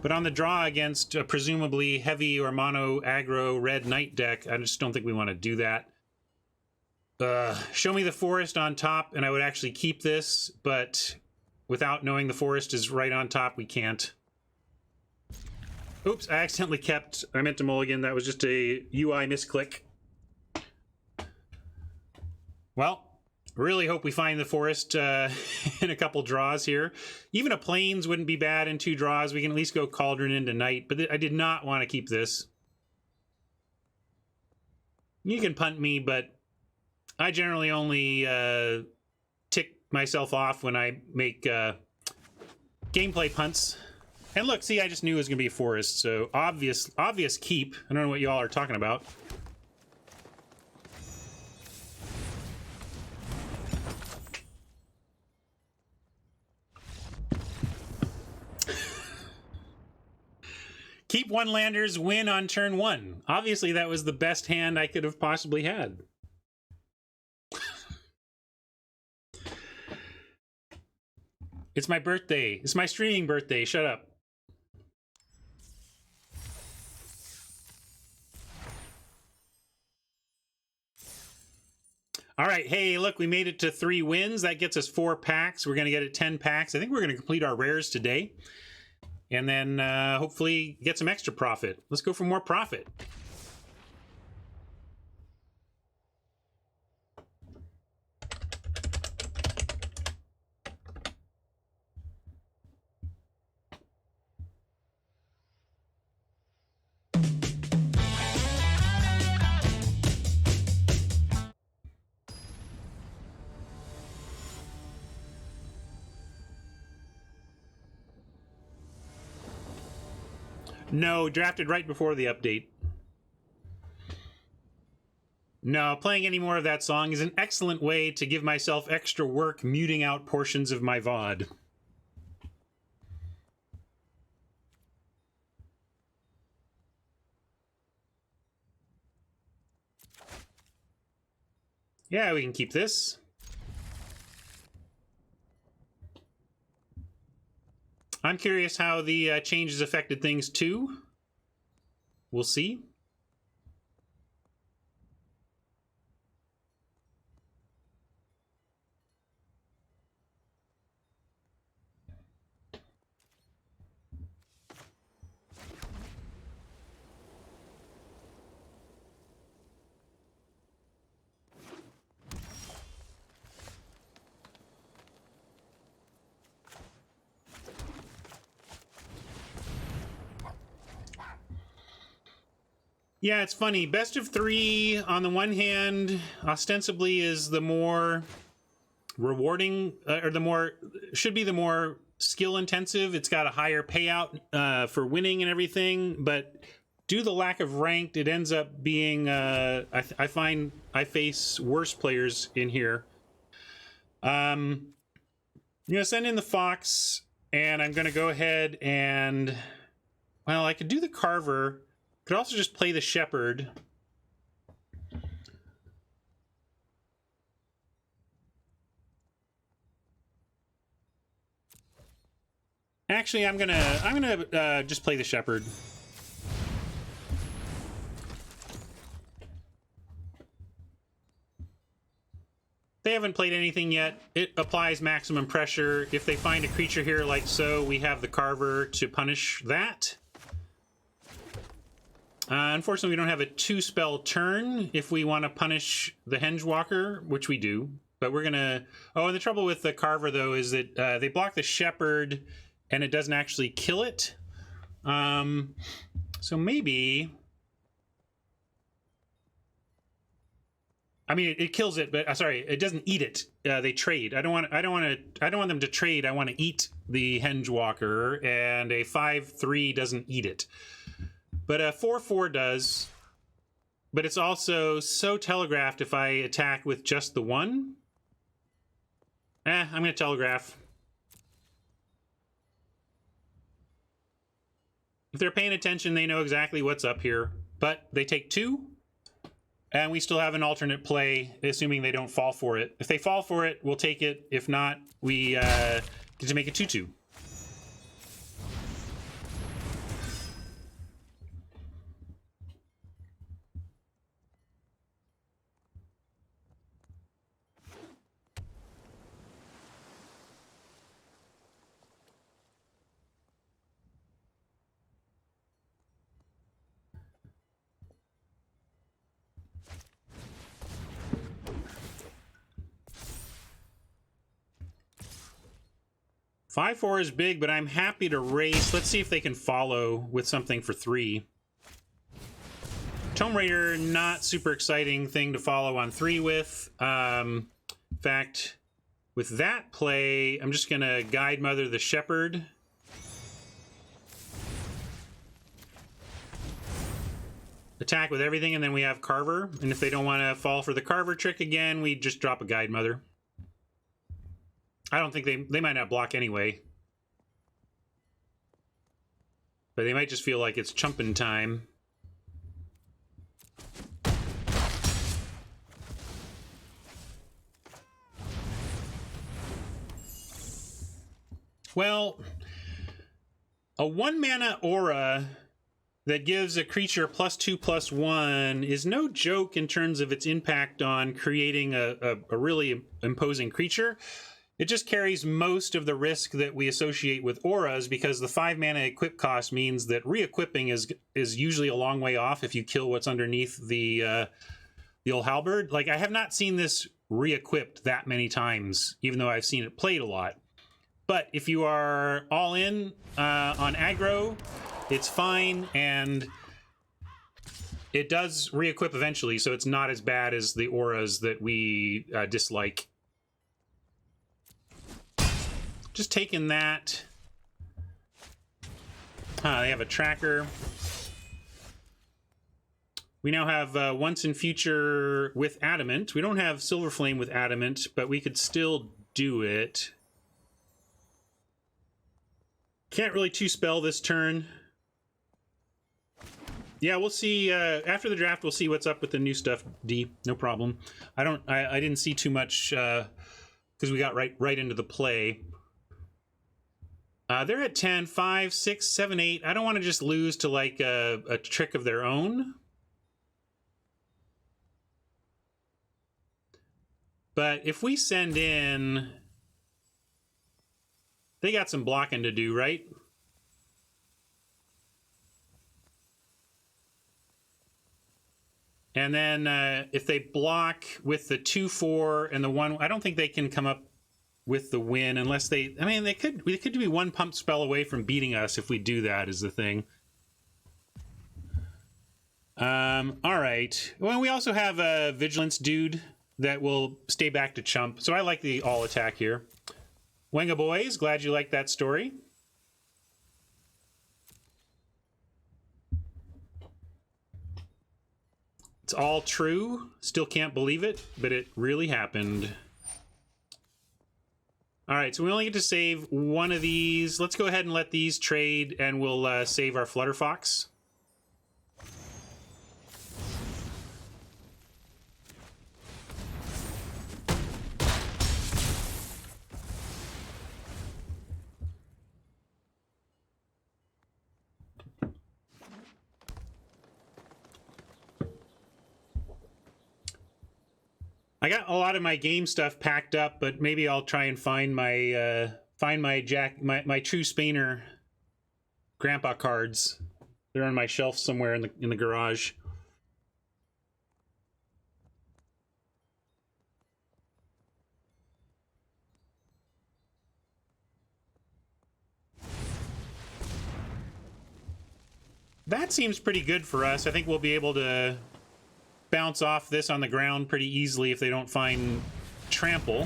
Speaker 1: But on the draw against a presumably heavy or mono aggro red knight deck, I just don't think we want to do that. Show me the forest on top, and I would actually keep this, but without knowing the forest is right on top, we can't. Oops, I accidentally kept... I meant to mulligan. That was just a UI misclick. Well, really hope we find the forest in a couple draws here. Even a plains wouldn't be bad in 2 draws. We can at least go Cauldron into Knight, but I did not want to keep this. You can punt me, but I generally only tick myself off when I make gameplay punts. And look, see, I just knew it was going to be a forest, so obvious keep. I don't know what y'all are talking about. Keep 1 landers, win on turn 1. Obviously, that was the best hand I could have possibly had. It's my birthday. It's my streaming birthday. Shut up. All right. Hey, look, we made it to 3 wins. That gets us 4 packs. We're going to get it 10 packs. I think we're going to complete our rares today. And then hopefully get some extra profit. Let's go for more profit. No, drafted right before the update. No, playing any more of that song is an excellent way to give myself extra work muting out portions of my VOD. Yeah, we can keep this. I'm curious how the changes affected things too. We'll see. Yeah, it's funny. Best of 3, on the one hand, ostensibly is the more rewarding, or the more, should be the more skill intensive. It's got a higher payout for winning and everything, but due to the lack of ranked, it ends up being, I find I face worse players in here. I'm going to send in the Fox, and I'm going to go ahead and, well, I could do the Carver. Could also just play the Shepherd. Actually, I'm gonna just play the Shepherd. They haven't played anything yet. It applies maximum pressure. If they find a creature here like so, we have the Carver to punish that. Unfortunately, we don't have a 2-spell turn if we want to punish the Hengewalker, which we do. But we're going to... Oh, and the trouble with the Carver, though, is that they block the Shepherd, and it doesn't actually kill it. So maybe... I mean, it kills it, but sorry, it doesn't eat it. They trade. I don't want them to trade. I want to eat the Hengewalker, and a 5/3 doesn't eat it. But a 4/4 does, but it's also so telegraphed if I attack with just the 1. I'm going to telegraph. If they're paying attention, they know exactly what's up here. But they take 2, and we still have an alternate play, assuming they don't fall for it. If they fall for it, we'll take it. If not, we get to make it 2/2. 5/4 is big, but I'm happy to race. Let's see if they can follow with something for 3. Tome Raider, not super exciting thing to follow on 3 with. In fact, with that play, I'm just going to Guide Mother the Shepherd. Attack with everything, and then we have Carver. And if they don't want to fall for the Carver trick again, we just drop a Guide Mother. I don't think they might not block anyway. But they might just feel like it's chumping time. Well, a 1-mana aura that gives a creature +2/+1 is no joke in terms of its impact on creating a really imposing creature. It just carries most of the risk that we associate with auras, because the 5-mana equip cost means that re-equipping is usually a long way off if you kill what's underneath the old halberd. Like, I have not seen this re-equipped that many times, even though I've seen it played a lot. But if you are all in on aggro, it's fine, and it does re-equip eventually, so it's not as bad as the auras that we dislike. Just taking that. They have a tracker. We now have Once in Future with Adamant. We don't have Silver Flame with Adamant, but we could still do it. Can't really 2-spell this turn. Yeah, we'll see. After the draft, we'll see what's up with the new stuff, D. No problem. I didn't see too much because we got right into the play. They're at 10, 5, 6, 7, 8. I don't want to just lose to like a trick of their own. But if we send in, they got some blocking to do, right? And then if they block with the 2/4 and the 1, I don't think they can come up with the win unless they. I mean, we could be 1 pump spell away from beating us if we do that. Is the thing. All right. Well, we also have a Vigilance dude that will stay back to chump. So I like the all attack here. Wenga boys, glad you liked that story. It's all true. Still can't believe it, but it really happened. All right, so we only get to save one of these. Let's go ahead and let these trade, and we'll save our Flutterfox. I got a lot of my game stuff packed up, but maybe I'll try and find my my True Spainer grandpa cards. They're on my shelf somewhere in the garage. That seems pretty good for us. I think we'll be able to bounce off this on the ground pretty easily if they don't find trample.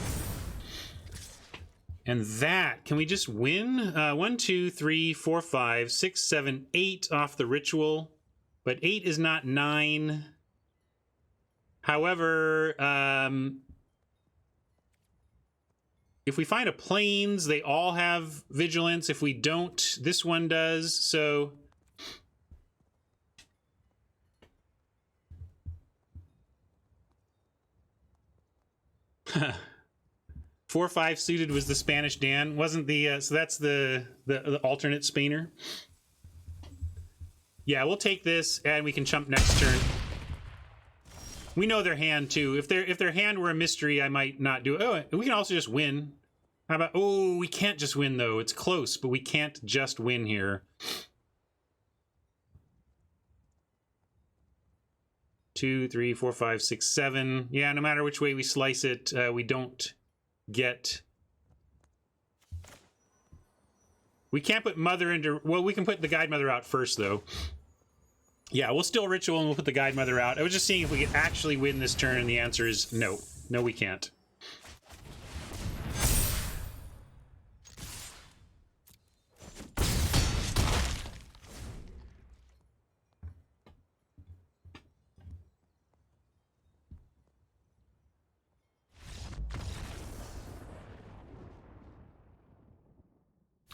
Speaker 1: And that, can we just win? 1, 2, 3, 4, 5, 6, 7, 8 off the ritual, but 8 is not 9. However, if we find a plains, they all have vigilance. If we don't, this one does. So 4/5 suited was the Spanish Dan, wasn't the so that's the alternate Spainer. Yeah, we'll take this and we can chump next turn. We know their hand too. If their hand were a mystery, I might not do it. Oh, we can also just win. How about, oh, we can't just win though. It's close, but we can't just win here. 2, 3, 4, 5, 6, 7. Yeah, no matter which way we slice it, we don't get We can't put Mother into... Well, we can put the Guide Mother out first, though. Yeah, we'll still Ritual and we'll put the Guide Mother out. I was just seeing if we could actually win this turn, and the answer is no. No, we can't.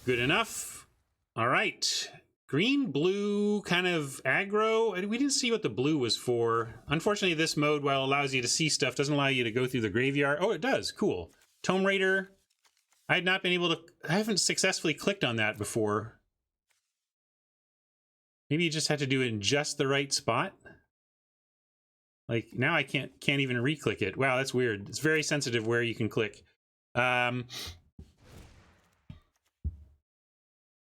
Speaker 1: Good enough. All right. Green, blue, kind of aggro. We didn't see what the blue was for. Unfortunately, this mode, while it allows you to see stuff, doesn't allow you to go through the graveyard. Oh, it does. Cool. Tome Raider. I had not been able to... I haven't successfully clicked on that before. Maybe you just had to do it in just the right spot. Like, now I can't even re-click it. Wow, that's weird. It's very sensitive where you can click.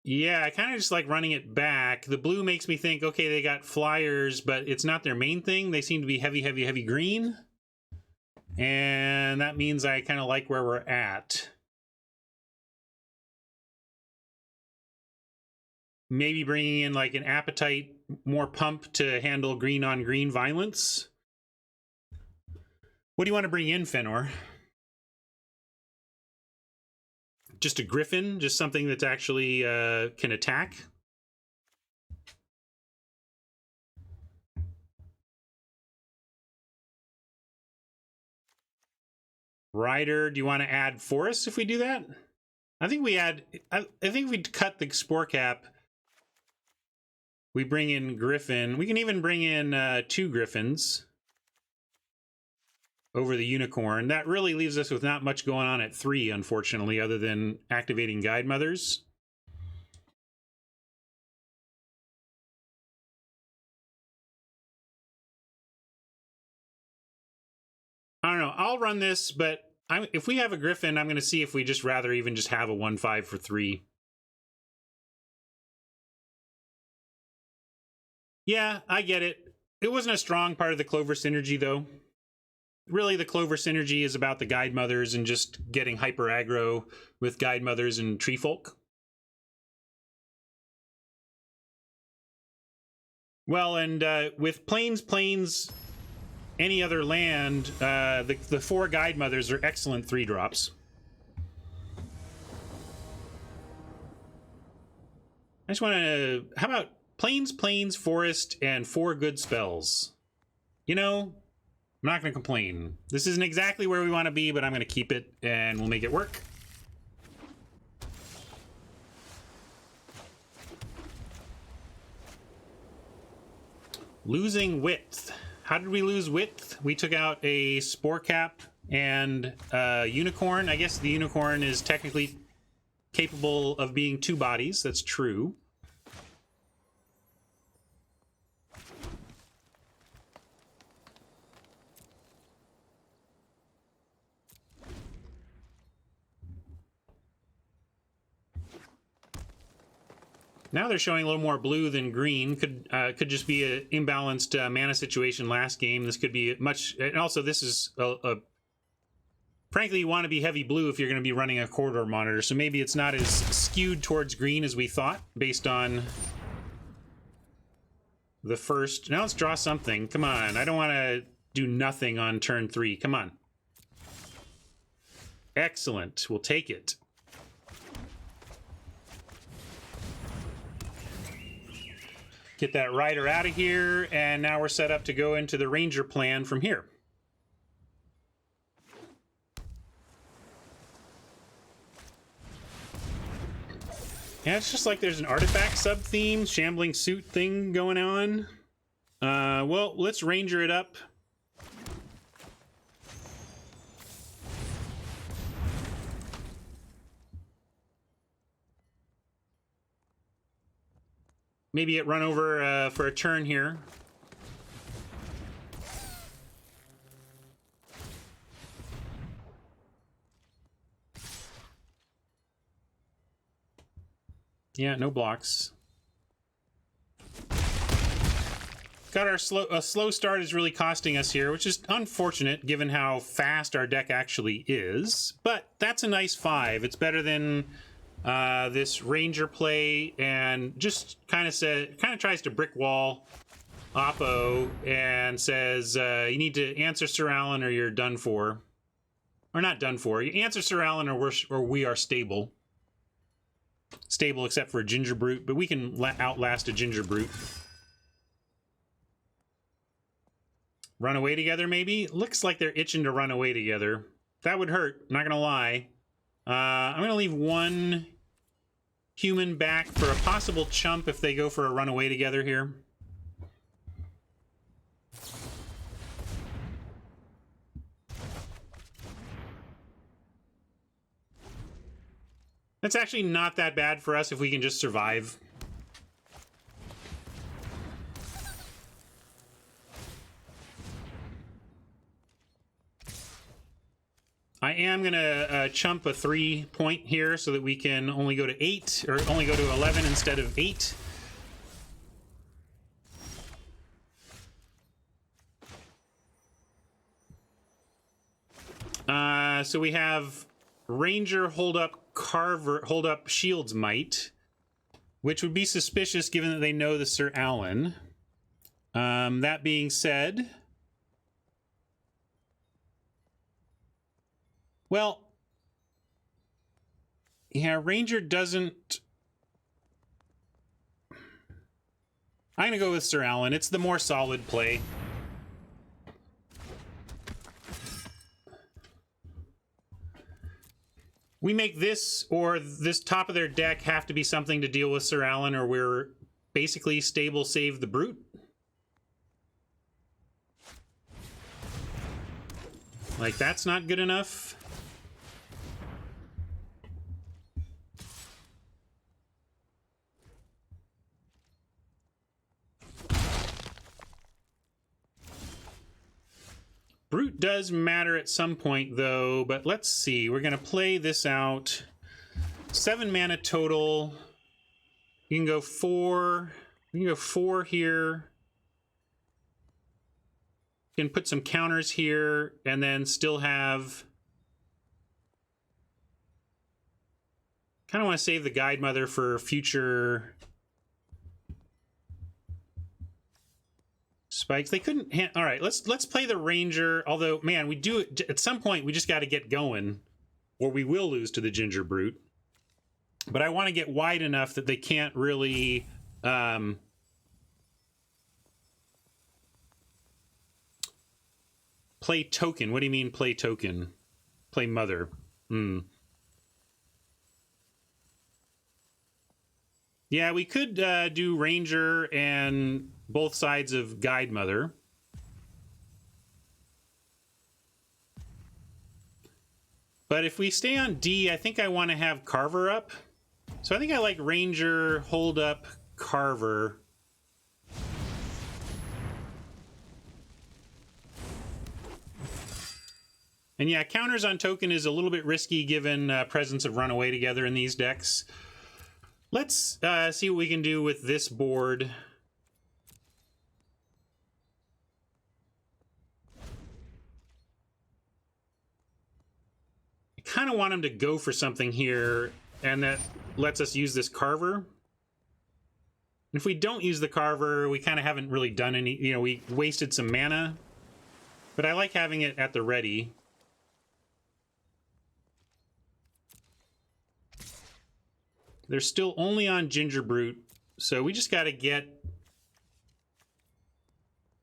Speaker 1: Yeah, I kind of just like running it back. The blue makes me think, okay, they got flyers, but it's not their main thing. They seem to be heavy, heavy, heavy green. And that means I kind of like where we're at. Maybe bringing in like an appetite, more pump to handle green on green violence. What do you want to bring in, Fenor? Just a Griffin? Just something that's actually can attack? Rider, do you want to add Forest if we do that? I think we add... I think we cut the Spore Cap. We bring in Griffin. We can even bring in 2 Griffins over the Unicorn. That really leaves us with not much going on at 3, unfortunately, other than activating Guide Mothers. I don't know. I'll run this, but if we have a Griffin, I'm going to see if we just rather even just have a 1/5 for 3. Yeah, I get it. It wasn't a strong part of the Clover synergy, though. Really, the Clover synergy is about the Guide Mothers and just getting hyper aggro with Guide Mothers and Tree Folk. Well, and with Plains, any other land, the 4 Guide Mothers are excellent 3-drops. I just want to... How about Plains, Forest, and 4 good spells? You know... I'm not going to complain. This isn't exactly where we want to be, but I'm going to keep it, and we'll make it work. Losing width. How did we lose width? We took out a Spore Cap and Unicorn. I guess the Unicorn is technically capable of being 2 bodies. That's true. Now they're showing a little more blue than green. Could just be an imbalanced mana situation last game. This could be much... And also, this is frankly, you want to be heavy blue if you're going to be running a corridor monitor. So maybe it's not as skewed towards green as we thought, based on the first... Now let's draw something. Come on. I don't want to do nothing on turn 3. Come on. Excellent. We'll take it. Get that Rider out of here, and now we're set up to go into the Ranger plan from here. Yeah, it's just like there's an artifact sub-theme, shambling suit thing going on. Well, let's Ranger it up. Maybe it run over for a turn here. Yeah, no blocks. Got our a slow start is really costing us here, which is unfortunate given how fast our deck actually is. But that's a nice 5. It's better than this ranger play and just kind of tries to brick wall Oppo and says, you need to answer Sir Alan or you're done for. Or not done for. You answer Sir Alan or we are stable. Stable except for a Ginger Brute, but we can outlast a Ginger Brute. Run away together, maybe? Looks like they're itching to run away together. That would hurt, not gonna lie. I'm gonna leave one human back for a possible chump if they go for a runaway together here. That's actually not that bad for us if we can just survive. I am going to chump a 3-point here so that we can only go to 8, or only go to 11 instead of 8. So we have Ranger hold up Carver, hold up Shield's Might, which would be suspicious given that they know the Sir Alan. That being said, well, yeah, Ranger doesn't. I'm gonna go with Sir Alan. It's the more solid play. We make this or this top of their deck have to be something to deal with Sir Alan, or we're basically stable save the Brute. Like, that's not good enough. Brute does matter at some point, though, but let's see. We're going to play this out. 7 mana total. You can go 4. You can go 4 here. You can put some counters here, and then still have... kind of want to save the Guide Mother for future... spikes. They couldn't. All right, let's play the Ranger. Although, man, we do at some point. We just got to get going, or we will lose to the Ginger Brute. But I want to get wide enough that they can't really. Play token. What do you mean play token? Play mother. Yeah, we could do Ranger and both sides of Guide Mother. But if we stay on D, I think I want to have Carver up. So I think I like Ranger, hold up, Carver. And yeah, counters on token is a little bit risky given presence of Runaway together in these decks. Let's see what we can do with this board. I kind of want him to go for something here, and that lets us use this Carver. And if we don't use the Carver, we kind of haven't really done any, you know, we wasted some mana. But I like having it at the ready. They're still only on Ginger Brute, so we just got to get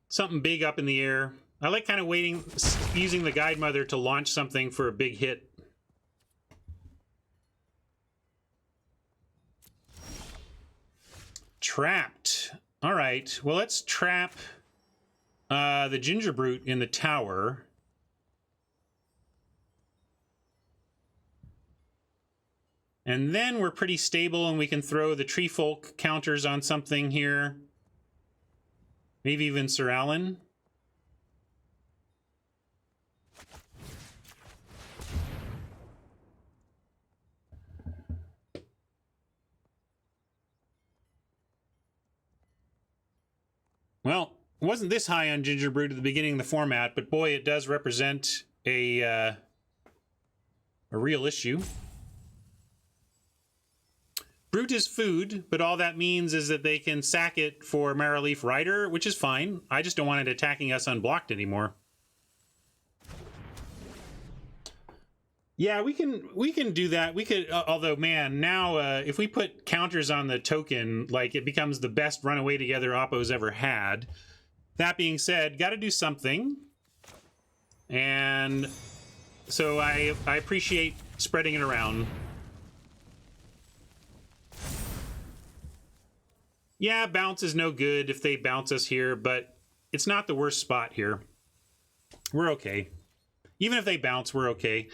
Speaker 1: something big up in the air. I like kind of waiting, using the Guide Mother to launch something for a big hit. Trapped. All right, well, let's trap the Ginger Brute in the tower. And then we're pretty stable and we can throw the Tree Folk counters on something here. Maybe even Sir Alan. Well, it wasn't this high on Ginger Brute at the beginning of the format, but boy, it does represent a real issue. Brute is food, but all that means is that they can sack it for Marrowleaf Rider, which is fine. I just don't want it attacking us unblocked anymore. Yeah, we can do that. We could, although, man, now if we put counters on the token, like, it becomes the best runaway together Oppo's ever had. That being said, got to do something. And so I appreciate spreading it around. Yeah, bounce is no good if they bounce us here, but it's not the worst spot here. We're okay. Even if they bounce, we're okay.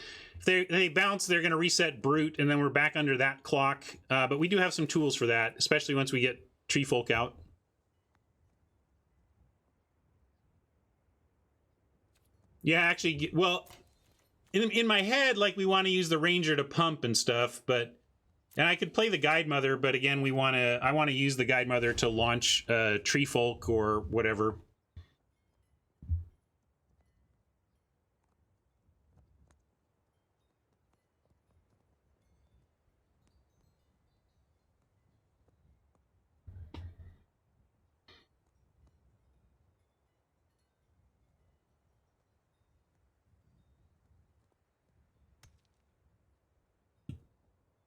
Speaker 1: If they bounce, they're going to reset Brute, and then we're back under that clock. But we do have some tools for that, especially once we get Tree Folk out. Yeah, actually, well, in my head, like, we want to use the Ranger to pump and stuff, but... And I could play the Guide Mother, but again, I want to use the Guide Mother to launch Tree Folk or whatever.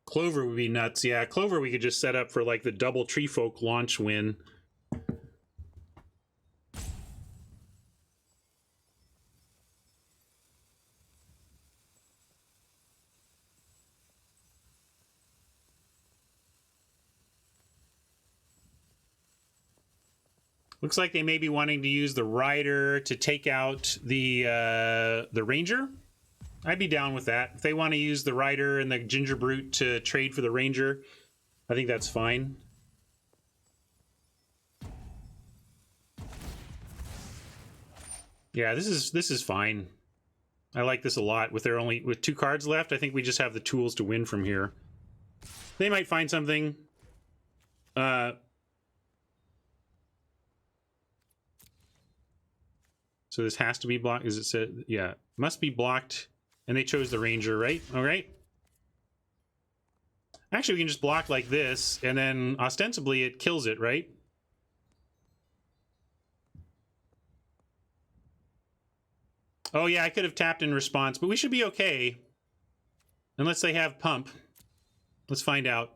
Speaker 1: Clover would be nuts. Yeah, Clover we could just set up for like the double Tree Folk launch win. Looks like they may be wanting to use the Rider to take out the Ranger. I'd be down with that. If they want to use the Rider and the Ginger Brute to trade for the Ranger, I think that's fine. Yeah, this is fine. I like this a lot. With 2 cards left, I think we just have the tools to win from here. They might find something. So this has to be blocked. Is it said? Yeah, must be blocked. And they chose the Ranger, right? All right. Actually, we can just block like this, and then ostensibly it kills it, right? Oh yeah, I could have tapped in response, but we should be okay. Unless they have pump. Let's find out.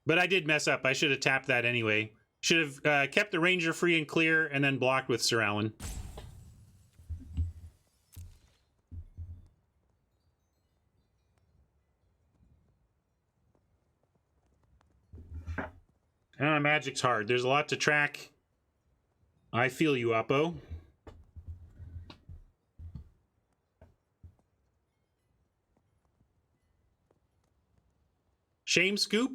Speaker 1: But I did mess up. I should have tapped that anyway. Should have kept the Ranger free and clear and then blocked with Sir Alan. Magic's hard. There's a lot to track. I feel you, Oppo. Shame Scoop?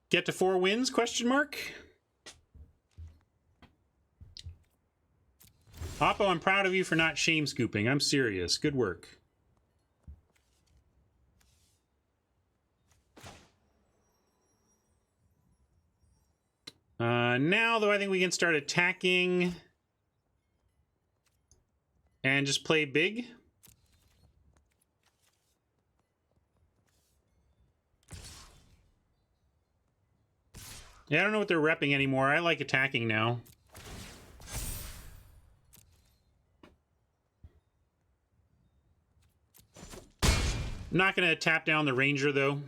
Speaker 1: Get to 4 wins, question mark? Oppo, I'm proud of you for not shame scooping. I'm serious. Good work. Now, though, I think we can start attacking and just play big. Yeah, I don't know what they're repping anymore. I like attacking now. I'm not going to tap down the Ranger, though.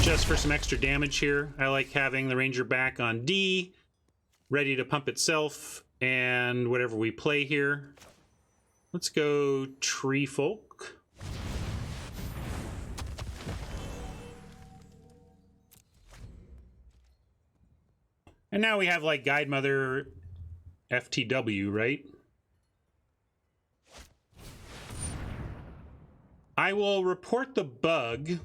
Speaker 1: Just for some extra damage here. I like having the Ranger back on D, ready to pump itself, and whatever we play here. Let's go Tree Folk. And now we have, like, Guide Mother FTW, right? I will report the bug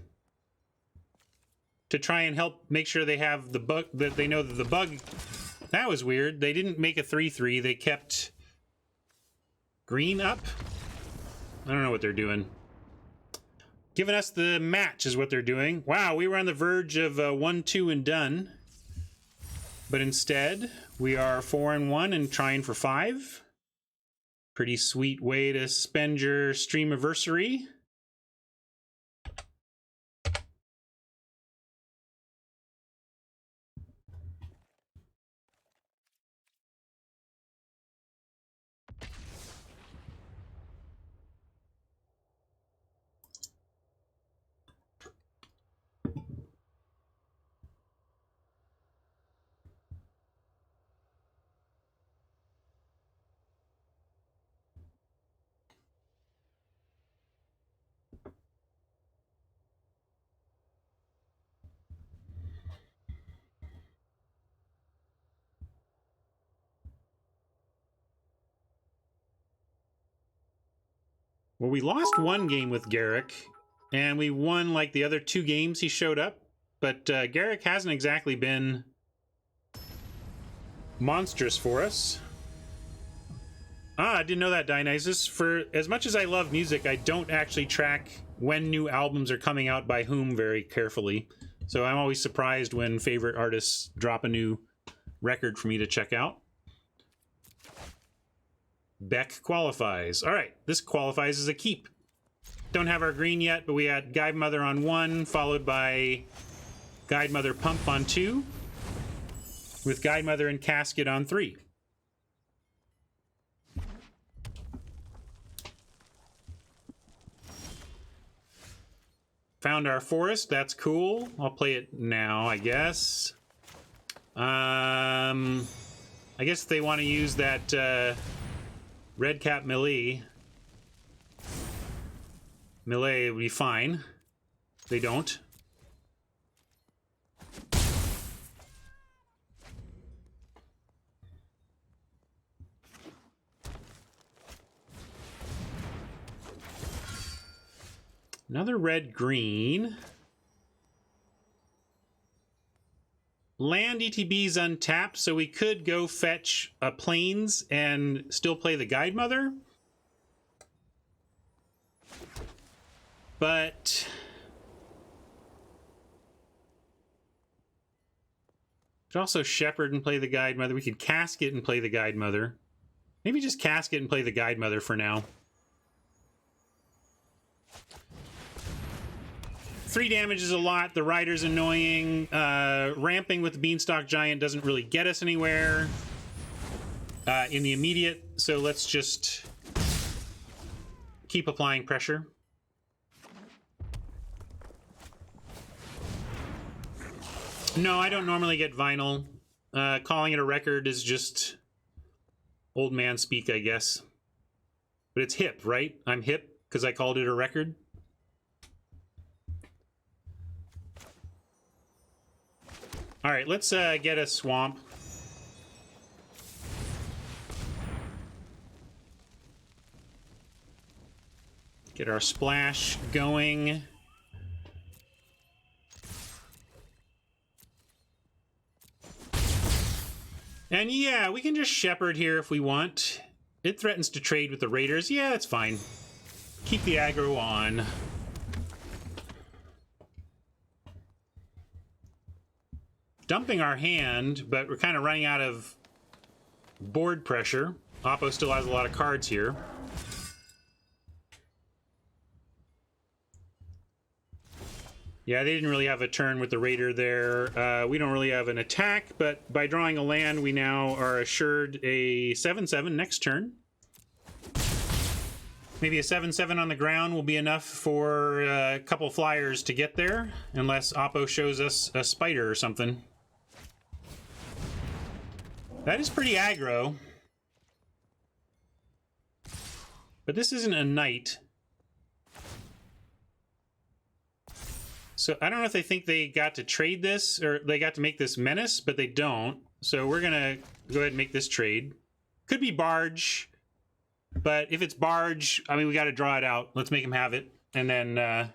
Speaker 1: to try and help make sure they have the bug, that they know that the bug... That was weird. They didn't make a 3/3. They kept green up. I don't know what they're doing. Giving us the match is what they're doing. Wow, we were on the verge of 1-2 and done. But instead, We are 4-1 and trying for 5. Pretty sweet way to spend your stream anniversary. Well, we lost one game with Garrick, and we won like the other 2 games he showed up, but Garrick hasn't exactly been monstrous for us. I didn't know that, Dionysus. For as much as I love music, I don't actually track when new albums are coming out by whom very carefully. So I'm always surprised when favorite artists drop a new record for me to check out. Beck qualifies. All right, this qualifies as a keep. Don't have our green yet, but we had Guide Mother on 1, followed by Guide Mother Pump on 2, with Guide Mother and Casket on 3. Found our forest. That's cool. I'll play it now, I guess. I guess they want to use that Red Cap melee. Melee would be fine. They don't. Another red-green. Land ETB's untapped, so we could go fetch a Plains and still play the Guide Mother. But we could also Shepherd and play the Guide Mother. We could Casket and play the Guide Mother. Maybe just Casket and play the Guide Mother for now. 3 damage is a lot. The Rider's annoying. Ramping with the Beanstalk Giant doesn't really get us anywhere in the immediate, so let's just keep applying pressure. No, I don't normally get vinyl. Calling it a record is just old man speak, I guess. But it's hip, right? I'm hip because I called it a record. All right, let's get a swamp. Get our splash going. And yeah, we can just Shepherd here if we want. It threatens to trade with the Raiders. Yeah, that's fine. Keep the aggro on. Dumping our hand, but we're kind of running out of board pressure. Oppo still has a lot of cards here. Yeah, they didn't really have a turn with the Raider there. We don't really have an attack, but by drawing a land, we now are assured a 7/7 next turn. Maybe a 7/7 on the ground will be enough for a couple flyers to get there, unless Oppo shows us a spider or something. That is pretty aggro. But this isn't a knight. So I don't know if they think they got to trade this, or they got to make this menace, but they don't. So we're going to go ahead and make this trade. Could be barge, but if it's barge, I mean, we got to draw it out. Let's make him have it, and then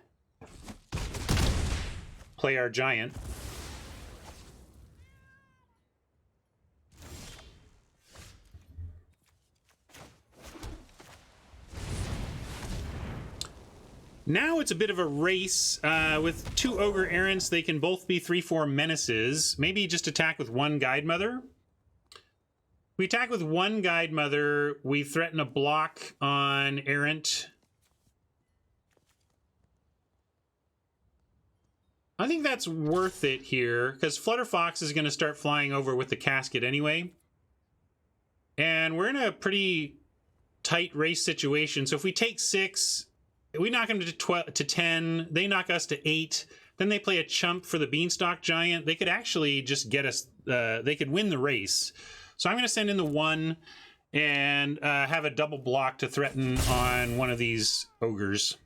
Speaker 1: play our giant. Now it's a bit of a race. With 2 Ogre Errants, they can both be 3/4 menaces. Maybe just attack with 1 Guide Mother. We attack with one Guide Mother. We threaten a block on Errant. I think that's worth it here, because Flutterfox is going to start flying over with the casket anyway. And we're in a pretty tight race situation. So if we take 6, we knock them to 10, they knock us to 8, then they play a chump for the Beanstalk Giant. They could actually just get us, they could win the race. So I'm going to send in the 1 and have a double block to threaten on one of these ogres.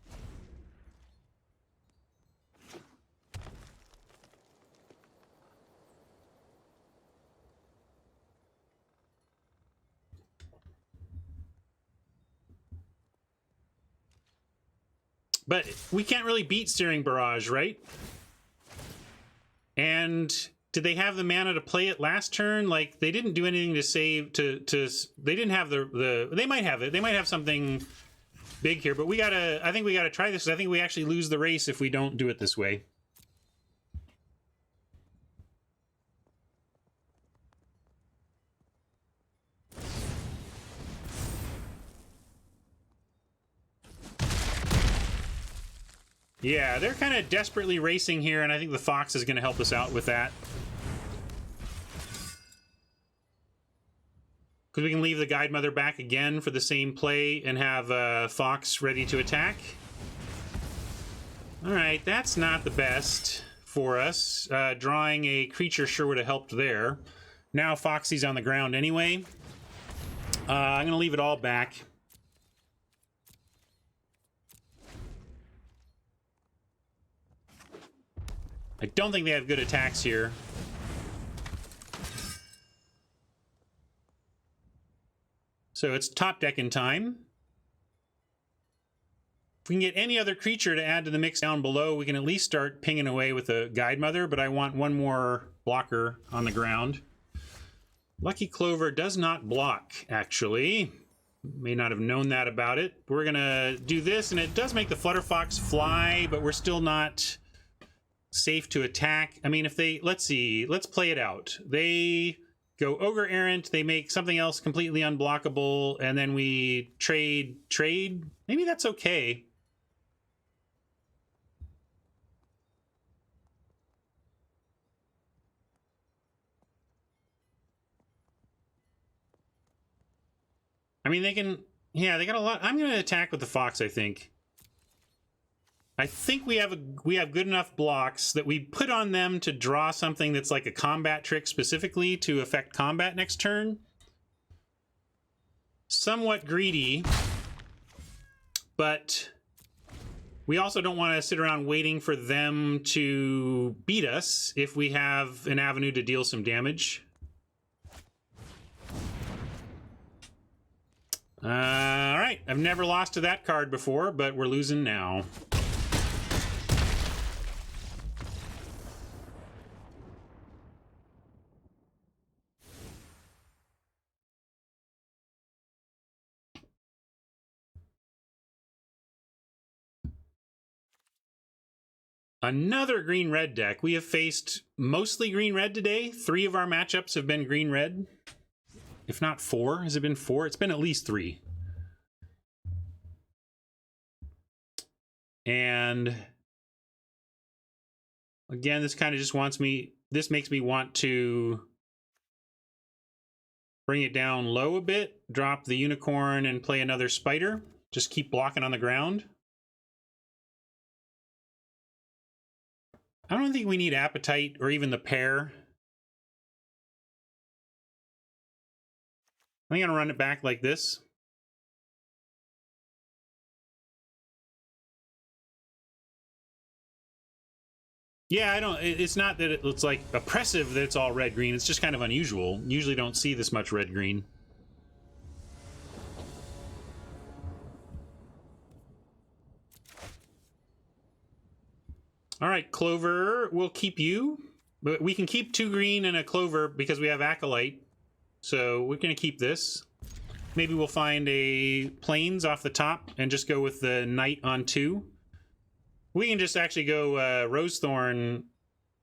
Speaker 1: But we can't really beat Searing Barrage, right? And did they have the mana to play it last turn? Like, they didn't do anything to save, they didn't have they might have it. They might have something big here, but I think we gotta try this, because I think we actually lose the race if we don't do it this way. Yeah, they're kind of desperately racing here, and I think the Fox is going to help us out with that. Because we can leave the Guide Mother back again for the same play and have Fox ready to attack. Alright, that's not the best for us. Drawing a creature sure would have helped there. Now Foxy's on the ground anyway. I'm going to leave it all back. I don't think they have good attacks here. So it's top deck in time. If we can get any other creature to add to the mix down below, we can at least start pinging away with a Guide Mother, but I want one more blocker on the ground. Lucky Clover does not block, actually. May not have known that about it. We're gonna do this, and it does make the Flutterfox fly, but we're still not safe to attack. I mean, if they, let's see, let's play it out. They go Ogre Errant, they make something else completely unblockable, and then we trade. Maybe that's okay. I mean, they can, yeah, they got a lot. I'm going to attack with the Fox, I think. I think we have good enough blocks that we put on them to draw something that's like a combat trick specifically to affect combat next turn. Somewhat greedy, but we also don't want to sit around waiting for them to beat us if we have an avenue to deal some damage. All right, I've never lost to that card before, but we're losing now. Another green-red deck. We have faced mostly green-red today. 3 of our matchups have been green-red. If not 4. Has it been 4? It's been at least 3. And again, this kind of just this makes me want to bring it down low a bit, drop the unicorn and play another spider. Just keep blocking on the ground. I don't think we need Appetite or even the pair. I'm going to run it back like this. Yeah, it's not that it's like oppressive that it's all red-green. It's just kind of unusual. Usually don't see this much red-green. All right, Clover, we'll keep you. But we can keep 2 green and a Clover because we have Acolyte. So we're going to keep this. Maybe we'll find a Plains off the top and just go with the Knight on 2. We can just actually go Rosethorn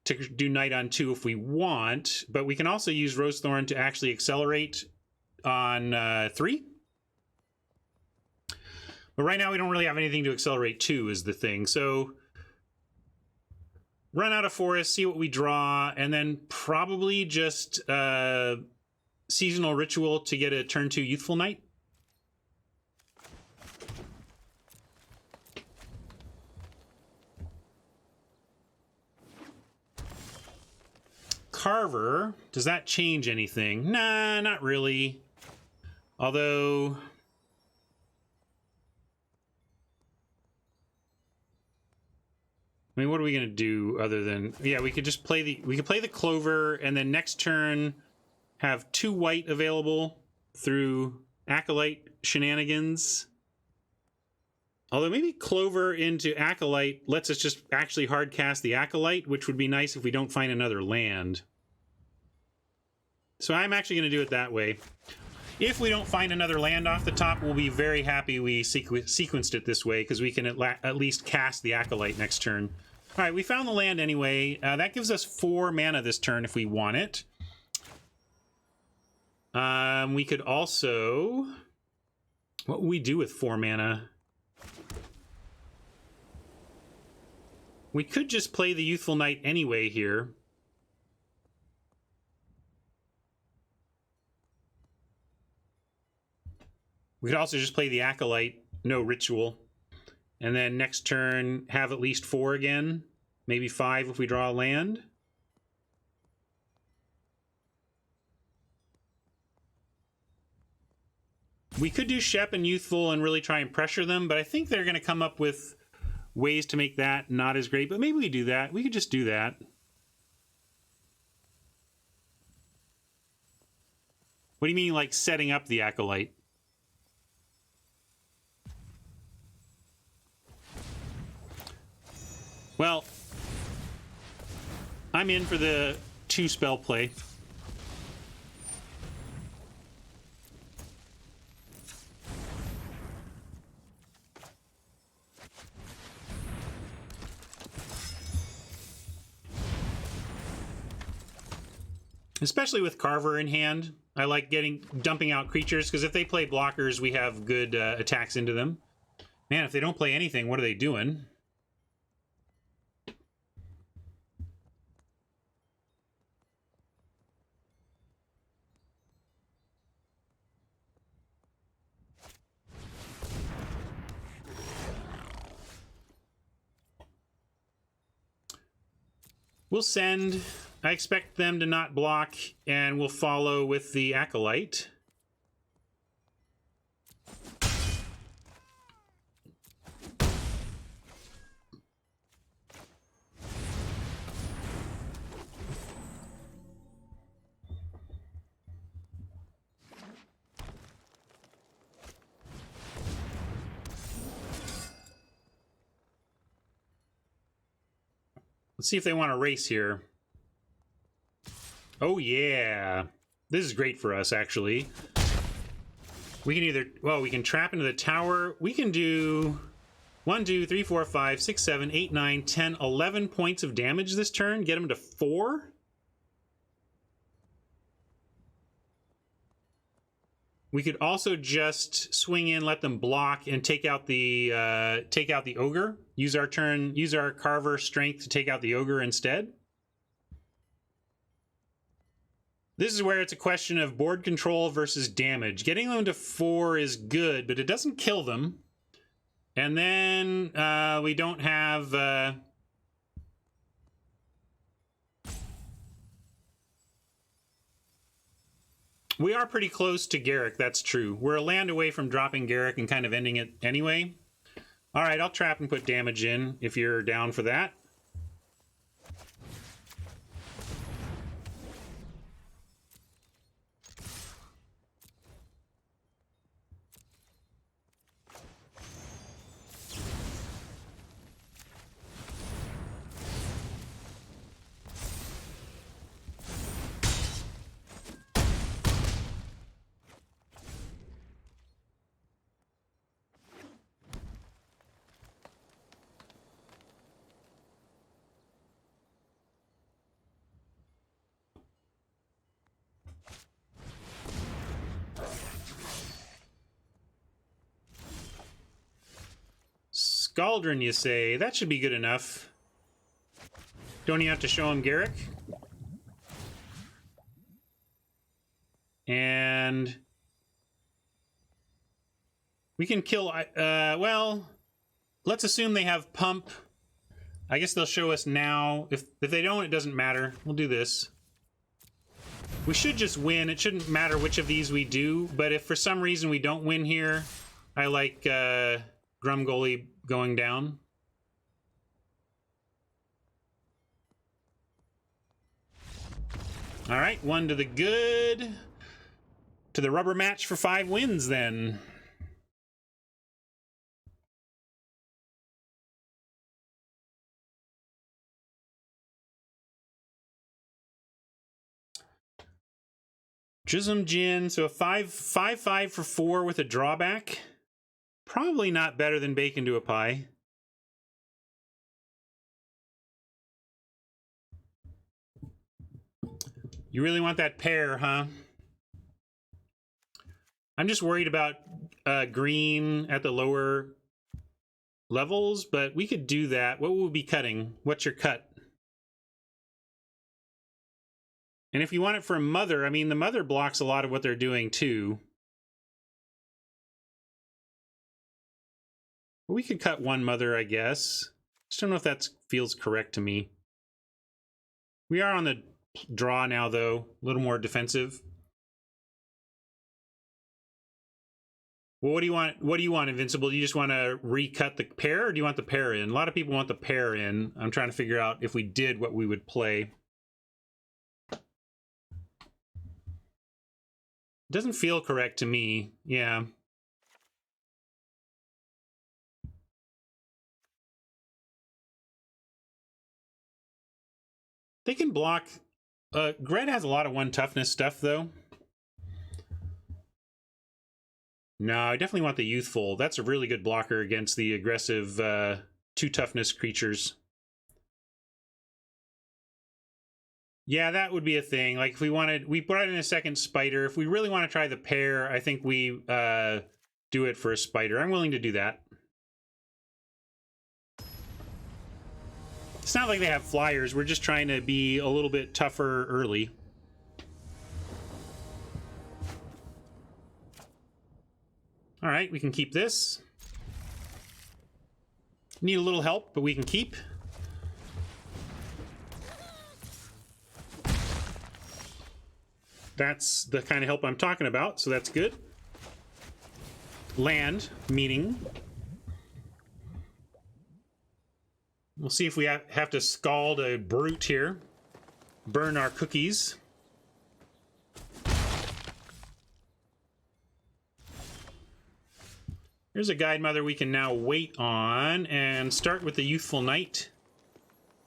Speaker 1: to do Knight on 2 if we want, but we can also use Rosethorn to actually accelerate on 3. But right now we don't really have anything to accelerate 2 is the thing. So run out of forest, see what we draw, and then probably just seasonal ritual to get a turn 2 youthful knight. Carver, does that change anything? Nah, not really. Although, I mean, what are we gonna do other than, yeah, we could just play the clover, and then next turn have 2 white available through acolyte shenanigans. Although maybe clover into acolyte lets us just actually hard cast the acolyte, which would be nice if we don't find another land. So I'm actually going to do it that way. If we don't find another land off the top, we'll be very happy we sequenced it this way, because we can at least cast the acolyte next turn. All right, we found the land anyway. That gives us 4 mana this turn if we want it. We could also... What would we do with 4 mana? We could just play the Youthful Knight anyway here. We could also just play the Acolyte, no ritual. And then next turn, have at least 4 again. Maybe 5 if we draw a land. We could do Shep and Youthful and really try and pressure them, but I think they're going to come up with ways to make that not as great. But maybe we do that. We could just do that. What do you mean, like setting up the Acolyte? Well, I'm in for the 2 spell play. Especially with Carver in hand. I like dumping out creatures, because if they play blockers, we have good attacks into them. Man, if they don't play anything, what are they doing? We'll send. I expect them to not block, and we'll follow with the Acolyte. Let's see if they want to race here. Oh, yeah. This is great for us, actually. We can either... Well, we can trap into the tower. We can do 1, 2, 3, 4, 5, 6, 7, 8, 9, 10, 11 points of damage this turn. Get them to 4. We could also just swing in, let them block, and take out the ogre. Use our Carver strength to take out the ogre instead. This is where it's a question of board control versus damage. Getting them to 4 is good, but it doesn't kill them. And then we don't have... We are pretty close to Garrick, that's true. We're a land away from dropping Garrick and kind of ending it anyway. All right, I'll trap and put damage in if you're down for that. Scaldron, you say? That should be good enough. Don't you have to show him Garrick? And we can kill, well, let's assume they have pump. I guess they'll show us now. If they don't, it doesn't matter. We'll do this. We should just win. It shouldn't matter which of these we do, but if for some reason we don't win here, I like Grumgully going down. All right, 1 to the good. To the rubber match for 5 wins, then. Jism Jin, so a 5/5 for 4 with a drawback. Probably not better than bacon to a pie. You really want that pair, huh? I'm just worried about green at the lower levels, but we could do that. What will we be cutting? What's your cut? And if you want it for a mother, I mean, the mother blocks a lot of what they're doing too. But we could cut 1 mother, I guess. Just don't know if that feels correct to me. We are on the draw now, though. A little more defensive. Well, what do you want? What do you want, Invincible? Do you just want to recut the pair, or do you want the pair in? A lot of people want the pair in. I'm trying to figure out if we did what we would play. Doesn't feel correct to me. Yeah. They can block. Gred has a lot of 1 toughness stuff, though. No, I definitely want the Youthful. That's a really good blocker against the aggressive 2 toughness creatures. Yeah, that would be a thing. Like, if we wanted... We brought in a second spider. If we really want to try the pair, I think we do it for a spider. I'm willing to do that. It's not like they have flyers. We're just trying to be a little bit tougher early. All right, we can keep this. Need a little help, but we can keep. That's the kind of help I'm talking about, so that's good. Land, meaning. We'll see if we have to scald a brute here. Burn our cookies. Here's a Guide Mother we can now wait on and start with the Youthful Knight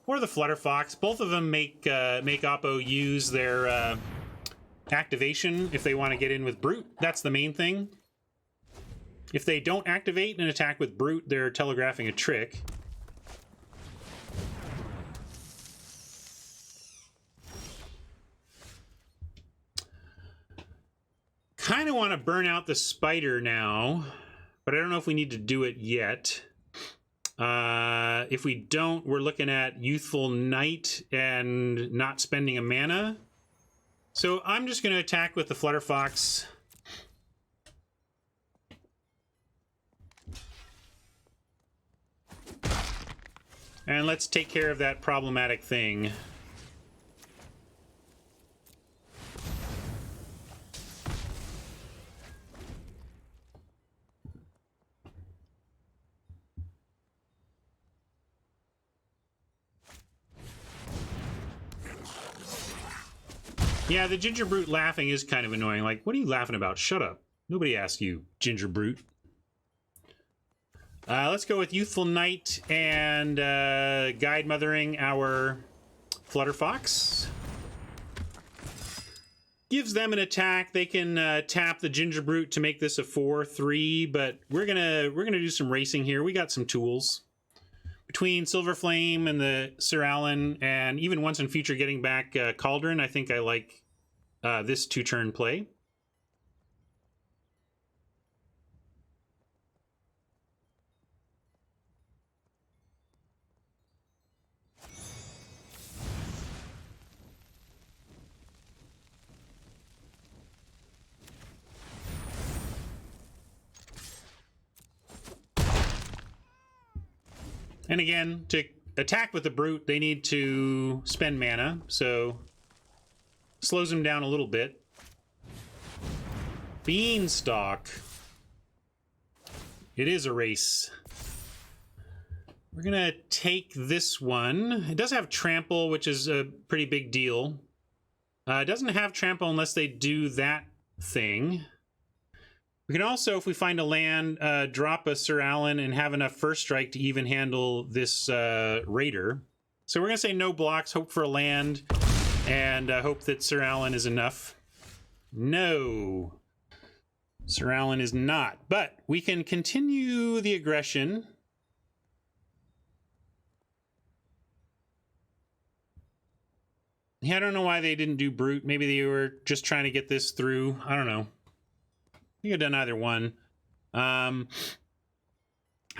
Speaker 1: or the Flutterfox. Both of them make Oppo use their activation if they want to get in with Brute. That's the main thing. If they don't activate an attack with Brute, they're telegraphing a trick. Kind of want to burn out the spider now, but I don't know if we need to do it yet. If we don't, we're looking at Youthful Knight and not spending a mana. So I'm just going to attack with the Flutterfox. And let's take care of that problematic thing. Yeah, the Ginger Brute laughing is kind of annoying. Like, what are you laughing about? Shut up. Nobody asked you, Ginger Brute. Let's go with Youthful Knight and Guide Mothering our Flutterfox. Gives them an attack. They can tap the Ginger Brute to make this a 4/3, but we're gonna do some racing here. We got some tools. Between Silver Flame and the Sir Alan, and even once in future getting back Cauldron, I think I like this 2-turn play. And again, to attack with the Brute, they need to spend mana, so slows them down a little bit. Beanstalk. It is a race. We're gonna take this one. It does have trample, which is a pretty big deal. It doesn't have trample unless they do that thing. We can also, if we find a land, drop a Sir Alan and have enough first strike to even handle this raider. So we're gonna say no blocks, hope for a land, and hope that Sir Alan is enough. No. Sir Alan is not, but we can continue the aggression. Yeah, I don't know why they didn't do Brute. Maybe they were just trying to get this through. I don't know. You could have done either one. How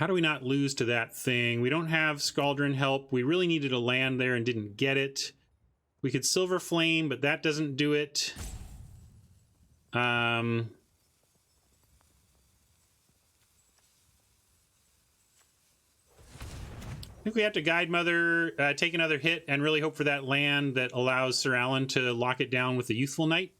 Speaker 1: do we not lose to that thing? We don't have Scaldron help. We really needed a land there and didn't get it. We could Silver Flame, but that doesn't do it. I think we have to Guide Mother, take another hit, and really hope for that land that allows Sir Alan to lock it down with the Youthful Knight.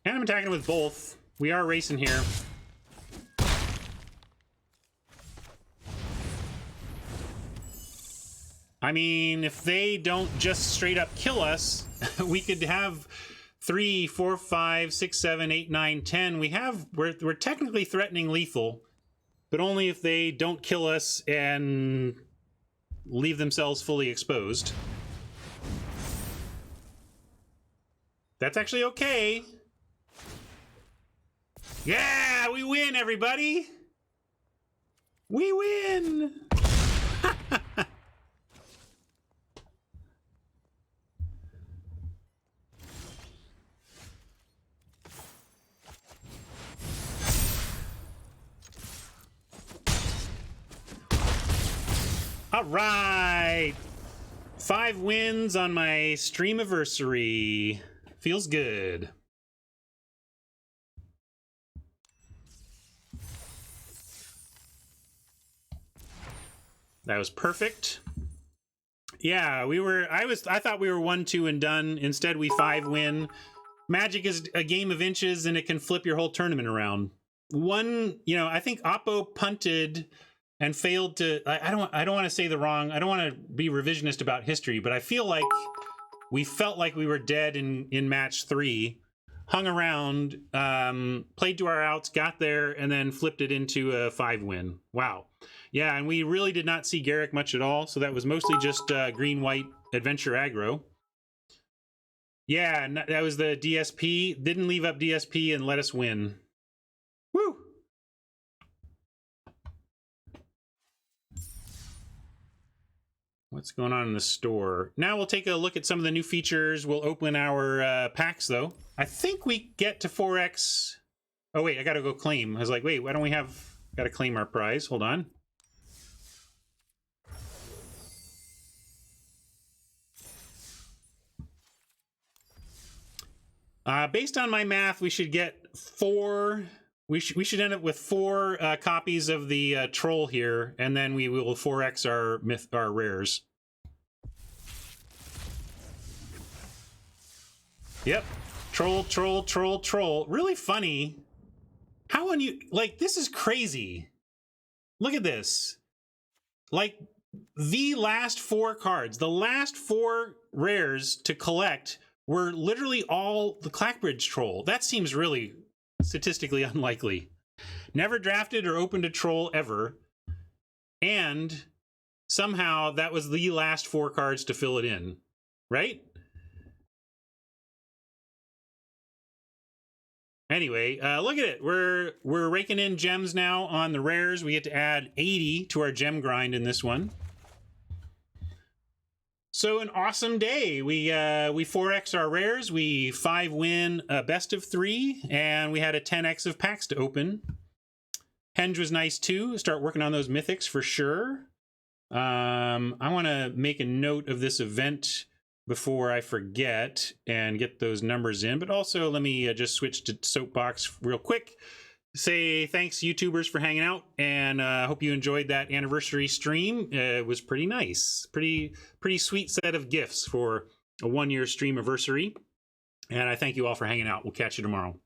Speaker 1: And I'm attacking with both. We are racing here. I mean, if they don't just straight up kill us, we could have 3, 4, 5, 6, 7, 8, 9, 10. We're technically threatening lethal, but only if they don't kill us and leave themselves fully exposed. That's actually okay. Yeah, we win, everybody. We win. All right. 5 wins on my stream anniversary. Feels good. That was perfect. Yeah, I thought we were 1-2 and done. Instead, we 5 win. Magic is a game of inches and it can flip your whole tournament around. I think Oppo punted and failed to, I don't want to say the wrong, I don't want to be revisionist about history, but I feel like we felt like we were dead in match 3, hung around, played to our outs, got there, and then flipped it into a 5 win. Wow. Yeah, and we really did not see Garrick much at all, so that was mostly just green-white adventure aggro. Yeah, and that was the DSP. Didn't leave up DSP and let us win. Woo! What's going on in the store? Now we'll take a look at some of the new features. We'll open our packs, though. I think we get to 4x. Oh, wait, I gotta go claim. I was like, wait, why don't we gotta claim our prize. Hold on. Based on my math, we should get 4. We should end up with 4 copies of the troll here, and then we will 4x our rares. Yep, troll. Really funny. How this is crazy. Look at this. Like the last 4 cards, the last 4 rares to collect were literally all the Clackbridge troll. That seems really statistically unlikely. Never drafted or opened a troll ever. And somehow that was the last 4 cards to fill it in. Right? Anyway, look at it. We're raking in gems now on the rares. We get to add 80 to our gem grind in this one. So an awesome day. We 4x our rares, we 5 win a best of 3, and we had a 10x of packs to open. Henge was nice too. Start working on those mythics for sure. I want to make a note of this event before I forget and get those numbers in, but also let me just switch to Soapbox real quick. Say thanks, YouTubers, for hanging out, and hope you enjoyed that anniversary stream. It was pretty nice, pretty sweet set of gifts for a 1-year stream anniversary. And I thank you all for hanging out. We'll catch you tomorrow.